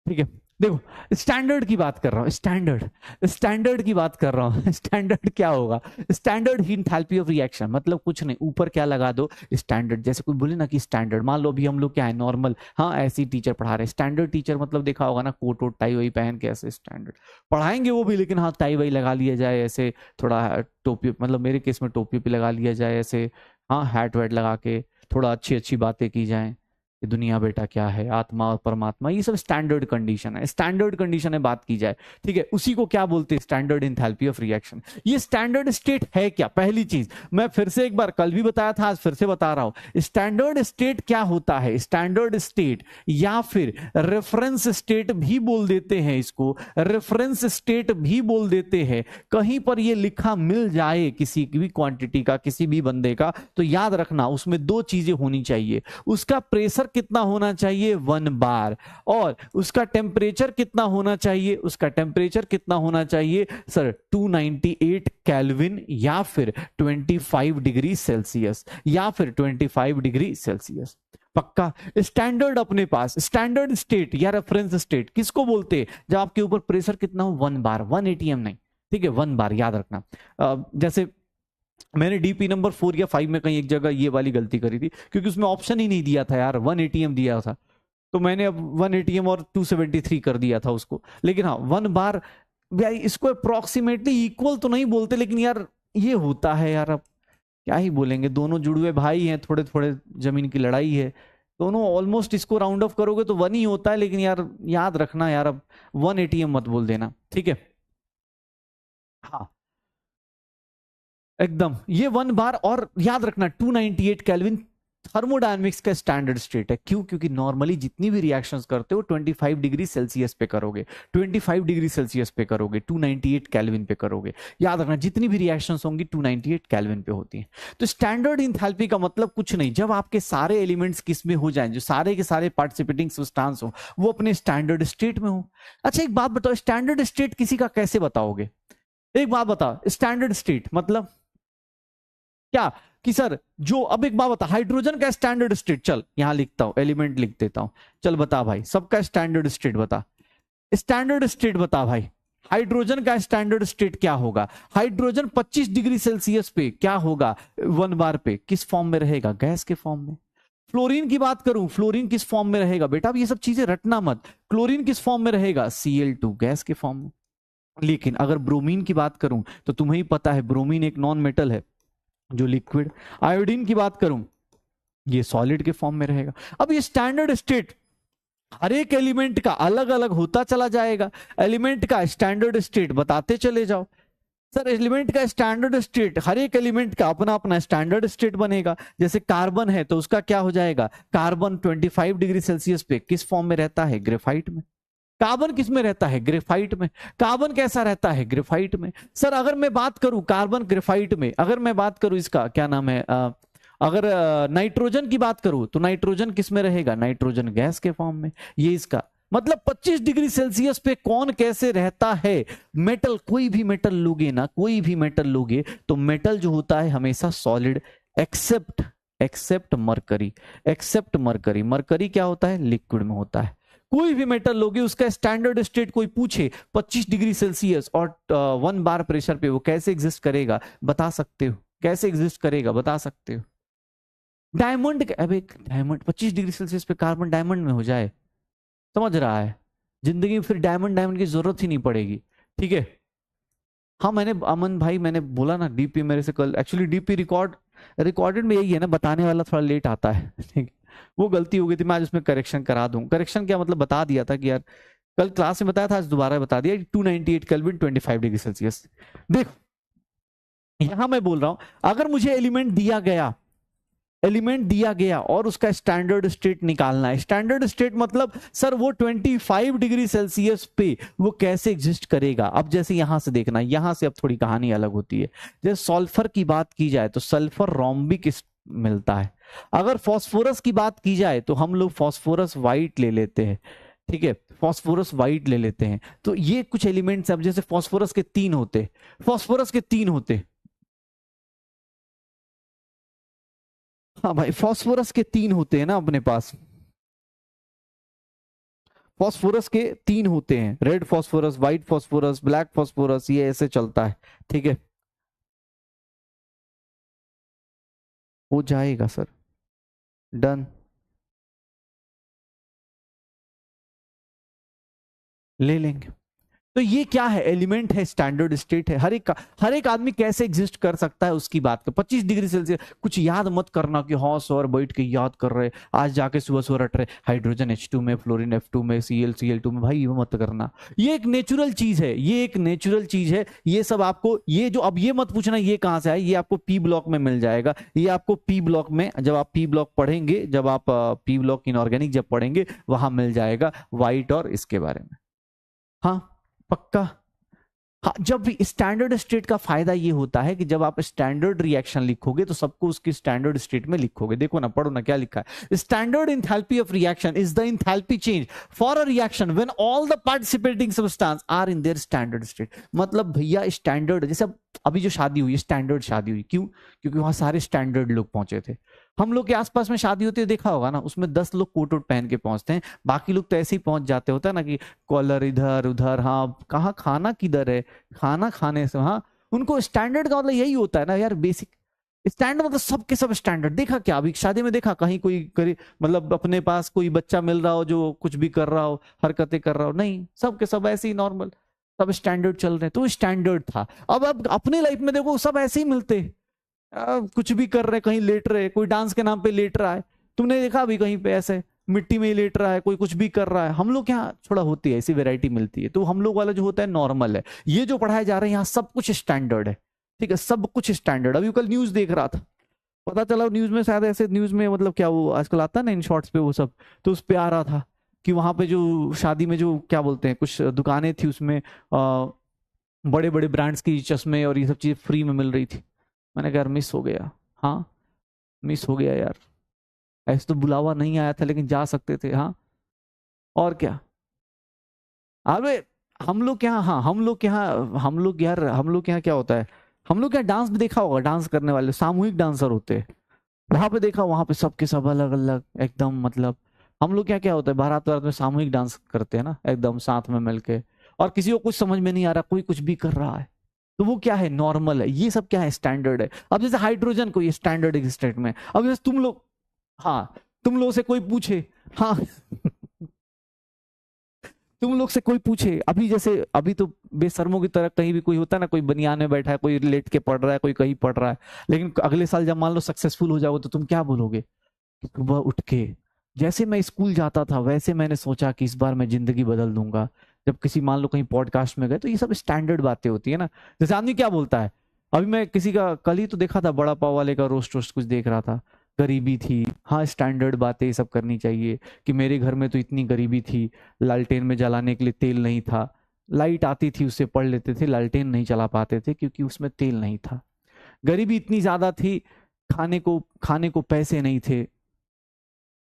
ठीक है, देखो स्टैंडर्ड की बात कर रहा हूं, स्टैंडर्ड, स्टैंडर्ड की बात कर रहा हूं। स्टैंडर्ड क्या होगा, स्टैंडर्ड एंथैल्पी ऑफ रिएक्शन, मतलब कुछ नहीं, ऊपर क्या लगा दो, स्टैंडर्ड। जैसे कोई बोले ना कि स्टैंडर्ड, मान लो अभी हम लोग क्या है, नॉर्मल, हाँ ऐसे ही टीचर पढ़ा रहे, स्टैंडर्ड टीचर मतलब देखा होगा ना, कोट वोट टाई वाई पहन के ऐसे स्टैंडर्ड पढ़ाएंगे वो भी, लेकिन हाँ टाई वाई लगा लिया जाए, ऐसे थोड़ा टोपी, मतलब मेरे केस में टोपी पे लगा लिया जाए ऐसे, हाँ हैट वैट लगा के, थोड़ा अच्छी अच्छी बातें की जाए, ये दुनिया बेटा क्या है, आत्मा और परमात्मा, ये सब स्टैंडर्ड कंडीशन है, स्टैंडर्ड कंडीशन है बात की जाए। ठीक है, उसी को क्या बोलते हैं, स्टैंडर्ड एंथैल्पी ऑफ रिएक्शन। ये स्टैंडर्ड स्टेट है क्या, पहली चीज मैं फिर से एक बार, कल भी बताया था आज फिर से बता रहा हूं, स्टैंडर्ड स्टेट क्या होता है, स्टैंडर्ड स्टेट या फिर रेफरेंस स्टेट भी बोल देते हैं इसको, रेफरेंस स्टेट भी बोल देते हैं। कहीं पर ये लिखा मिल जाए किसी भी क्वांटिटी का, किसी भी बंदे का, तो याद रखना उसमें दो चीजें होनी चाहिए, उसका प्रेशर कितना होना चाहिए 1 बार, और उसका टेम्परेचर कितना होना चाहिए, उसका टेम्परेचर कितना होना चाहिए सर 298 केल्विन या फिर 25 डिग्री सेल्सियस, या फिर 25 डिग्री सेल्सियस। पक्का, स्टैंडर्ड अपने पास, स्टैंडर्ड स्टेट या रेफरेंस स्टेट किसको बोलते हैं, जब आपके ऊपर प्रेशर कितना हो 1 बार, 1 एटीएम नहीं, ठीक है 1 बार, याद रखना। जैसे मैंने डीपी नंबर 4 या 5 में कहीं एक जगह ये वाली गलती करी थी, क्योंकि उसमें ऑप्शन ही नहीं दिया था यार, 1 एटीएम दिया था, तो मैंने अब 1 एटीएम और 273 कर दिया था उसको। लेकिन हाँ 1 बार भाई इसको अप्रोक्सीमेटली इक्वल तो नहीं बोलते, लेकिन यार ये होता है यार, अब क्या ही बोलेंगे, दोनों जुड़वे भाई हैं, थोड़े थोड़े जमीन की लड़ाई है, दोनों ऑलमोस्ट, इसको राउंड ऑफ करोगे तो 1 ही होता है, लेकिन यार याद रखना यार, अब 1 ATM मत बोल देना, ठीक है। हाँ एकदम, ये 1 बार, और याद रखना 298 केल्विन थर्मोडायनेमिक्स का स्टैंडर्ड स्टेट है। क्यों? क्योंकि नॉर्मली जितनी भी रिएक्शंस करते हो 25 डिग्री सेल्सियस पे करोगे, 25 डिग्री सेल्सियस पे करोगे, 298 केल्विन पे करोगे। याद रखना जितनी भी रिएक्शंस होंगी 298 केल्विन पे होती हैं। तो स्टैंडर्ड इंथैल्पी का मतलब कुछ नहीं, जब आपके सारे एलिमेंट्स किस में हो जाएं, जो सारे के सारे पार्टिसिपेटिंग सब्सटेंस हो वो अपने स्टैंडर्ड स्टेट में हो। अच्छा एक बात बताओ, स्टैंडर्ड स्टेट किसी का कैसे बताओगे? एक बात बताओ, स्टैंडर्ड स्टेट मतलब क्या? कि सर जो, अब एक बात बता, हाइड्रोजन का स्टैंडर्ड स्टेट, चल यहां लिखता हूं, एलिमेंट लिख देता हूं, चल बता भाई सबका स्टैंडर्ड स्टेट बता, स्टैंडर्ड स्टेट बता भाई। हाइड्रोजन का स्टैंडर्ड स्टेट क्या होगा? हाइड्रोजन 25 डिग्री सेल्सियस पे क्या होगा? 1 बार पे किस फॉर्म में रहेगा? गैस के फॉर्म में। फ्लोरीन की बात करूं, फ्लोरीन किस फॉर्म में रहेगा? बेटा अब ये सब चीजें रटना मत, क्लोरीन किस फॉर्म में रहेगा? Cl2 गैस के फॉर्म में। लेकिन अगर ब्रोमीन की बात करूं तो तुम्हें ही पता है ब्रोमीन एक नॉन मेटल है जो लिक्विड। आयोडीन की बात करूं ये सॉलिड के फॉर्म में रहेगा। अब ये स्टैंडर्ड स्टेट हर एक एलिमेंट का अलग अलग होता चला जाएगा, एलिमेंट का स्टैंडर्ड स्टेट बताते चले जाओ। सर एलिमेंट का स्टैंडर्ड स्टेट, हर एक एलिमेंट का अपना अपना स्टैंडर्ड स्टेट बनेगा। जैसे कार्बन है तो उसका क्या हो जाएगा? कार्बन 25 डिग्री सेल्सियस पे किस फॉर्म में रहता है? ग्रेफाइट में। कार्बन किस में रहता है? ग्रेफाइट में। कार्बन कैसा रहता है? ग्रेफाइट में। सर अगर मैं बात करूं कार्बन ग्रेफाइट में, अगर मैं बात करूं इसका क्या नाम है, अगर नाइट्रोजन की बात करूं तो नाइट्रोजन किस में रहेगा? नाइट्रोजन गैस के फॉर्म में। ये इसका मतलब 25 डिग्री सेल्सियस पे कौन कैसे रहता है? मेटल, कोई भी मेटल लोगे ना, कोई भी मेटल लोगे तो मेटल जो होता है हमेशा solid, except except mercury, except mercury. Mercury क्या होता है? लिक्विड में होता है। कोई भी मेटल लोगे उसका स्टैंडर्ड स्टेट कोई पूछे 25 डिग्री सेल्सियस और 1 बार प्रेशर पे वो कैसे एग्जिस्ट करेगा? बता सकते हो? कैसे एग्जिस्ट करेगा बता सकते हो? डायमंड, अबे डायमंड 25 डिग्री सेल्सियस पे कार्बन डायमंड में हो जाए, समझ रहा है? जिंदगी में फिर डायमंड डायमंड की जरूरत ही नहीं पड़ेगी, ठीक है। हाँ मैंने, अमन भाई मैंने बोला ना डीपी मेरे से कल, एक्चुअली डीपी रिकॉर्डेड में यही है ना, बताने वाला थोड़ा लेट आता है ठीक, वो गलती हो गई थी, मैं आज उसमें करेक्शन करा दूं। करेक्शन क्या मतलब, बता दिया था कि यार कल क्लास में बताया था, आज दोबारा बता दिया। 298 केल्विन 25 डिग्री सेल्सियस। देख यहां मैं बोल रहा हूं अगर मुझे एलिमेंट दिया गया, एलिमेंट दिया गया और उसका स्टैंडर्ड स्टेट निकालना है। स्टैंडर्ड स्टेट मतलब सर वो 25 डिग्री सेल्सियस पे वो कैसे एग्जिस्ट करेगा। अब जैसे यहां से देखना, यहां से अब थोड़ी कहानी अलग होती है। जैसे सल्फर की बात की जाए तो सल्फर रोम्बिक मिलता है। अगर फास्फोरस की बात की जाए तो हम लोग फास्फोरस व्हाइट ले लेते हैं, ठीक है, फास्फोरस व्हाइट ले लेते हैं। तो ये कुछ एलिमेंट्स, अब जैसे फास्फोरस के 3 होते, फास्फोरस के 3 होते, हाँ भाई फास्फोरस के 3 होते हैं ना अपने पास, फास्फोरस के 3 होते हैं, red phosphorus, white phosphorus, black phosphorus, ये ऐसे चलता है, ठीक है। हो जाएगा सर, डन, ले लेंगे। तो ये क्या है? एलिमेंट है, स्टैंडर्ड स्टेट है, हर एक आदमी कैसे एग्जिस्ट कर सकता है उसकी बात कर। 25 डिग्री सेल्सियस, कुछ याद मत करना कि हाँ सर बैठ के याद कर रहे, आज जाके सुबह सुबह रट रहे हाइड्रोजन H2 में, फ्लोरीन F2 में, Cl2 में, भाई ये मत करना। ये एक नेचुरल चीज है, ये एक नेचुरल चीज है। ये सब आपको, ये जो अब ये मत पूछना ये कहां से आया, ये आपको पी ब्लॉक में मिल जाएगा। ये आपको पी ब्लॉक में, जब आप पी ब्लॉक पढ़ेंगे, जब आप पी ब्लॉक इनऑर्गेनिक जब पढ़ेंगे वहां मिल जाएगा व्हाइट और इसके बारे में। हाँ पक्का। हाँ जब भी स्टैंडर्ड स्टेट का फायदा ये होता है कि जब आप स्टैंडर्ड रिएक्शन लिखोगे तो सबको उसकी स्टैंडर्ड स्टेट में लिखोगे। देखो ना, पढ़ो ना क्या लिखा है, standard enthalpy of reaction is the enthalpy change for a reaction when all the participating substance are in their standard state. मतलब भैया स्टैंडर्ड, जैसे अभी जो शादी हुई स्टैंडर्ड शादी हुई, क्यों? क्योंकि वहां सारे स्टैंडर्ड लोग पहुंचे थे। हम लोग के आसपास में शादी होती है, देखा होगा ना, उसमें 10 लोग कोट वोट पहन के पहुंचते हैं, बाकी लोग तो ऐसे ही पहुंच जाते, होता है ना कि कॉलर इधर उधर, हाँ कहाँ खाना किधर है, खाना खाने से, हाँ। उनको स्टैंडर्ड का मतलब यही होता है ना यार, बेसिक स्टैंडर्ड मतलब सबके सब स्टैंडर्ड। देखा क्या अभी शादी में, देखा कहीं कोई मतलब अपने पास कोई बच्चा मिल रहा हो जो कुछ भी कर रहा हो, हरकतें कर रहा हो, नहीं, सबके सब ऐसे ही नॉर्मल। सब स्टैंडर्ड चल रहे हैं, तो स्टैंडर्ड था। अब अपने लाइफ में देखो सब ऐसे ही मिलते हैं, कुछ भी कर रहे, कहीं लेट रहे, कोई डांस के नाम पे लेट रहा है, तुमने देखा अभी कहीं पे ऐसे मिट्टी में ही लेट रहा है, कोई कुछ भी कर रहा है। हम लोग यहाँ थोड़ा होती है ऐसी वैरायटी मिलती है, तो हम लोग वाला जो होता है नॉर्मल है। ये जो पढ़ाया जा रहा है यहाँ सब कुछ स्टैंडर्ड है, ठीक है, सब कुछ स्टैंडर्ड। अभी कल न्यूज देख रहा था, पता चला न्यूज में शायद ऐसे, न्यूज में मतलब क्या वो आजकल आता है ना इन शॉर्ट्स पे वो सब, तो उस पे आ रहा था कि वहां पे जो शादी में जो क्या बोलते हैं कुछ दुकानें थी उसमें बड़े बड़े ब्रांड्स की चश्मे और ये सब चीजें फ्री में मिल रही थी। मैंने कहा यार मिस हो गया, हाँ मिस हो गया यार, ऐसे तो बुलावा नहीं आया था लेकिन जा सकते थे। हाँ और क्या, अरे हम लोग क्या, हाँ हम लोग क्या, हम लोग यार, हम लोग यहाँ क्या होता है, हम लोग क्या डांस भी देखा होगा, डांस करने वाले सामूहिक डांसर होते हैं, वहां पे देखा, वहां पे सबके सब अलग अलग एकदम, मतलब हम लोग क्या क्या होता है बारात वारात में सामूहिक डांस करते हैं ना एकदम साथ में मिलके, और किसी को कुछ समझ में नहीं आ रहा, कोई कुछ भी कर रहा है, तो वो क्या है नॉर्मल है, ये सब क्या है स्टैंडर्ड है। अब जैसे हाइड्रोजन को ये स्टैंडर्ड स्टेट में, अब जैसे तुम लोग, हाँ तुम लोग से कोई पूछे, हाँ तुम लोग से कोई पूछे अभी, जैसे अभी तो बेशर्मों की तरह कहीं भी कोई होता है ना, कोई बनियान में बैठा है, कोई लेट के पढ़ रहा है, कोई कहीं पढ़ रहा है, लेकिन अगले साल जब मान लो सक्सेसफुल हो जाओगे तो तुम क्या बोलोगे, सुबह उठ के जैसे मैं स्कूल जाता था वैसे मैंने सोचा कि इस बार मैं जिंदगी बदल दूंगा। जब किसी मान लो कहीं पॉडकास्ट में गए, तो ये सब स्टैंडर्ड बातें होती है ना। जैसे आदमी क्या बोलता है, अभी मैं किसी का कल ही तो देखा था, बड़ा पाव वाले का रोस्ट वोस्ट कुछ देख रहा था, गरीबी थी, हाँ स्टैंडर्ड बातें ये सब करनी चाहिए कि मेरे घर में तो इतनी गरीबी थी, लालटेन में जलाने के लिए तेल नहीं था, लाइट आती थी उससे पढ़ लेते थे, लालटेन नहीं चला पाते थे क्योंकि उसमें तेल नहीं था, गरीबी इतनी ज्यादा थी, खाने को पैसे नहीं थे,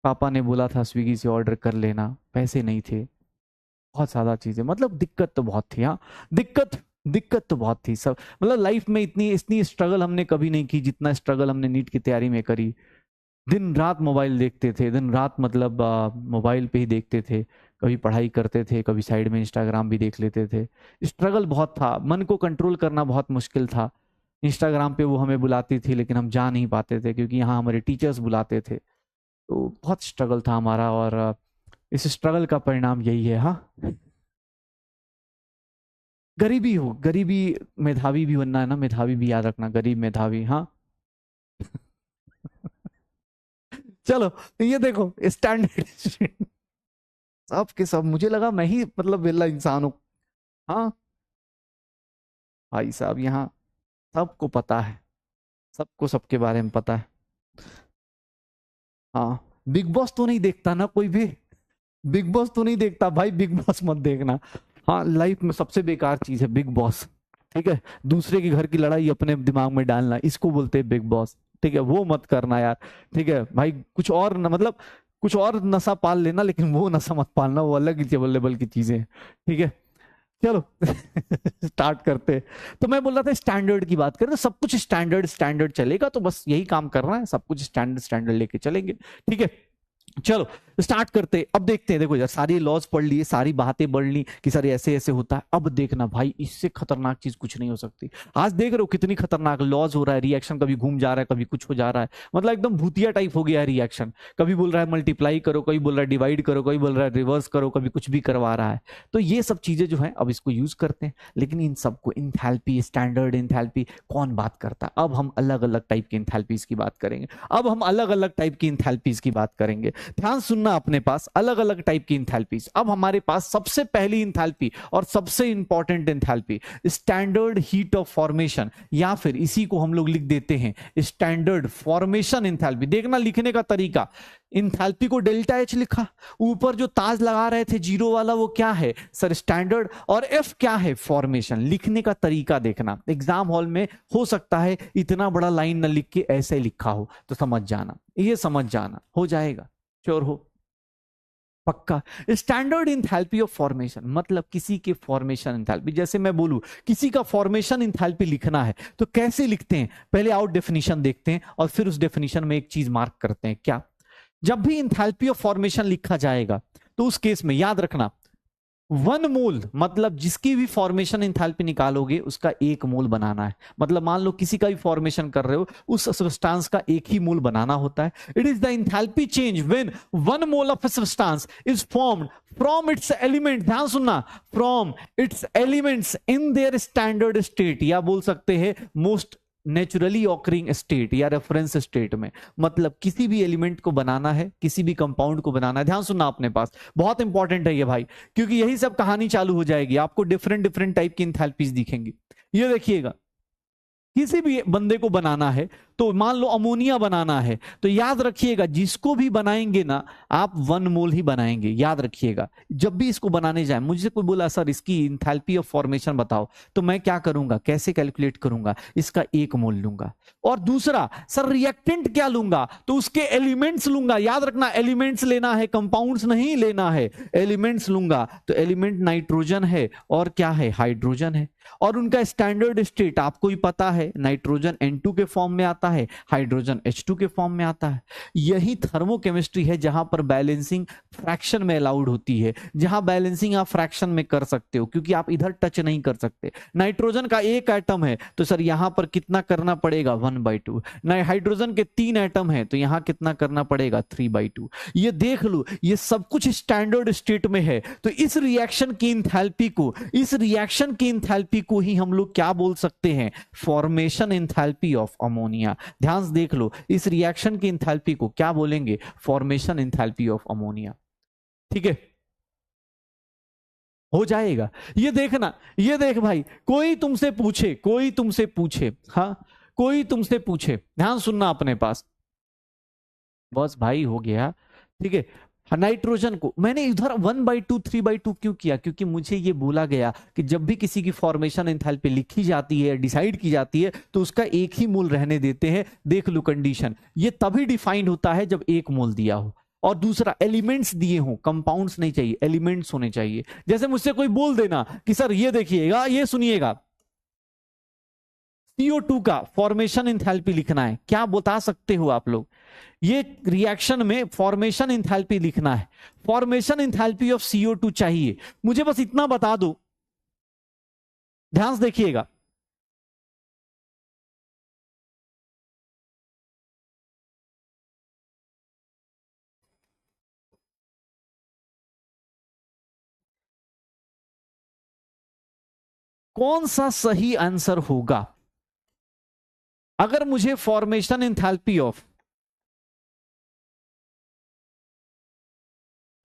पापा ने बोला था स्विगी से ऑर्डर कर लेना, पैसे नहीं थे, बहुत ज्यादा चीजें, मतलब दिक्कत तो बहुत थी। हाँ दिक्कत, दिक्कत तो बहुत थी सब, मतलब लाइफ में इतनी इतनी स्ट्रगल हमने कभी नहीं की जितना स्ट्रगल हमने नीट की तैयारी में करी। दिन रात मोबाइल देखते थे, दिन रात मतलब मोबाइल पे ही देखते थे, कभी पढ़ाई करते थे, कभी साइड में इंस्टाग्राम भी देख लेते थे। स्ट्रगल बहुत था, मन को कंट्रोल करना बहुत मुश्किल था। इंस्टाग्राम पे वो हमें बुलाती थी लेकिन हम जा नहीं पाते थे क्योंकि यहाँ हमारे टीचर्स बुलाते थे, तो बहुत स्ट्रगल था हमारा, और इस स्ट्रगल का परिणाम यही है। हाँ गरीबी हो, गरीबी, मेधावी भी बनना है ना, मेधावी भी याद रखना, गरीब मेधावी। हाँ चलो ये देखो स्टैंडर्ड सब के सब, मुझे लगा मैं ही मतलब वेला इंसान हूं। हाँ भाई साहब यहाँ सबको पता है, सबको सबके बारे में पता है। हाँ बिग बॉस तो नहीं देखता ना कोई भी, बिग बॉस तो नहीं देखता भाई, बिग बॉस मत देखना। हाँ लाइफ में सबसे बेकार चीज है बिग बॉस, ठीक है, दूसरे के घर की लड़ाई अपने दिमाग में डालना, इसको बोलते हैं बिग बॉस, ठीक है, वो मत करना यार, ठीक है भाई, कुछ और न, मतलब कुछ और नशा पाल लेना लेकिन वो नशा मत पालना, वो अलग ही लेवल की चीजें हैं, ठीक है। चलो स्टार्ट करते हैं। तो मैं बोल रहा था स्टैंडर्ड की बात करें तो सब कुछ स्टैंडर्ड स्टैंडर्ड चलेगा, तो बस यही काम करना है, सब कुछ स्टैंडर्ड स्टैंडर्ड लेके चलेंगे, ठीक है। चलो स्टार्ट करते, अब देखते हैं, देखो यार सारी लॉज पढ़ लिए, सारी बातें पढ़ ली कि सर ऐसे ऐसे होता है, अब देखना भाई इससे खतरनाक चीज कुछ नहीं हो सकती। आज देख रहे हो कितनी खतरनाक लॉज हो रहा है, रिएक्शन कभी घूम जा रहा है, कभी कुछ हो जा रहा है, मतलब एकदम भूतिया टाइप हो गया है रिएक्शन, कभी बोल रहा है मल्टीप्लाई करो, कभी बोल रहा है डिवाइड करो, कभी बोल रहा है रिवर्स करो, कभी कुछ भी करवा रहा है। तो ये सब चीजें जो है अब इसको यूज करते हैं, लेकिन इन सबको इंथैल्पी, स्टैंडर्ड इंथैल्पी कौन बात करता है, अब हम अलग अलग टाइप की इंथैल्पीज की बात करेंगे, अब हम अलग अलग टाइप की इंथैल्पीज की बात करेंगे। ध्यान सुनना, अपने पास अलग अलग टाइप की इंथैल्पीज। अब हमारे पास सबसे पहली इंथैल्पी और सबसे important enthalpy standard heat of formation, या फिर इसी को हम लोग लिख देते हैं स्टैंडर्ड फॉर्मेशन इंथैल्पी। देखना लिखने का तरीका, इंथैल्पी को डेल्टा एच लिखा, ऊपर जो ताज लगा रहे थे जीरो वाला वो क्या है सर स्टैंडर्ड, और एफ क्या है फॉर्मेशन। लिखने का तरीका देखना, एग्जाम हॉल में हो सकता है इतना बड़ा लाइन न लिख के ऐसे लिखा हो, तो समझ जाना, ये समझ जाना, हो जाएगा, श्योर हो, पक्का। स्टैंडर्ड इंथैल्पी ऑफ फॉर्मेशन मतलब किसी के फॉर्मेशन इंथैल्पी, जैसे मैं बोलूं किसी का फॉर्मेशन इंथैल्पी लिखना है तो कैसे लिखते हैं, पहले आउट डेफिनेशन देखते हैं और फिर उस डेफिनेशन में एक चीज मार्क करते हैं, क्या, जब भी इंथैल्पी ऑफ फॉर्मेशन लिखा जाएगा तो उस केस में याद रखना वन मोल मतलब जिसकी भी फॉर्मेशन एंथैल्पी निकालोगे उसका एक मोल बनाना है। मतलब मान लो किसी का भी फॉर्मेशन कर रहे हो, उस सब्सटेंस का एक ही मोल बनाना होता है। It is the enthalpy change when one mole of a substance is formed from its element, ध्यान सुनना, from its elements in their standard state, या बोल सकते हैं मोस्ट नेचुरली ऑकरिंग स्टेट या रेफरेंस स्टेट में। मतलब किसी भी एलिमेंट को बनाना है, किसी भी कंपाउंड को बनाना है, ध्यान सुनना अपने पास, बहुत इंपॉर्टेंट है ये भाई, क्योंकि यही सब कहानी चालू हो जाएगी, आपको डिफरेंट डिफरेंट टाइप की इंथैल्पीज दिखेंगी। ये देखिएगा, किसी भी बंदे को बनाना है, तो मान लो अमोनिया बनाना है, तो याद रखिएगा जिसको भी बनाएंगे ना आप वन मोल ही बनाएंगे, याद रखिएगा। जब भी इसको बनाने जाए, मुझे कोई बोला सर इसकी इंथैल्पी ऑफ फॉर्मेशन बताओ, तो मैं क्या करूंगा, कैसे कैलकुलेट करूंगा, इसका एक मोल लूंगा। और दूसरा, सर रिएक्टेंट क्या लूंगा, तो उसके एलिमेंट्स लूंगा। याद रखना एलिमेंट्स लेना है, कंपाउंड्स नहीं लेना है, एलिमेंट्स लूंगा। तो एलिमेंट नाइट्रोजन है और क्या है, हाइड्रोजन है, और उनका स्टैंडर्ड स्टेट आपको ही पता है, नाइट्रोजन N2 के फॉर्म में आता है, हाइड्रोजन H2 के फॉर्म में आता है। यही थर्मोकेमिस्ट्री है जहां पर बैलेंसिंग फ्रैक्शन में अलाउड होती है, जहां बैलेंसिंग आप फ्रैक्शन में कर सकते हो, क्योंकि आप इधर टच नहीं कर सकते। नाइट्रोजन का एक एटम है तो सर यहां पर कितना करना पड़ेगा, 1/2। हाइड्रोजन के 3 एटम है तो यहां कितना करना पड़ेगा, 3/2। ये देख लो, ये सब कुछ स्टैंडर्ड स्टेट में है। तो इस रिएक्शन की इंथैल्पी को, इस रिएक्शन की इंथैल्पी को ही हम लोग क्या बोल सकते हैं, फॉर्मेशन इंथैल्पी ऑफ अमोनिया। ध्यान से देख लो, इस रिएक्शन की इंथैल्पी को क्या बोलेंगे, फॉर्मेशन इंथैल्पी ऑफ अमोनिया। ठीक है, हो जाएगा। ये देखना, ये देख भाई, कोई तुमसे पूछे, कोई तुमसे पूछे, हाँ कोई तुमसे पूछे, ध्यान सुनना अपने पास, बस भाई हो गया। ठीक है, नाइट्रोजन को मैंने इधर 1/2 3/2 क्यों किया, क्योंकि मुझे ये बोला गया कि जब भी किसी की फॉर्मेशन एंथैल्पी लिखी जाती है, डिसाइड की जाती है, तो उसका एक ही मोल रहने देते हैं। देख लो कंडीशन, ये तभी डिफाइंड होता है जब एक मोल दिया हो, और दूसरा एलिमेंट्स दिए हो, कंपाउंड्स नहीं चाहिए, एलिमेंट्स होने चाहिए। जैसे मुझसे कोई बोल देना कि सर ये देखिएगा, ये सुनिएगा, CO2 का फॉर्मेशन एंथैल्पी लिखना है, क्या बता सकते हो आप लोग, ये रिएक्शन में फॉर्मेशन एंथैल्पी लिखना है, फॉर्मेशन एंथैल्पी ऑफ CO2 चाहिए, मुझे बस इतना बता दो, ध्यान से देखिएगा। कौन सा सही आंसर होगा, अगर मुझे फॉर्मेशन एंथैल्पी ऑफ,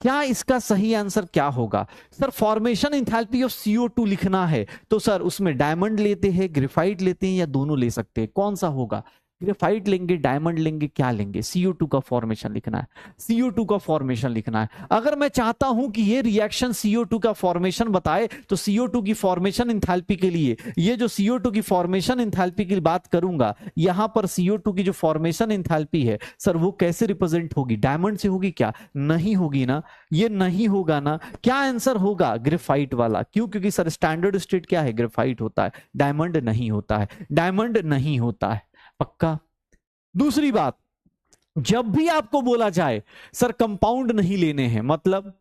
क्या इसका सही आंसर क्या होगा, sir formation enthalpy of CO2 लिखना है तो सर उसमें डायमंड लेते हैं, ग्रेफाइट लेते हैं, या दोनों ले सकते हैं, कौन सा होगा, ग्रेफाइट लेंगे, डायमंड लेंगे, क्या लेंगे, CO2 का फॉर्मेशन लिखना है, CO2 का फॉर्मेशन लिखना है। अगर मैं चाहता हूं कि ये रिएक्शन CO2 का फॉर्मेशन बताए, तो CO2 की फॉर्मेशन एंथैल्पी के लिए, ये जो CO2 की फॉर्मेशन एंथैल्पी की बात करूंगा, यहां पर CO2 की जो फॉर्मेशन एंथैल्पी है सर वो कैसे रिप्रेजेंट होगी, डायमंड से होगी क्या, नहीं होगी ना, ये नहीं होगा ना। क्या आंसर होगा, ग्रेफाइट वाला, क्यों, क्योंकि सर स्टैंडर्ड स्टेट क्या है, ग्रेफाइट होता है, डायमंड नहीं होता है, डायमंड नहीं होता है, पक्का। दूसरी बात, जब भी आपको बोला जाए सर कंपाउंड नहीं लेने हैं, मतलब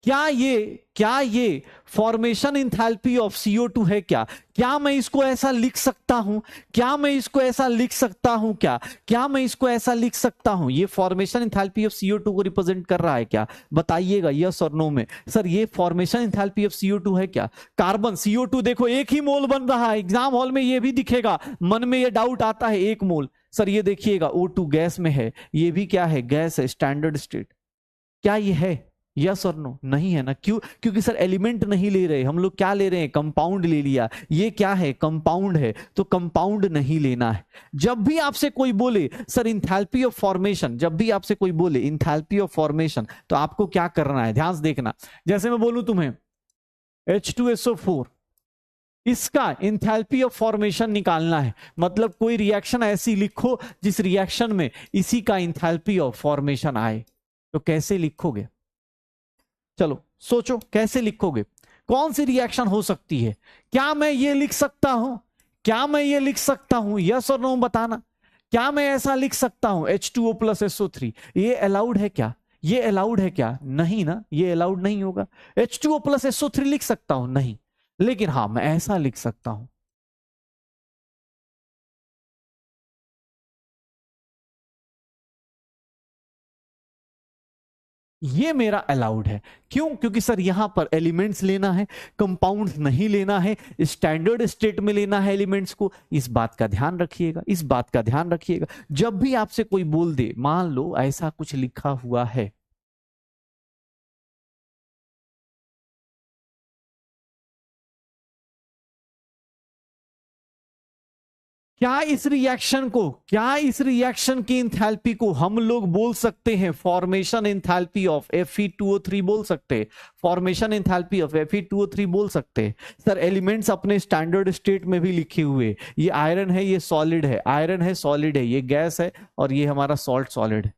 क्या ये फॉर्मेशन इंथैल्पी ऑफ CO2 है क्या मैं इसको ऐसा लिख सकता हूं, क्या मैं इसको ऐसा लिख सकता हूं, क्या मैं इसको ऐसा लिख सकता हूं, ये फॉर्मेशन इंथैल्पी ऑफ CO2 को रिप्रेजेंट कर रहा है क्या, बताइएगा यस और नो में। सर ये फॉर्मेशन इंथैल्पी ऑफ CO2 है क्या, कार्बन CO2 देखो एक ही मोल बन रहा है, एग्जाम हॉल में ये भी दिखेगा, मन में ये डाउट आता है, एक मोल, सर ये देखिएगा O2 गैस में है, ये भी क्या है, गैस है, स्टैंडर्ड स्टेट, क्या ये है, यस और नो, नहीं है ना, क्यों, क्योंकि सर एलिमेंट नहीं ले रहे हम लोग, क्या ले रहे हैं, कंपाउंड ले लिया, ये क्या है, कंपाउंड है, तो कंपाउंड नहीं लेना है। जब भी आपसे कोई बोले सर इंथैल्पी ऑफ फॉर्मेशन, जब भी आपसे कोई बोले इंथैल्पी ऑफ फॉर्मेशन, तो आपको क्या करना है, ध्यान से देखना। जैसे मैं बोलूं तुम्हें H2SO4, इसका इंथैल्पी ऑफ फॉर्मेशन निकालना है, मतलब कोई रिएक्शन ऐसी लिखो जिस रिएक्शन में इसी का इंथैल्पी ऑफ फॉर्मेशन आए, तो कैसे लिखोगे, चलो सोचो कैसे लिखोगे, कौन सी रिएक्शन हो सकती है, क्या मैं ये लिख सकता हूं, क्या मैं ये लिख सकता हूं, यस और नो बताना, क्या मैं ऐसा लिख सकता हूं H2O प्लस SO3? ये अलाउड है क्या? ये अलाउड है क्या? नहीं ना, ये अलाउड नहीं होगा। H2O प्लस SO3 लिख सकता हूं? नहीं। लेकिन हां, मैं ऐसा लिख सकता हूं। ये मेरा अलाउड है। क्यों? क्योंकि सर यहां पर एलिमेंट्स लेना है, कंपाउंड्स नहीं लेना है, स्टैंडर्ड स्टेट में लेना है एलिमेंट्स को। इस बात का ध्यान रखिएगा, इस बात का ध्यान रखिएगा। जब भी आपसे कोई बोल दे, मान लो ऐसा कुछ लिखा हुआ है, क्या इस रिएक्शन की इंथैल्पी को हम लोग बोल सकते हैं फॉर्मेशन इंथैल्पी ऑफ Fe2O3 बोल सकते हैं? फॉर्मेशन इंथैल्पी ऑफ Fe2O3 बोल सकते हैं? सर एलिमेंट्स अपने स्टैंडर्ड स्टेट में भी लिखे हुए, ये आयरन है, ये सॉलिड है, आयरन है, सॉलिड है, ये गैस है, और ये हमारा सॉल्ट सॉलिड है।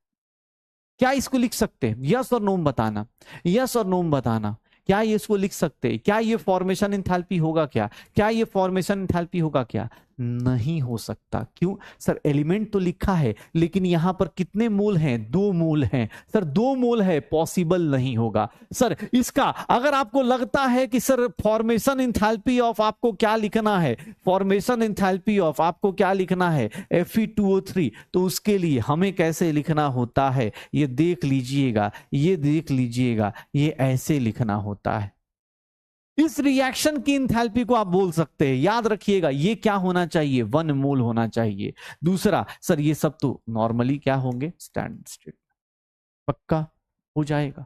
क्या इसको लिख सकते हैं? यस और नो बताना, यस और नो बताना। क्या ये इसको लिख सकते हैं? क्या ये फॉर्मेशन इंथैल्पी होगा क्या? क्या ये फॉर्मेशन इंथैल्पी होगा क्या? नहीं हो सकता। क्यों? सर एलिमेंट तो लिखा है, लेकिन यहां पर कितने मोल हैं? 2 मोल हैं। सर 2 मोल है, पॉसिबल नहीं होगा। सर इसका अगर आपको लगता है कि सर फॉर्मेशन इंथैल्पी ऑफ आपको क्या लिखना है, फॉर्मेशन इंथैल्पी ऑफ आपको क्या लिखना है Fe2O3, तो उसके लिए हमें कैसे लिखना होता है ये देख लीजिएगा, ये देख लीजिएगा, ये ऐसे लिखना होता है। इस रिएक्शन की इंथैल्पी को आप बोल सकते हैं, याद रखिएगा, ये क्या होना चाहिए? 1 मोल होना चाहिए। दूसरा, सर ये सब तो नॉर्मली क्या होंगे? Standard state. पक्का हो जाएगा।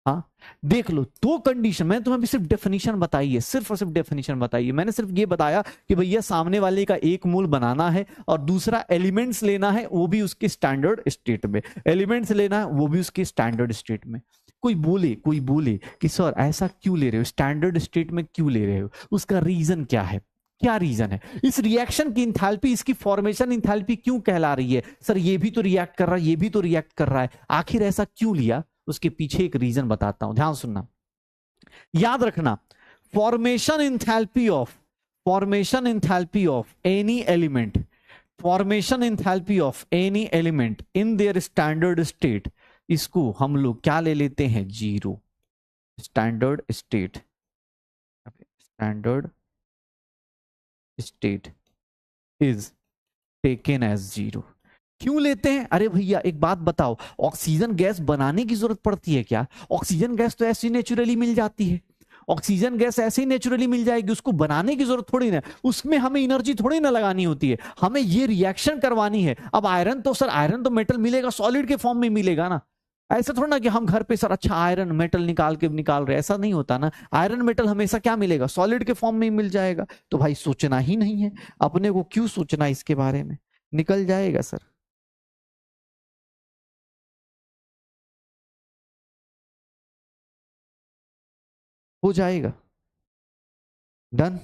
हाँ, देख लो 2 कंडीशन। मैंने तुम्हें अभी सिर्फ डेफिनेशन बताई है, सिर्फ और सिर्फ डेफिनेशन बताई है। मैंने सिर्फ ये बताया कि भैया सामने वाले का 1 मोल बनाना है, और दूसरा एलिमेंट्स लेना है, वो भी उसके स्टैंडर्ड स्टेट में। एलिमेंट्स लेना है, वो भी उसके स्टैंडर्ड स्टेट में। कोई बोले कि सर ऐसा क्यों ले रहे हो, स्टैंडर्ड स्टेट में क्यों ले रहे हो, उसका रीजन क्या है? क्या रीजन है? इस रिएक्शन की इंथैल्पी, इसकी फॉर्मेशन इंथैल्पी क्यों कहला रही है? सर ये भी तो रिएक्ट कर रहा है, ये भी तो रिएक्ट कर रहा है, आखिर ऐसा क्यों लिया? उसके पीछे एक रीजन बताता हूं, ध्यान सुनना, याद रखना। Formation enthalpy of any element, formation enthalpy of any element in their standard state, इसको हम लोग क्या ले लेते हैं? 0। Standard state, standard state is taken as 0। क्यों लेते हैं? अरे भैया एक बात बताओ, ऑक्सीजन गैस बनाने की जरूरत पड़ती है क्या? ऑक्सीजन गैस तो ऐसी नेचुरली मिल जाती है। ऑक्सीजन गैस ऐसे ही नेचुरली मिल जाएगी, उसको बनाने की जरूरत थोड़ी ना, उसमें हमें एनर्जी थोड़ी ना लगानी होती है, हमें ये रिएक्शन करवानी है। अब आयरन तो सर, आयरन तो मेटल मिलेगा, सॉलिड के फॉर्म में मिलेगा ना। ऐसा थोड़ा ना कि हम घर पे सर अच्छा आयरन मेटल निकाल रहे, ऐसा नहीं होता ना। आयरन मेटल हमेशा क्या मिलेगा? सॉलिड के फॉर्म में ही मिल जाएगा। तो भाई सोचना ही नहीं है अपने को, क्यों सोचना इसके बारे में, निकल जाएगा सर। हो जाएगा। डन।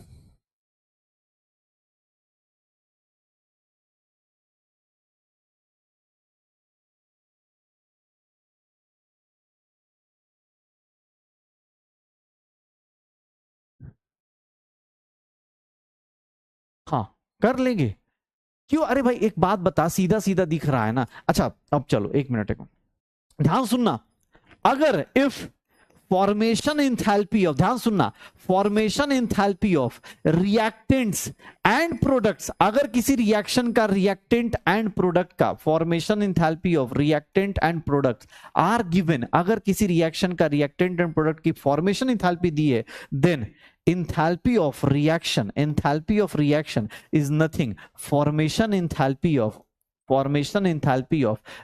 हाँ, कर लेंगे। क्यों? अरे भाई एक बात बता, सीधा सीधा दिख रहा है ना। अच्छा अब चलो 1 मिनट, एक ध्यान सुनना। अगर इफ फॉर्मेशन इंथैल्पी ऑफ, ध्यान सुनना, formation enthalpy of reactants and products, अगर किसी रिएक्शन का रिएक्टेंट एंड प्रोडक्ट का formation enthalpy of reactant and products are given, अगर किसी रिएक्शन का रिएक्टेंट एंड प्रोडक्ट की फॉर्मेशन इंथैल्पी दी है, then enthalpy of reaction is nothing, formation enthalpy of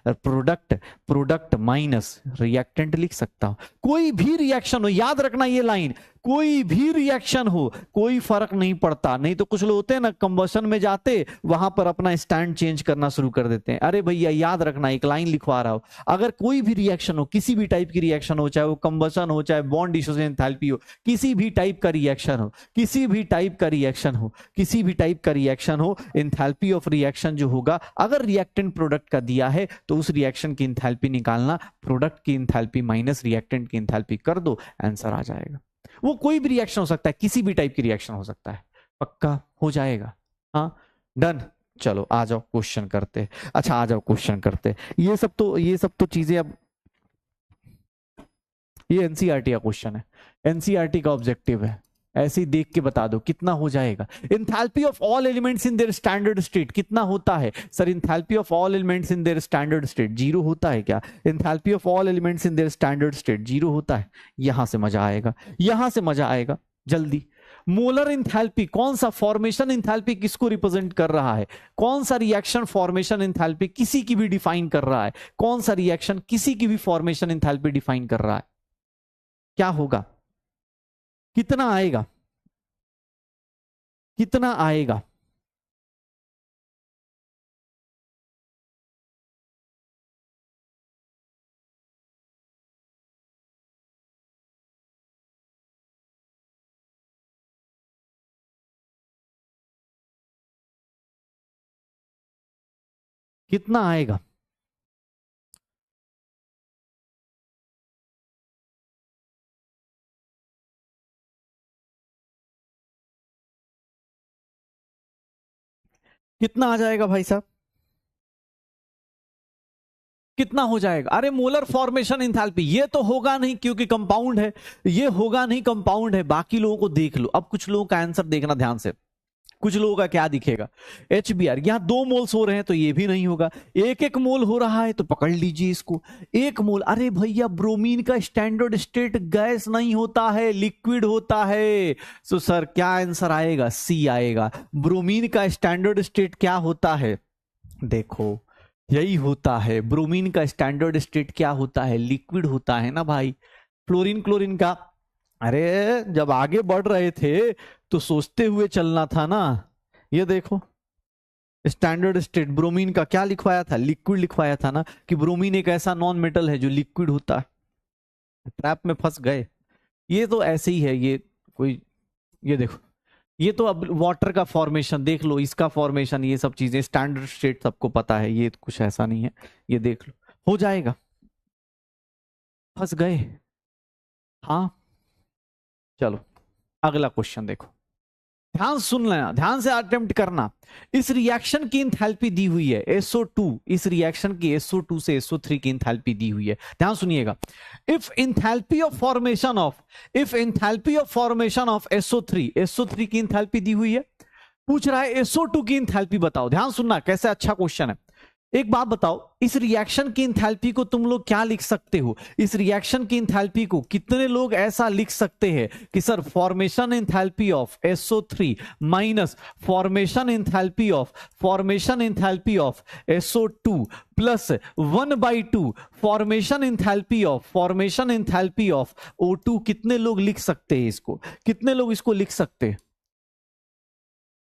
product minus reactant लिख सकता हूं। कोई भी रिएक्शन हो, याद रखना ये लाइन, कोई भी रिएक्शन हो कोई फर्क नहीं पड़ता। नहीं तो कुछ लोग होते हैं ना, कंबशन में जाते वहां पर अपना स्टैंड चेंज करना शुरू कर देते हैं। अरे भैया याद रखना, एक लाइन लिखवा रहा हो, अगर कोई भी रिएक्शन हो, किसी भी टाइप की रिएक्शन हो, चाहे वो कंबशन हो, चाहे बॉन्ड डिसोसिएशन एंथैल्पी हो, किसी भी टाइप का रिएक्शन हो, किसी भी टाइप का रिएक्शन हो, किसी भी टाइप का रिएक्शन हो, एंथैल्पी ऑफ रिएक्शन जो होगा, अगर रिएक्टेंट प्रोडक्ट का दिया है तो उस रिएक्शन की एंथैल्पी निकालना, प्रोडक्ट की एंथैल्पी माइनस रिएक्टेंट की एंथैल्पी कर दो, आंसर आ जाएगा। वो कोई भी रिएक्शन हो सकता है, किसी भी टाइप की रिएक्शन हो सकता है, पक्का हो जाएगा। हाँ डन। चलो आ जाओ क्वेश्चन करते हैं। अच्छा आ जाओ क्वेश्चन करते हैं। ये सब तो चीजें अब ये एनसीईआरटी का क्वेश्चन है, एनसीईआरटी का ऑब्जेक्टिव है। ऐसे ही देख के बता दो कितना हो जाएगा। Enthalpy of all elements in their standard state कितना होता है sir? Enthalpy of all elements in their standard state zero होता है क्या? Enthalpy of all elements in their standard state zero होता है। यहां से मजा आएगा, यहां से मजा आएगा जल्दी। मोलर इंथैल्पी कौन सा? फॉर्मेशन इंथैल्पी किसको रिप्रेजेंट कर रहा है? कौन सा रिएक्शन फॉर्मेशन इंथैल्पी किसी की भी डिफाइन कर रहा है? कौन सा रिएक्शन किसी की भी फॉर्मेशन इंथैल्पी डिफाइन कर रहा है? क्या होगा? कितना आएगा? कितना आएगा? कितना आएगा? कितना आ जाएगा भाई साहब? कितना हो जाएगा? अरे मोलर फॉर्मेशन इंथैल्पी ये तो होगा नहीं क्योंकि कंपाउंड है, ये होगा नहीं, कंपाउंड है। बाकी लोगों को देख लो। अब कुछ लोगों का आंसर देखना ध्यान से। कुछ लोगों का क्या दिखेगा? HBr यहां 2 मोल्स हो रहे हैं तो ये भी नहीं होगा। 1-1 मोल हो रहा है तो पकड़ लीजिए इसको 1 मोल। अरे भैया ब्रोमीन का स्टैंडर्ड स्टेट गैस नहीं होता है, लिक्विड होता है। सो सर क्या आंसर आएगा? सी आएगा। ब्रोमीन का स्टैंडर्ड स्टेट क्या होता है? देखो यही होता है। ब्रोमीन का स्टैंडर्ड स्टेट क्या होता है? लिक्विड होता है ना भाई। फ्लोरीन क्लोरीन का, अरे जब आगे बढ़ रहे थे तो सोचते हुए चलना था ना। ये देखो स्टैंडर्ड स्टेट ब्रोमीन का क्या लिखवाया था? लिक्विड लिखवाया था ना, कि ब्रोमीन एक ऐसा नॉन मेटल है जो लिक्विड होता है। ट्रैप में फंस गए। ये तो ऐसे ही है। ये कोई, ये देखो, ये तो अब वाटर का फॉर्मेशन देख लो, इसका फॉर्मेशन, ये सब चीजें स्टैंडर्ड स्टेट सबको पता है। ये कुछ ऐसा नहीं है। ये देख लो हो जाएगा। फंस गए? हाँ चलो अगला क्वेश्चन देखो। ध्यान सुन लेना, ध्यान से अटेम्प्ट करना। इस रिएक्शन की इंथैल्पी दी हुई है SO2। इस रिएक्शन की SO2 से SO3 की इंथैल्पी दी हुई है। ध्यान सुनिएगा। If enthalpy of formation of SO3 की इंथैल्पी दी हुई है। पूछ रहा है SO2 की इंथैल्पी बताओ। ध्यान सुनना कैसे अच्छा क्वेश्चन है। एक बात बताओ, इस रिएक्शन की इंथैल्पी को तुम लोग क्या लिख सकते हो? इस रिएक्शन की इंथैल्पी को कितने लोग ऐसा लिख सकते हैं कि sir formation enthalpy of SO3 minus formation enthalpy of SO2 plus 1/2 formation enthalpy of O2। कितने लोग लिख सकते हैं इसको? कितने लोग इसको लिख सकते हैं?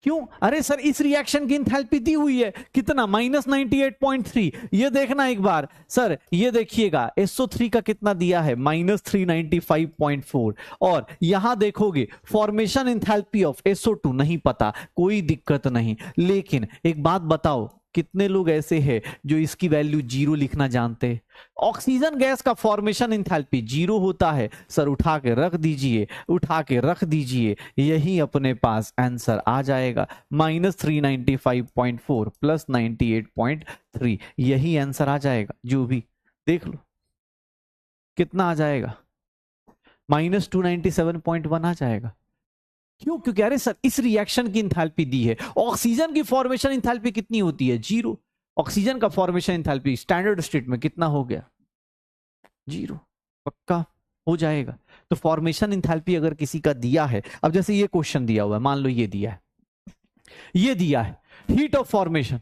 क्यों? अरे सर इस रिएक्शन की इंथैल्पी दी हुई है कितना? -98.3। ये देखना एक बार सर, ये देखिएगा SO3 का कितना दिया है? -395.4। और यहां देखोगे फॉर्मेशन इंथैल्पी ऑफ SO2 नहीं पता, कोई दिक्कत नहीं। लेकिन एक बात बताओ, कितने लोग ऐसे हैं जो इसकी वैल्यू 0 लिखना जानते हैं? ऑक्सीजन गैस का फॉर्मेशन इंथैल्पी 0 होता है। सर उठा के रख दीजिए, उठा के रख दीजिए, यही अपने पास आंसर आ जाएगा। -395.4 प्लस 98.3 यही आंसर आ जाएगा। जो भी देख लो कितना आ जाएगा? -297.1 आ जाएगा। क्यों? क्योंकि अरे सर इस रिएक्शन की इंथैल्पी दी है। ऑक्सीजन की फॉर्मेशन इंथैल्पी कितनी होती है? 0। ऑक्सीजन का फॉर्मेशन इंथैल्पी स्टैंडर्ड स्टेट में कितना हो गया? 0। पक्का हो जाएगा। तो फॉर्मेशन इंथैल्पी अगर किसी का दिया है, अब जैसे ये क्वेश्चन दिया हुआ है, मान लो ये दिया है, ये दिया है हीट ऑफ फॉर्मेशन।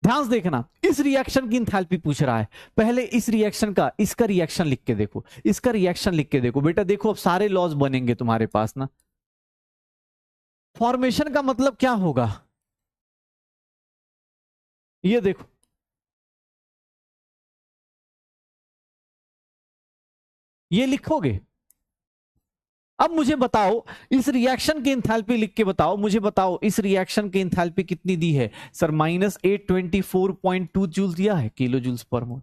ध्यान से देखना, इस रिएक्शन की इंथैल्पी पूछ रहा है। पहले इस रिएक्शन का, इसका रिएक्शन लिख के देखो, इसका रिएक्शन लिख के देखो बेटा। देखो अब सारे लॉज बनेंगे तुम्हारे पास ना। फॉर्मेशन का मतलब क्या होगा? ये देखो, ये लिखोगे। अब मुझे बताओ इस रिएक्शन की इंथैल्पी लिख के बताओ, मुझे बताओ इस रिएक्शन की इंथैल्पी कितनी दी है? सर -824.2 जूल दिया है, किलो जूल्स पर मोल।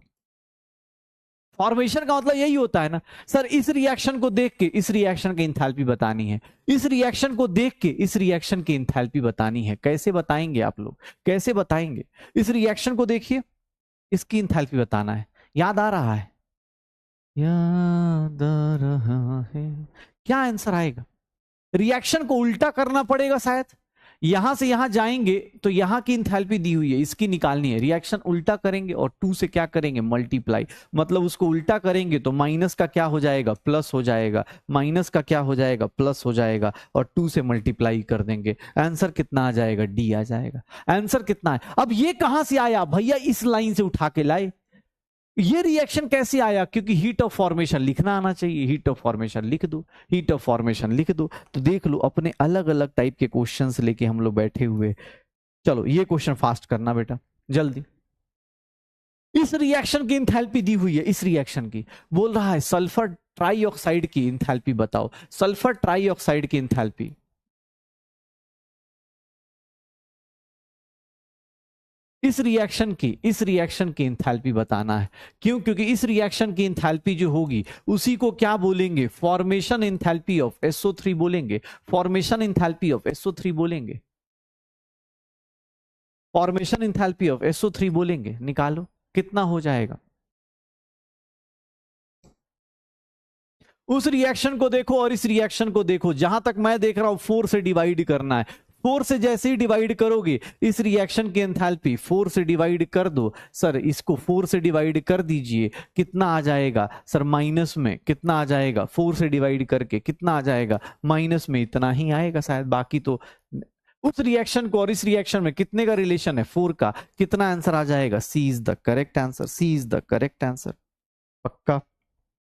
फॉर्मेशन का मतलब यही होता है ना सर, इस रिएक्शन को देख के इस रिएक्शन की इंथैल्पी बतानी है, इस रिएक्शन को देख के इस रिएक्शन की इंथैल्पी बतानी है। कैसे बताएंगे आप लोग, कैसे बताएंगे? इस रिएक्शन को देखिए, इसकी इंथैल्पी बताना है। याद आ रहा है? याद आ रहा है? क्या आंसर आएगा? रिएक्शन को उल्टा करना पड़ेगा शायद। यहां से यहां जाएंगे तो यहां की इंथैल्पी दी हुई है, इसकी निकालनी है। रिएक्शन उल्टा करेंगे और 2 से क्या करेंगे? मल्टीप्लाई। मतलब उसको उल्टा करेंगे तो माइनस का क्या हो जाएगा? प्लस हो जाएगा। माइनस का क्या हो जाएगा? प्लस हो जाएगा। और 2 से मल्टीप्लाई कर देंगे। आंसर कितना आ जाएगा? डी आ जाएगा। आंसर कितना है? अब ये कहां से आया भैया? इस लाइन से उठा के लाए। ये रिएक्शन कैसे आया? क्योंकि हीट ऑफ फॉर्मेशन लिखना आना चाहिए। हीट ऑफ फॉर्मेशन लिख दो, हीट ऑफ फॉर्मेशन लिख दो। तो देख लो, अपने अलग अलग टाइप के क्वेश्चंस लेके हम लोग बैठे हुए। चलो ये क्वेश्चन फास्ट करना बेटा, जल्दी। इस रिएक्शन की इंथैल्पी दी हुई है, इस रिएक्शन की बोल रहा है सल्फर ट्राइऑक्साइड की इंथैल्पी बताओ। सल्फर ट्राइऑक्साइड की इंथैल्पी, इस रिएक्शन की इंथैल्पी बताना है। क्यों? क्योंकि इस रिएक्शन की इंथैल्पी जो होगी उसी को क्या बोलेंगे? फॉर्मेशन इंथैल्पी ऑफ SO3 बोलेंगे। फॉर्मेशन इंथैल्पी ऑफ SO3 बोलेंगे। फॉर्मेशन इंथैल्पी ऑफ SO3 बोलेंगे। निकालो कितना हो जाएगा। उस रिएक्शन को देखो और इस रिएक्शन को देखो। जहां तक मैं देख रहा हूं 4 से डिवाइड करना है। 4 से जैसे ही डिवाइड करोगे इस रिएक्शन की एंथैल्पी 4 से डिवाइड कर दो। सर इसको 4 से डिवाइड कर दीजिए, कितना आ जाएगा सर? माइनस में कितना आ जाएगा? 4 से डिवाइड करके कितना आ जाएगा? माइनस में इतना ही आएगा शायद। बाकी तो उस रिएक्शन को और इस रिएक्शन में कितने का रिलेशन है? 4 का। कितना आंसर आ जाएगा? C is the correct answer. C is the correct answer. पक्का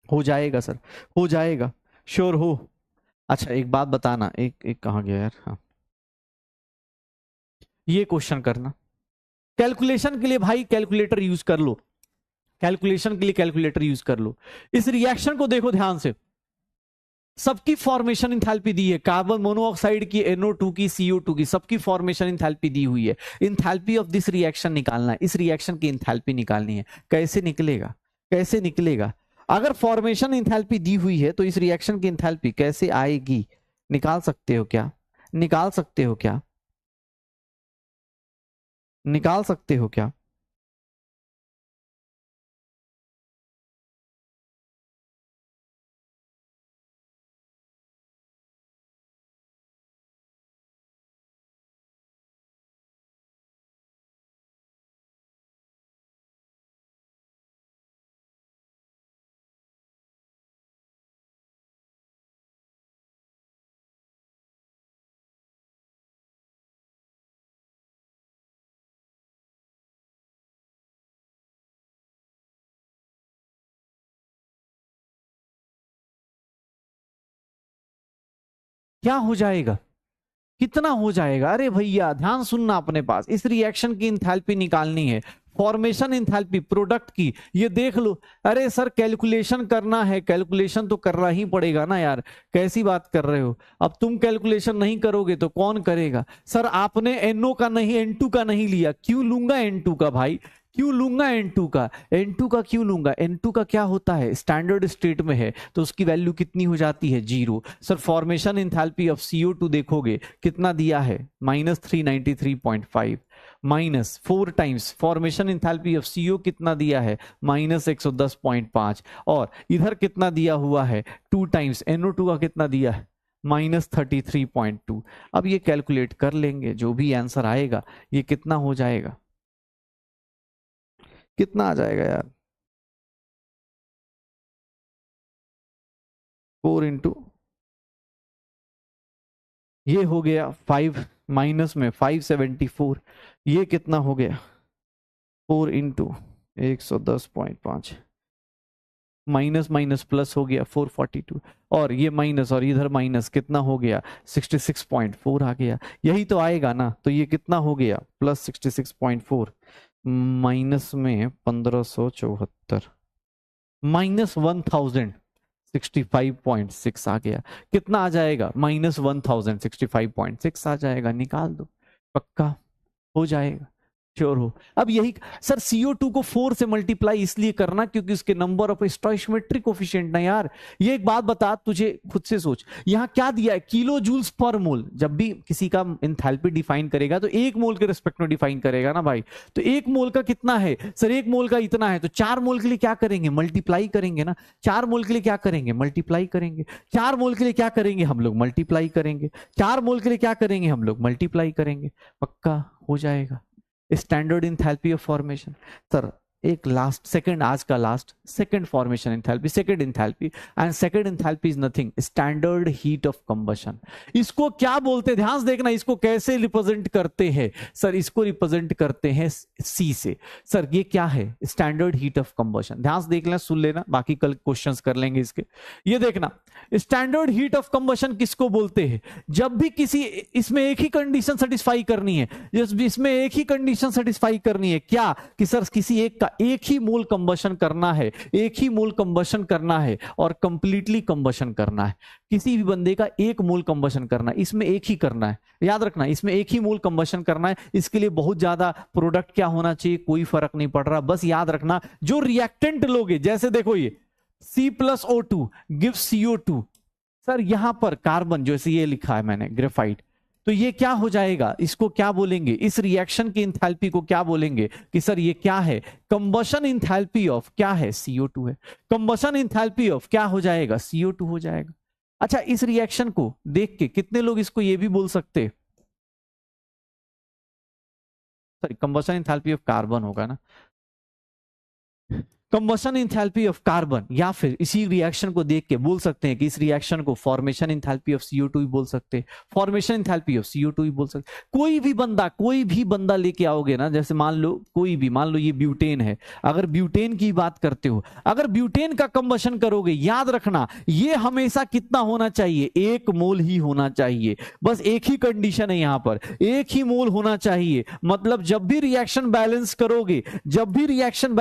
हो जाएगा सर, हो जाएगा, श्योर हो। अच्छा एक बात बताना, एक एक कहाँ गया यार? हाँ, ये क्वेश्चन करना। कैलकुलेशन के लिए भाई कैलकुलेटर यूज कर लो, कैलकुलेशन के लिए कैलकुलेटर यूज कर लो। इस रिएक्शन को देखो ध्यान से। सबकी फॉर्मेशन इंथैल्पी दी है, कार्बन मोनोऑक्साइड की, NO2 की, CO2 की, सबकी फॉर्मेशन इंथैल्पी दी हुई है। इंथैल्पी ऑफ दिस रिएक्शन निकालना है, इस रिएक्शन की इंथैल्पी निकालनी है। कैसे निकलेगा? कैसे निकलेगा? अगर फॉर्मेशन इंथैल्पी दी हुई है तो इस रिएक्शन की इंथैल्पी कैसे आएगी? निकाल सकते हो क्या? निकाल सकते हो क्या? निकाल सकते हो क्या? क्या हो जाएगा? कितना हो जाएगा? अरे भैया ध्यान सुनना, अपने पास इस रिएक्शन की इंथैल्पी निकालनी है, फॉर्मेशन इंथैल्पी प्रोडक्ट की। ये देख लो। अरे सर कैलकुलेशन करना है, कैलकुलेशन तो करना ही पड़ेगा ना यार, कैसी बात कर रहे हो? अब तुम कैलकुलेशन नहीं करोगे तो कौन करेगा? सर आपने NO का नहीं N2 का नहीं लिया, क्यों लूंगा N2 का भाई? क्यों लूंगा N2 का? N2 का क्यों लूंगा? N2 का क्या होता है? स्टैंडर्ड स्टेट में है तो उसकी वैल्यू कितनी हो जाती है? 0। Sir formation enthalpy of CO2 देखोगे कितना दिया है? -393.5 minus 4 times formation enthalpy of CO कितना दिया है? -110.5। और इधर कितना दिया हुआ है? 2 टाइम्स NO2 का कितना दिया है? -33.2। अब ये कैलकुलेट कर लेंगे, जो भी आंसर आएगा ये कितना हो जाएगा? कितना आ जाएगा यार? 4 इंटू ये हो गया 5, माइनस में 574। ये कितना हो गया? 4 इंटू 110.5, माइनस माइनस प्लस हो गया 442। और ये माइनस और इधर माइनस कितना हो गया? 66.4 आ गया। यही तो आएगा ना? तो ये कितना हो गया? +66.4 माइनस में 1574 माइनस 1065.6 आ गया। कितना आ जाएगा? -1065.6 आ जाएगा। निकाल दो, पक्का हो जाएगा। श्योर हो। अब यही सर CO2 को 4 से मल्टीप्लाई इसलिए करना क्योंकि उसके नंबर ऑफ स्टोइचियोमेट्रिक कोफिशिएंट ना यार। ये एक बात बता, तुझे खुद से सोच, यहां क्या दिया है, किलो जूल्स पर मोल। जब भी किसी का एंथैल्पी डिफाइन करेगा तो 1 मोल के रिस्पेक्ट में डिफाइन करेगा ना भाई। तो 1 मोल का कितना है सर, 1 मोल का इतना है, तो 4 मोल के लिए क्या करेंगे, मल्टीप्लाई करेंगे ना। 4 मोल के लिए क्या करेंगे, मल्टीप्लाई करेंगे। 4 मोल के लिए क्या करेंगे हम लोग, मल्टीप्लाई करेंगे। 4 मोल के लिए क्या करेंगे हम लोग, मल्टीप्लाई करेंगे। पक्का हो जाएगा। Standard enthalpy of formation sir, एक लास्ट सेकंड, आज का last second formation enthalpy, second enthalpy, and second enthalpy is nothing, standard heat of combustion. इसको क्या बोलते हैं, ध्यान से देखना, इसको कैसे रिप्रेजेंट करते हैं सर, इसको रिप्रेजेंट करते हैं सी से। सर ये क्या है, स्टैंडर्ड हीट ऑफ कंबशन। ध्यान से देख लेना, सुन लेना, बाकी कल क्वेश्चंस कर लेंगे इसके। ये देखना, स्टैंडर्ड हीट ऑफ कंबशन किसको बोलते हैं, जब भी किसी, इसमें एक ही कंडीशन सेटिस्फाई करनी है, इसमें एक ही कंडीशन सेटिस्फाई करनी है, क्या कि सर किसी एक का एक ही मोल कंबशन करना है, एक ही मोल कंबशन करना है और कंप्लीटली कंबशन करना है। किसी भी बंदे का 1 मोल कंबशन करना है, इसमें एक ही करना है, याद रखना, इसमें एक ही मोल कंबशन करना है। इसके लिए बहुत ज्यादा प्रोडक्ट क्या होना चाहिए, कोई फर्क नहीं पड़ रहा, बस याद रखना जो रिएक्टेंट लोगे, जैसे देखो ये C+O2 गिव्स CO2। सर यहां पर कार्बन, जैसे ये लिखा है मैंने ग्रेफाइट, तो ये क्या हो जाएगा, इसको क्या बोलेंगे, इस रिएक्शन की इंथैल्पी को क्या बोलेंगे कि सर ये क्या है, कंबशन इंथैल्पी ऑफ क्या है, CO2 है। कंबशन इंथैल्पी ऑफ क्या हो जाएगा, CO2 हो जाएगा। अच्छा, इस रिएक्शन को देख के कितने लोग इसको ये भी बोल सकते, sorry combustion enthalpy of carbon होगा ना, कंबशन इंथैल्पी ऑफ कार्बन, या फिर इसी रिएक्शन को देख के बोल सकते हैं कि इस रिएक्शन को फॉर्मेशन इंथैल्पी ऑफ CO2 भी बोल सकते हैं, फॉर्मेशन इंथैल्पी ऑफ CO2 भी बोल सकते हैं। कोई भी बंदा लेके आओगे ना, जैसे मान लो कोई भी, मान लो ये ब्यूटेन है, अगर ब्यूटेन की बात करते हो, अगर ब्यूटेन का कंबशन करोगे, याद रखना ये हमेशा कितना होना चाहिए, 1 मोल ही होना चाहिए। बस एक ही कंडीशन है यहां पर, 1 ही मोल होना चाहिए। मतलब जब भी रिएक्शन बैलेंस करोगे, जब भी रिएक्शन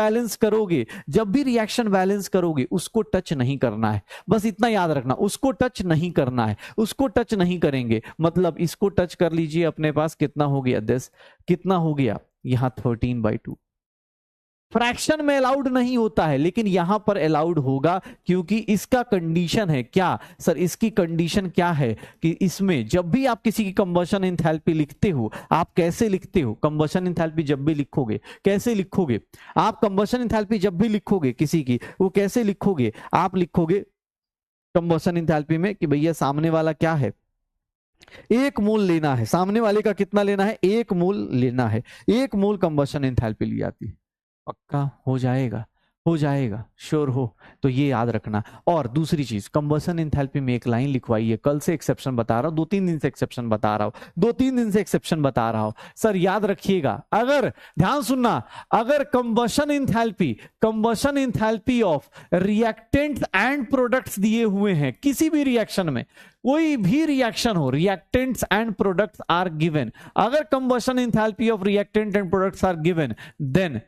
बैलेंस करोगे उसको टच नहीं करना है, बस इतना याद रखना, उसको टच नहीं करना है, उसको टच नहीं करेंगे। मतलब इसको टच कर लीजिए, अपने पास कितना हो गया 10, कितना हो गया यहां 13/2। फ्रैक्शन में अलाउड नहीं होता है, लेकिन यहां पर अलाउड होगा क्योंकि इसका कंडीशन है क्या सर, इसकी कंडीशन क्या है कि इसमें जब भी आप किसी की कंबशन एंथैल्पी लिखते हो, आप कैसे लिखते हो, कंबशन एंथैल्पी जब भी लिखोगे कैसे लिखोगे आप, कंबशन एंथैल्पी जब भी लिखोगे किसी की, वो कैसे लिखोगे, आप लिखोगे कंबशन एंथैल्पी में कि भैया सामने वाला क्या है, 1 मोल लेना है, सामने वाले का कितना लेना है, 1 मोल लेना है, 1 मोल कंबशन एंथैल्पी ली जाती है। पक्का हो जाएगा, हो जाएगा, श्योर हो, तो ये याद रखना। और दूसरी चीज, कंबशन एंथैल्पी में एक लाइन लिखवाई है, कल से एक्सेप्शन बता रहा हूं, 2-3 दिन से एक्सेप्शन बता रहा हूं, 2-3 दिन से एक्सेप्शन बता रहा हूं सर, याद रखिएगा। अगर ध्यान सुनना, अगर combustion enthalpy of reactants and products दिए हुए हैं किसी भी रिएक्शन में, कोई भी रिएक्शन हो, reactants and products are given, अगर combustion enthalpy of reactant and products are given, then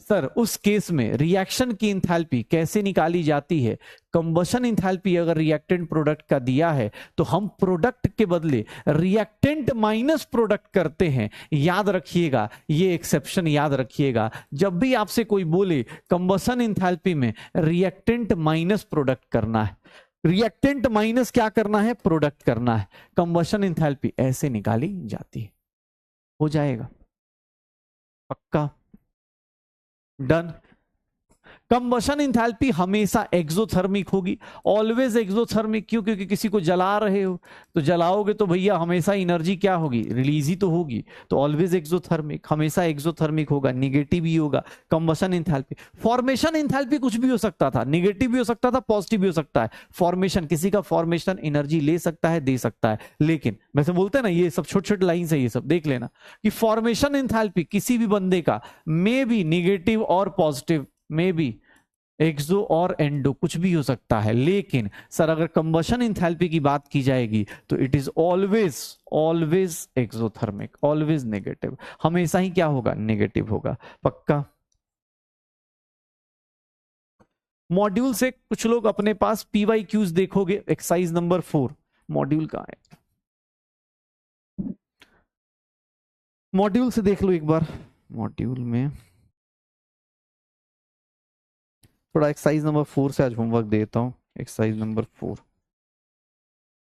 sir उस केस में रिएक्शन की इंथैल्पी कैसे निकाली जाती है, कंबशन इंथैल्पी अगर रिएक्टेंट प्रोडक्ट का दिया है तो हम प्रोडक्ट के बदले रिएक्टेंट माइनस प्रोडक्ट करते हैं। याद रखिएगा, ये एक्सेप्शन याद रखिएगा, जब भी आपसे कोई बोले कंबशन इंथैल्पी में रिएक्टेंट माइनस प्रोडक्ट करना है, रिएक्टेंट माइनस क्या करना है, प्रोडक्ट करना है, कंबशन इंथैल्पी ऐसे निकाली जाती है। हो जाएगा, पक्का, डन। कंबशन इंथैल्पी हमेशा एक्सोथर्मिक होगी, ऑलवेज एक्सोथर्मिक। क्यों? क्योंकि किसी को जला रहे हो, तो जलाओगे तो भैया हमेशा एनर्जी क्या होगी, रिलीज ही तो होगी, तो ऑलवेज एक्सोथर्मिक, हमेशा एक्सोथर्मिक होगा, निगेटिव ही होगा कंबशन इंथैल्पी। फॉर्मेशन इंथैल्पी कुछ भी हो सकता था, निगेटिव भी हो सकता था, पॉजिटिव भी हो सकता है। फॉर्मेशन, किसी का फॉर्मेशन एनर्जी ले सकता है, दे सकता है, लेकिन वैसे बोलते हैं ना, ये सब छोटे छोटे लाइन है, ये सब देख लेना कि फॉर्मेशन इंथैल्पी किसी भी बंदे का मे बी निगेटिव और पॉजिटिव, मे बी एक्सो और एंडो, कुछ भी हो सकता है। लेकिन सर अगर कंबशन इंथैल्पी की बात की जाएगी तो it is always exothermic, always negative, हमेशा ही क्या होगा, नेगेटिव होगा। पक्का। मॉड्यूल से कुछ लोग अपने पास PYQs देखोगे, एक्सरसाइज नंबर 4, मॉड्यूल का है, मॉड्यूल से देख लो एक बार। मॉड्यूल में थोड़ा एक्सरसाइज नंबर 4 से आज होमवर्क देता हूँ। एक्सरसाइज नंबर 4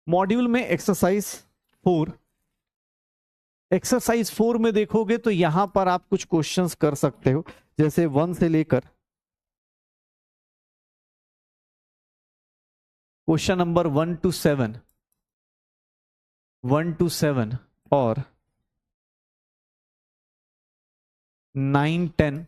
मॉड्यूल में एक्सरसाइज 4, एक्सरसाइज 4 में देखोगे तो यहां पर आप कुछ क्वेश्चंस कर सकते हो, जैसे 1 से लेकर क्वेश्चन नंबर 1 to 7, 1 to 7 और 9, 10,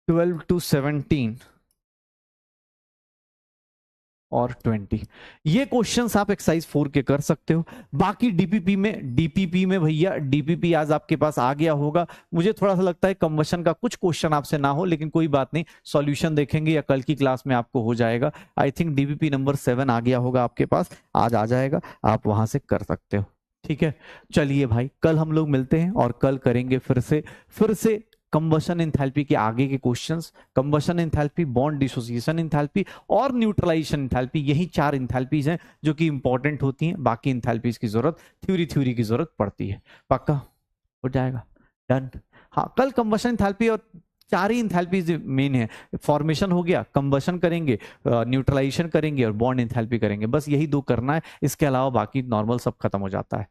12 to 17 और 20। ये क्वेश्चंस आप एक्सरसाइज 4 के कर सकते हो। बाकी डीपीपी में भैया डीपीपी आज आपके पास आ गया होगा। मुझे थोड़ा सा लगता है कंबशन का कुछ क्वेश्चन आपसे ना हो, लेकिन कोई बात नहीं, सॉल्यूशन देखेंगे या कल की क्लास में आपको हो जाएगा। आई थिंक डीपीपी नंबर 7 आ गया होगा आपके पास, आज आ जाएगा, आप वहां से कर सकते हो। ठीक है, चलिए भाई, कल हम लोग मिलते हैं और कल करेंगे फिर से कंबशन एंथैल्पी के आगे के questions. Combustion enthalpy, bond dissociation enthalpy और न्यूट्रलाइजेशन एंथैल्पी, यही 4 एंथैल्पीज हैं जो कि इंपॉर्टेंट होती हैं। बाकी एंथैल्पीज की जरूरत थ्योरी की जरूरत पड़ती है। पक्का हो जाएगा, डन। हाँ, कल कंबशन एंथैल्पी और 4 ही एंथैल्पीज मेन है। फॉर्मेशन हो गया, कंबशन करेंगे, न्यूट्रलाइजेशन करेंगे और बॉन्ड एंथैल्पी करेंगे, बस यही 2 करना है। इसके अलावा बाकी नॉर्मल सब खत्म हो जाता है।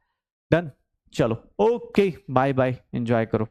डन, चलो ओके, बाय बाय, एंजॉय करो।